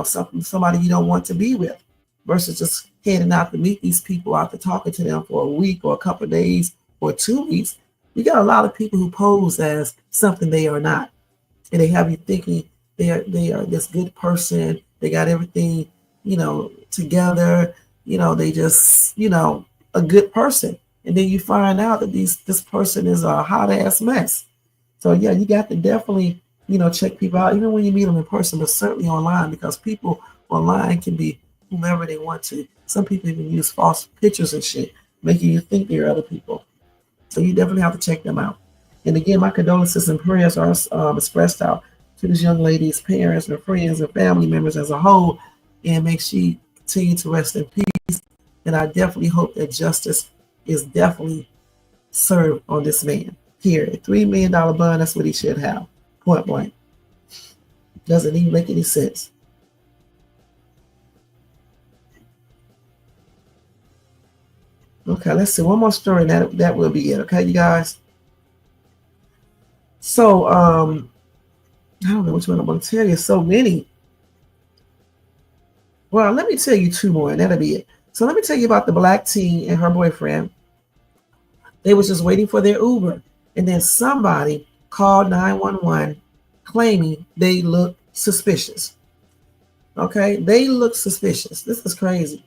Speaker 3: somebody you don't want to be with, versus just heading out to meet these people after talking to them for a week or a couple of days or 2 weeks. You got a lot of people who pose as something they are not, and they have you thinking they are this good person. They got everything together. They just a good person, and then you find out that this person is a hot ass mess. So yeah, you got to definitely check people out, even when you meet them in person, but certainly online, because people online can be whomever they want to. Some people even use false pictures and shit, making you think they're other people. So you definitely have to check them out. And again, my condolences and prayers are expressed out to this young lady's parents and friends and family members as a whole, and make she continue to rest in peace. And I definitely hope that justice is definitely served on this man. Period. $3 million bond, that's what he should have. Point blank. Doesn't even make any sense. Okay, let's see. One more story, and that will be it. Okay, you guys. So, I don't know which one I'm going to tell you. So many. Well, let me tell you 2 more, and that'll be it. So let me tell you about the black teen and her boyfriend. They was just waiting for their Uber, and then somebody called 911 claiming they look suspicious. Okay, they look suspicious. This is crazy.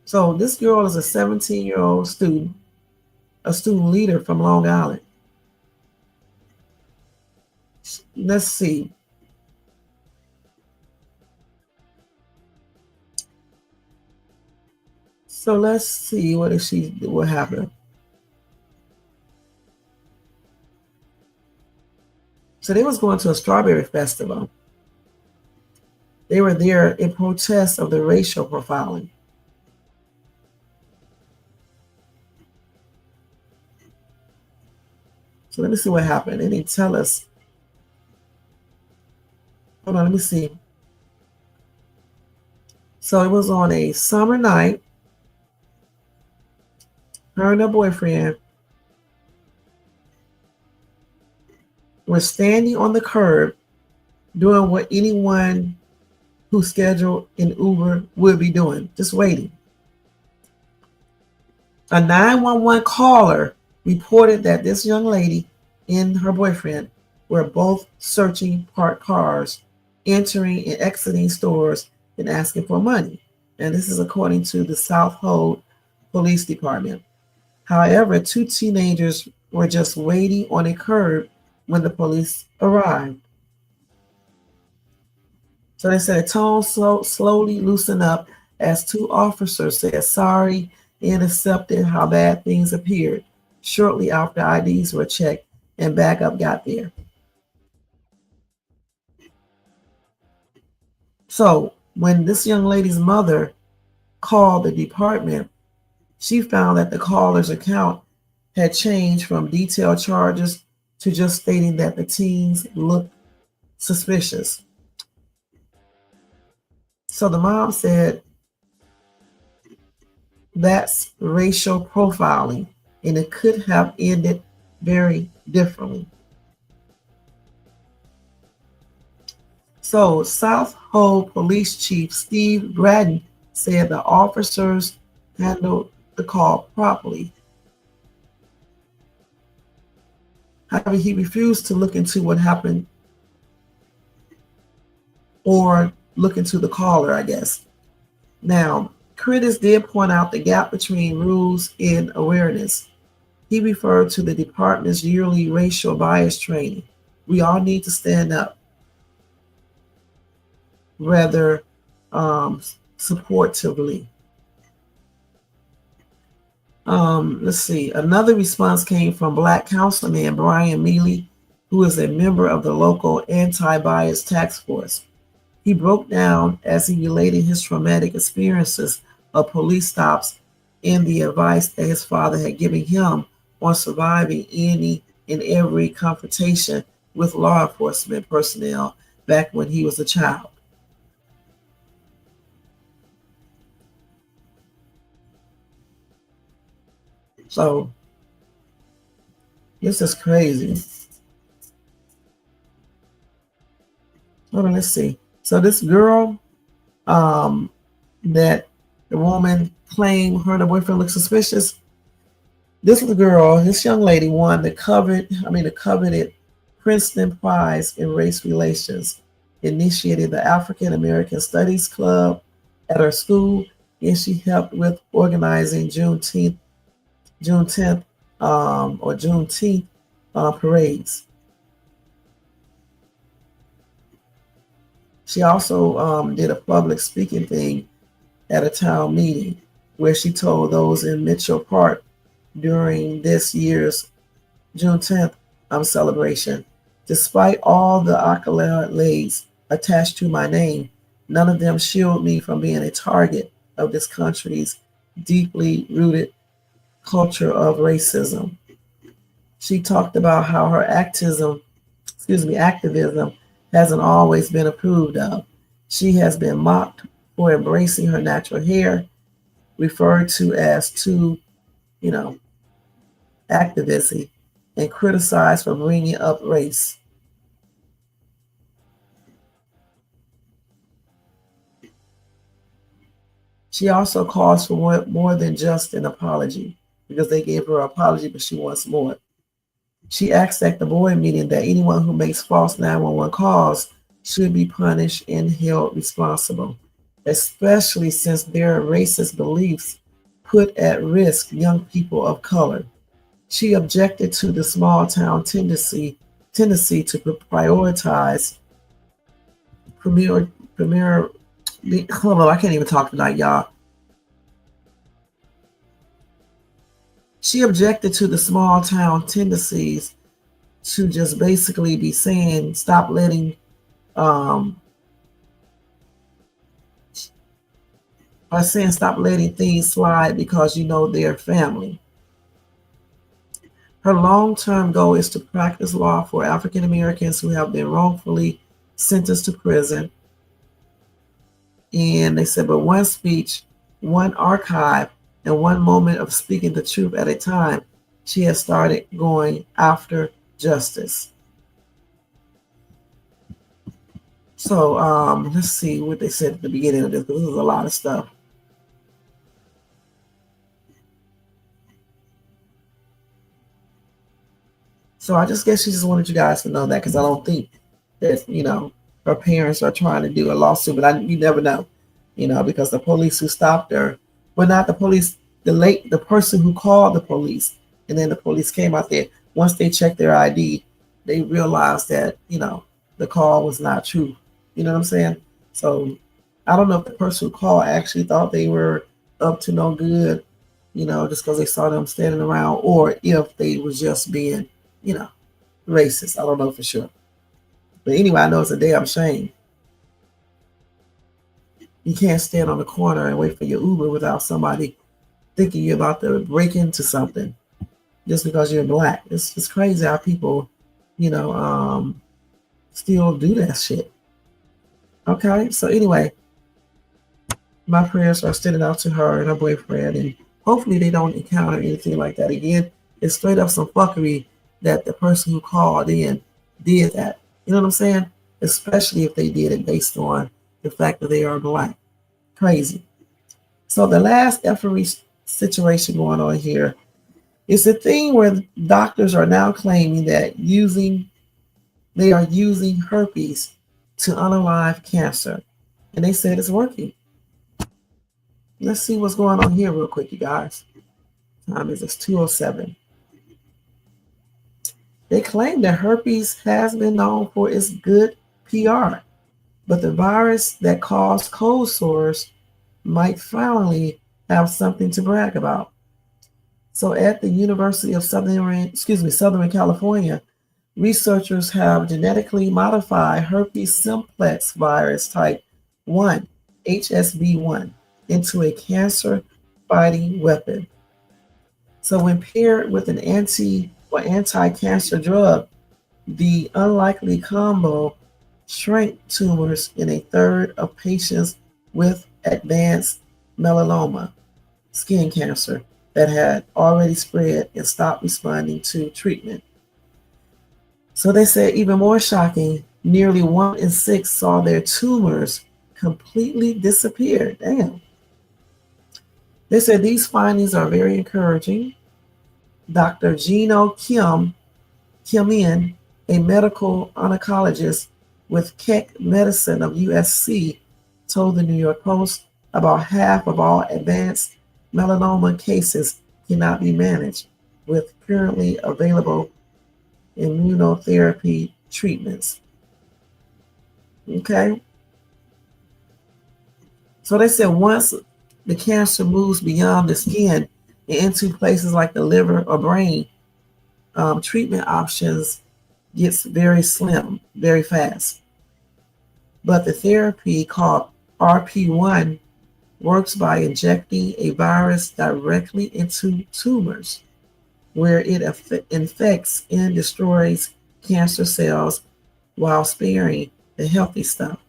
Speaker 3: So this girl is a 17-year-old student, a student leader from Long Island. Let's see. So let's see what happened. So they was going to a strawberry festival. They were there in protest of the racial profiling. So let me see what happened. They didn't tell us. Hold on, let me see. So it was on a summer night. Her and her boyfriend were standing on the curb doing what anyone who scheduled an Uber would be doing, just waiting. A 911 caller reported that this young lady and her boyfriend were both searching parked cars, entering and exiting stores and asking for money. And this is according to the South Hold Police Department. However, two teenagers were just waiting on a curb when the police arrived. So they said a tone slowly loosened up as two officers said sorry and accepted how bad things appeared shortly after IDs were checked and backup got there. So when this young lady's mother called the department, she found that the caller's account had changed from detailed charges to just stating that the teens looked suspicious. So the mom said that's racial profiling, and it could have ended very differently. So South Hold Police Chief Steve Braden said the officers handled the call properly. However, he refused to look into what happened or look into the caller, I guess. Now, critics did point out the gap between rules and awareness. He referred to the department's yearly racial bias training. We all need to stand up rather supportively. Let's see. Another response came from Black Councilman Brian Mealy, who is a member of the local anti-bias task force. He broke down as he related his traumatic experiences of police stops and the advice that his father had given him on surviving any and every confrontation with law enforcement personnel back when he was a child. So this is crazy. Hold on, let's see. So this girl that the woman claimed her and her boyfriend looked suspicious. This girl, this young lady won the coveted Princeton Prize in Race Relations, initiated the African American Studies Club at her school, and she helped with organizing Juneteenth parades. She also did a public speaking thing at a town meeting where she told those in Mitchell Park during this year's Juneteenth celebration, despite all the accolades attached to my name, none of them shield me from being a target of this country's deeply rooted culture of racism. She talked about how her activism hasn't always been approved of. She has been mocked for embracing her natural hair, referred to as too, activism, and criticized for bringing up race. She also calls for more than just an apology, because they gave her an apology, but she wants more. She asked at the board meeting that anyone who makes false 911 calls should be punished and held responsible, especially since their racist beliefs put at risk young people of color. She objected to the small town tendency to prioritize hold on, I can't even talk tonight, y'all. She objected to the small town tendencies to just basically be saying stop letting things slide because you know they're family. Her long-term goal is to practice law for African Americans who have been wrongfully sentenced to prison. And they said, but one speech, one archive, and one moment of speaking the truth at a time, she has started going after justice. So let's see what they said at the beginning of this, because this is a lot of stuff. So I just guess she just wanted you guys to know that, because I don't think that, you know, her parents are trying to do a lawsuit, but you never know, you know, because the police who stopped her, well, not the police, the person who called the police, and then the police came out there. Once they checked their ID, they realized that, you know, the call was not true. You know what I'm saying? So I don't know if the person who called actually thought they were up to no good, you know, just because they saw them standing around, or if they was just being, you know, racist. I don't know for sure. But anyway, I know it's a damn shame. You can't stand on the corner and wait for your Uber without somebody thinking you're about to break into something just because you're black. It's crazy how people, you know, still do that shit. Okay, so anyway, my prayers are extended out to her and her boyfriend, and hopefully they don't encounter anything like that again. It's straight up some fuckery that the person who called in did that. You know what I'm saying? Especially if they did it based on the fact that they are black. Crazy. So the last effery situation going on here is the thing where doctors are now claiming that they are using herpes to unalive cancer. And they said it's working. Let's see what's going on here real quick, you guys. Time is 2:07. They claim that herpes has been known for its good PR, but the virus that caused cold sores might finally have something to brag about. So at the University of Southern California, researchers have genetically modified herpes simplex virus type 1, HSV1, into a cancer-fighting weapon. So when paired with an anti-cancer drug, the unlikely combo shrank tumors in a third of patients with advanced melanoma, skin cancer, that had already spread and stopped responding to treatment. So they said, even more shocking, nearly 1 in 6 saw their tumors completely disappear. Damn. They said these findings are very encouraging. Dr. Gino Kim-in, a medical oncologist with Keck Medicine of USC, told the New York Post about half of all advanced melanoma cases cannot be managed with currently available immunotherapy treatments. Okay. So they said once the cancer moves beyond the skin and into places like the liver or brain, treatment options gets very slim, very fast. But the therapy called RP1 works by injecting a virus directly into tumors, where it infects and destroys cancer cells while sparing the healthy stuff.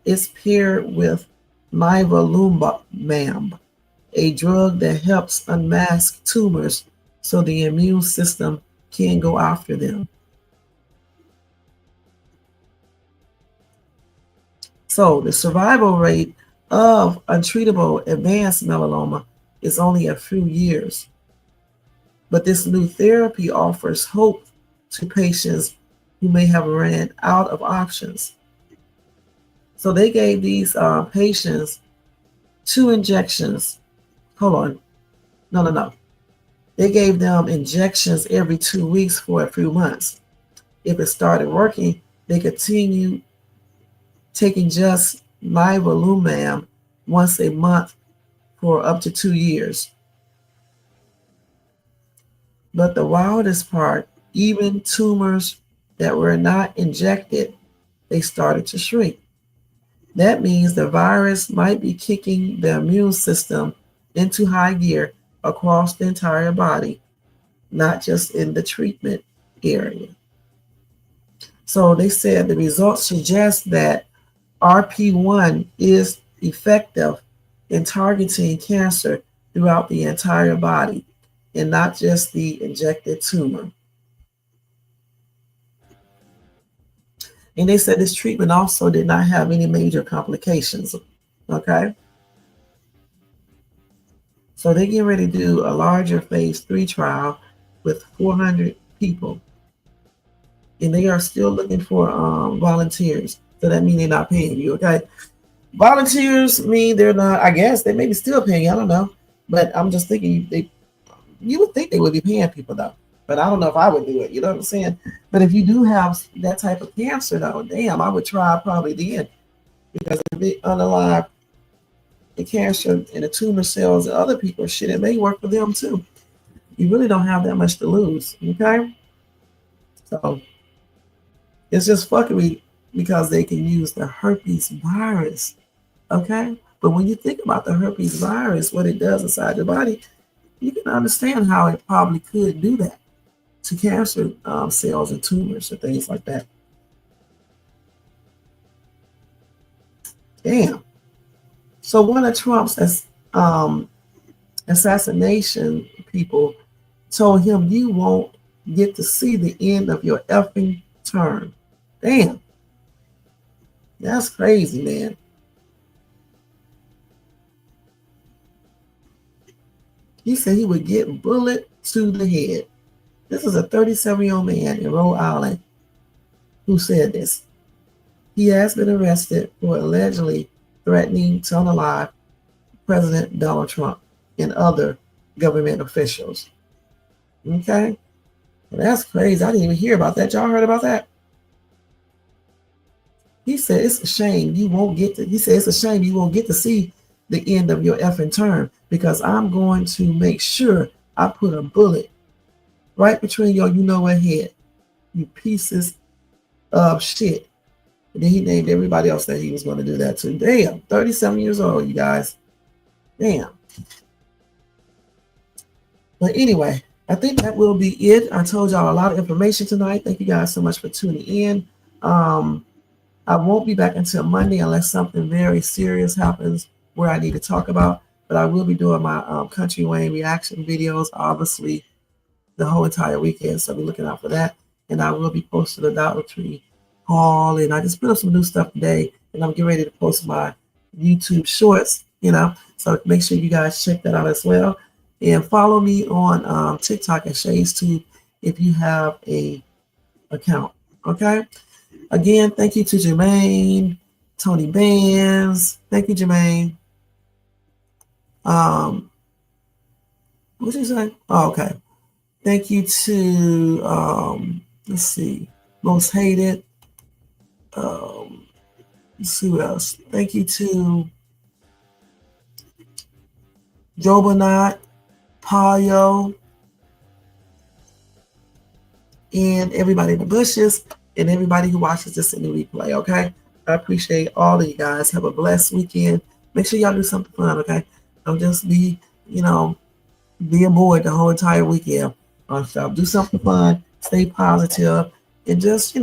Speaker 3: It's paired with nivolumab, a drug that helps unmask tumors so the immune system can go after them. So the survival rate of untreatable advanced melanoma is only a few years. But this new therapy offers hope to patients who may have ran out of options. So they gave these patients 2 injections. Hold on. No. They gave them injections every 2 weeks for a few months. If it started working, they continued taking just nivolumab once a month for up to 2 years. But the wildest part Even tumors that were not injected, they started to shrink. That means the virus might be kicking the immune system into high gear across the entire body, not just in the treatment area. So they said the results suggest that RP1 is effective in targeting cancer throughout the entire body and not just the injected tumor. And they said this treatment also did not have any major complications. Okay. So they're getting ready to do a larger phase 3 trial with 400 people. And they are still looking for volunteers. So that means they're not paying you, okay? Volunteers mean they're not, I guess, they may be still paying you, I don't know. But I'm just thinking, you would think they would be paying people though. But I don't know if I would do it, you know what I'm saying? But if you do have that type of cancer though, damn, I would try probably then. Because if it underlie the cancer and the tumor cells and other people, shit, it may work for them too. You really don't have that much to lose, okay? So it's just fuckery because they can use the herpes virus, okay? But when you think about the herpes virus, what it does inside your body, you can understand how it probably could do that to cancer cells and tumors and things like that. Damn. So one of Trump's assassination people told him, you won't get to see the end of your effing term. Damn. That's crazy, man. He said he would get bullet to the head. This is a 37-year-old man in Rhode Island who said this. He has been arrested for allegedly threatening to unalive President Donald Trump and other government officials. Okay? Well, that's crazy. I didn't even hear about that. Y'all heard about that? He said it's a shame you won't get to. He said it's a shame you won't get to see the end of your effing term because I'm going to make sure I put a bullet right between your you know what head, you pieces of shit. And then he named everybody else that he was going to do that to. Damn, 37 years old, you guys. Damn. But anyway, I think that will be it. I told y'all a lot of information tonight. Thank you guys so much for tuning in. I won't be back until Monday unless something very serious happens where I need to talk about. But I will be doing my Country Wayne reaction videos, obviously, the whole entire weekend. So be looking out for that. And I will be posting a Dollar Tree haul. And I just put up some new stuff today. And I'm getting ready to post my YouTube shorts, you know. So make sure you guys check that out as well. And follow me on TikTok at ShadesTube if you have a account. Okay. Again, thank you to Jermaine, Tony Bands. Thank you, Jermaine. What did you say? Oh, okay. Thank you to let's see, Most Hated. Let's see what else. Thank you to Jobonat, Payo, and everybody in the bushes, and everybody who watches this in the replay, okay? I appreciate all of you guys. Have a blessed weekend. Make sure y'all do something fun, okay? Don't just be, being bored the whole entire weekend. Do something fun, stay positive, and just,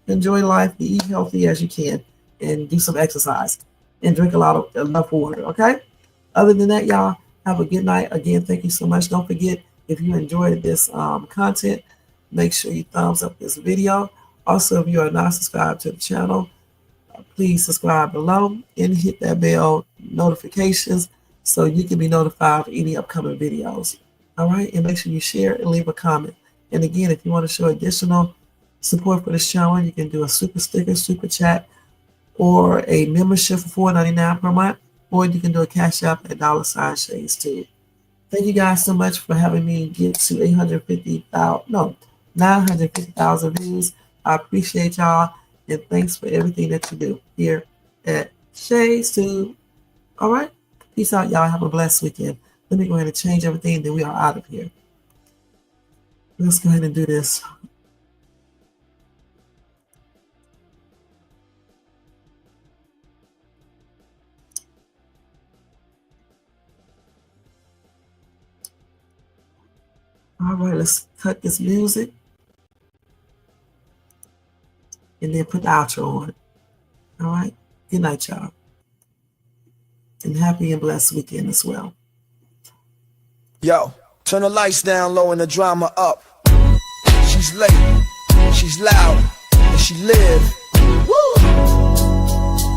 Speaker 3: enjoy life, eat healthy as you can, and do some exercise, and drink enough water, okay? Other than that, y'all, have a good night. Again, thank you so much. Don't forget, if you enjoyed this content, make sure you thumbs up this video. Also, if you are not subscribed to the channel, please subscribe below and hit that bell notifications so you can be notified of any upcoming videos. All right, and make sure you share and leave a comment. And again, if you want to show additional support for this channel, you can do a super sticker, super chat, or a membership for $4.99 per month, or you can do a cash app at $ShadesTube. Thank you guys so much for having me get to 950,000 views. I appreciate y'all, and thanks for everything that you do here at ShadesTube. All right, peace out, y'all. Have a blessed weekend. Let me go ahead and change everything, then we are out of here. Let's go ahead and do this. All right, let's cut this music and then put the outro on it. All right. Good night, y'all. And happy and blessed weekend as well.
Speaker 1: Yo, turn the lights down low and the drama up. She's late, she's loud, and she live. Woo!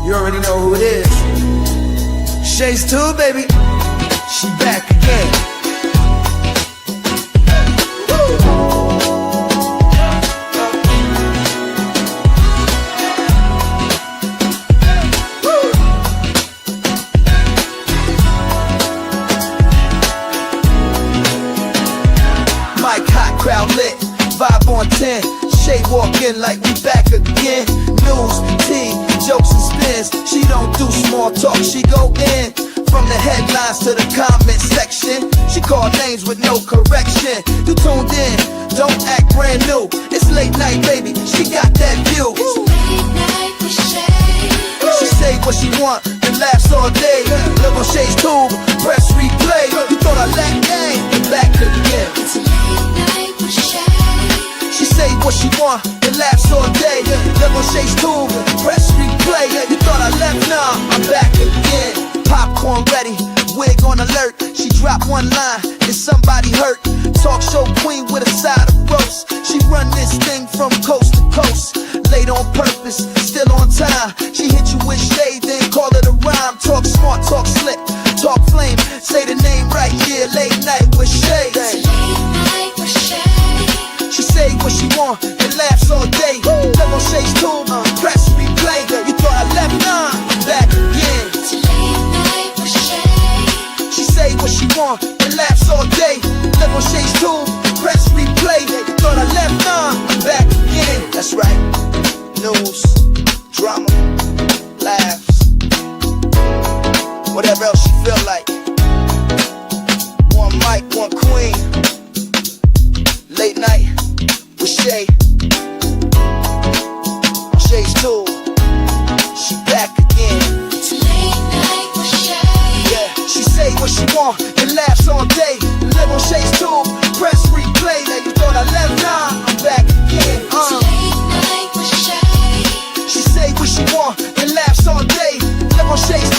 Speaker 1: You already know who it is. Shades 2, baby. She back again. Mic hot, crowd lit, vibe on 10. Shay walk in like we back again. News, tea, jokes and spins. She don't do small talk, she go in. From the headlines to the comment section, she call names with no correction. You tuned in, don't act brand new. It's late night, baby, she got that view.
Speaker 2: Late night with Shay.
Speaker 1: She say what she want and laughs all day. Look on Shay's tube, press replay. You thought I lacked game, you back again.
Speaker 2: It's late night with Shay.
Speaker 1: She say what she want and laughs all day. Look on Shay's tube, press replay. You thought I left, nah, I'm back again. Popcorn ready, wig on alert. She dropped one line, is somebody hurt? Talk show queen with a side of roast. She run this thing from coast to coast. Late on purpose, still on time. She hit you with shade, then call it a rhyme. Talk smart, talk slick, talk flame. Say the name right, yeah, late night with Shay.
Speaker 2: It's late night with Shay.
Speaker 1: She say what she want and laughs all day. Look on Shay's tube, press replay. You thought I left, nah, I'm back again.
Speaker 2: It's late night with Shay.
Speaker 1: She say what she want and laughs all day. Look on Shay's tube, press replay. You thought I left, nah, I'm back again. That's right. News, drama, laughs, whatever else she feel like. One mic, one queen. Late night with Shay. On Shay's tube, she back again.
Speaker 2: It's late night with Shay.
Speaker 1: Yeah, she say what she want and laughs all day. Live on Shay's tube, press replay. Now you thought I left, nah, I'm back again.
Speaker 2: It's late night with Shay.
Speaker 1: She say what she want and laughs all day. Live on Shay's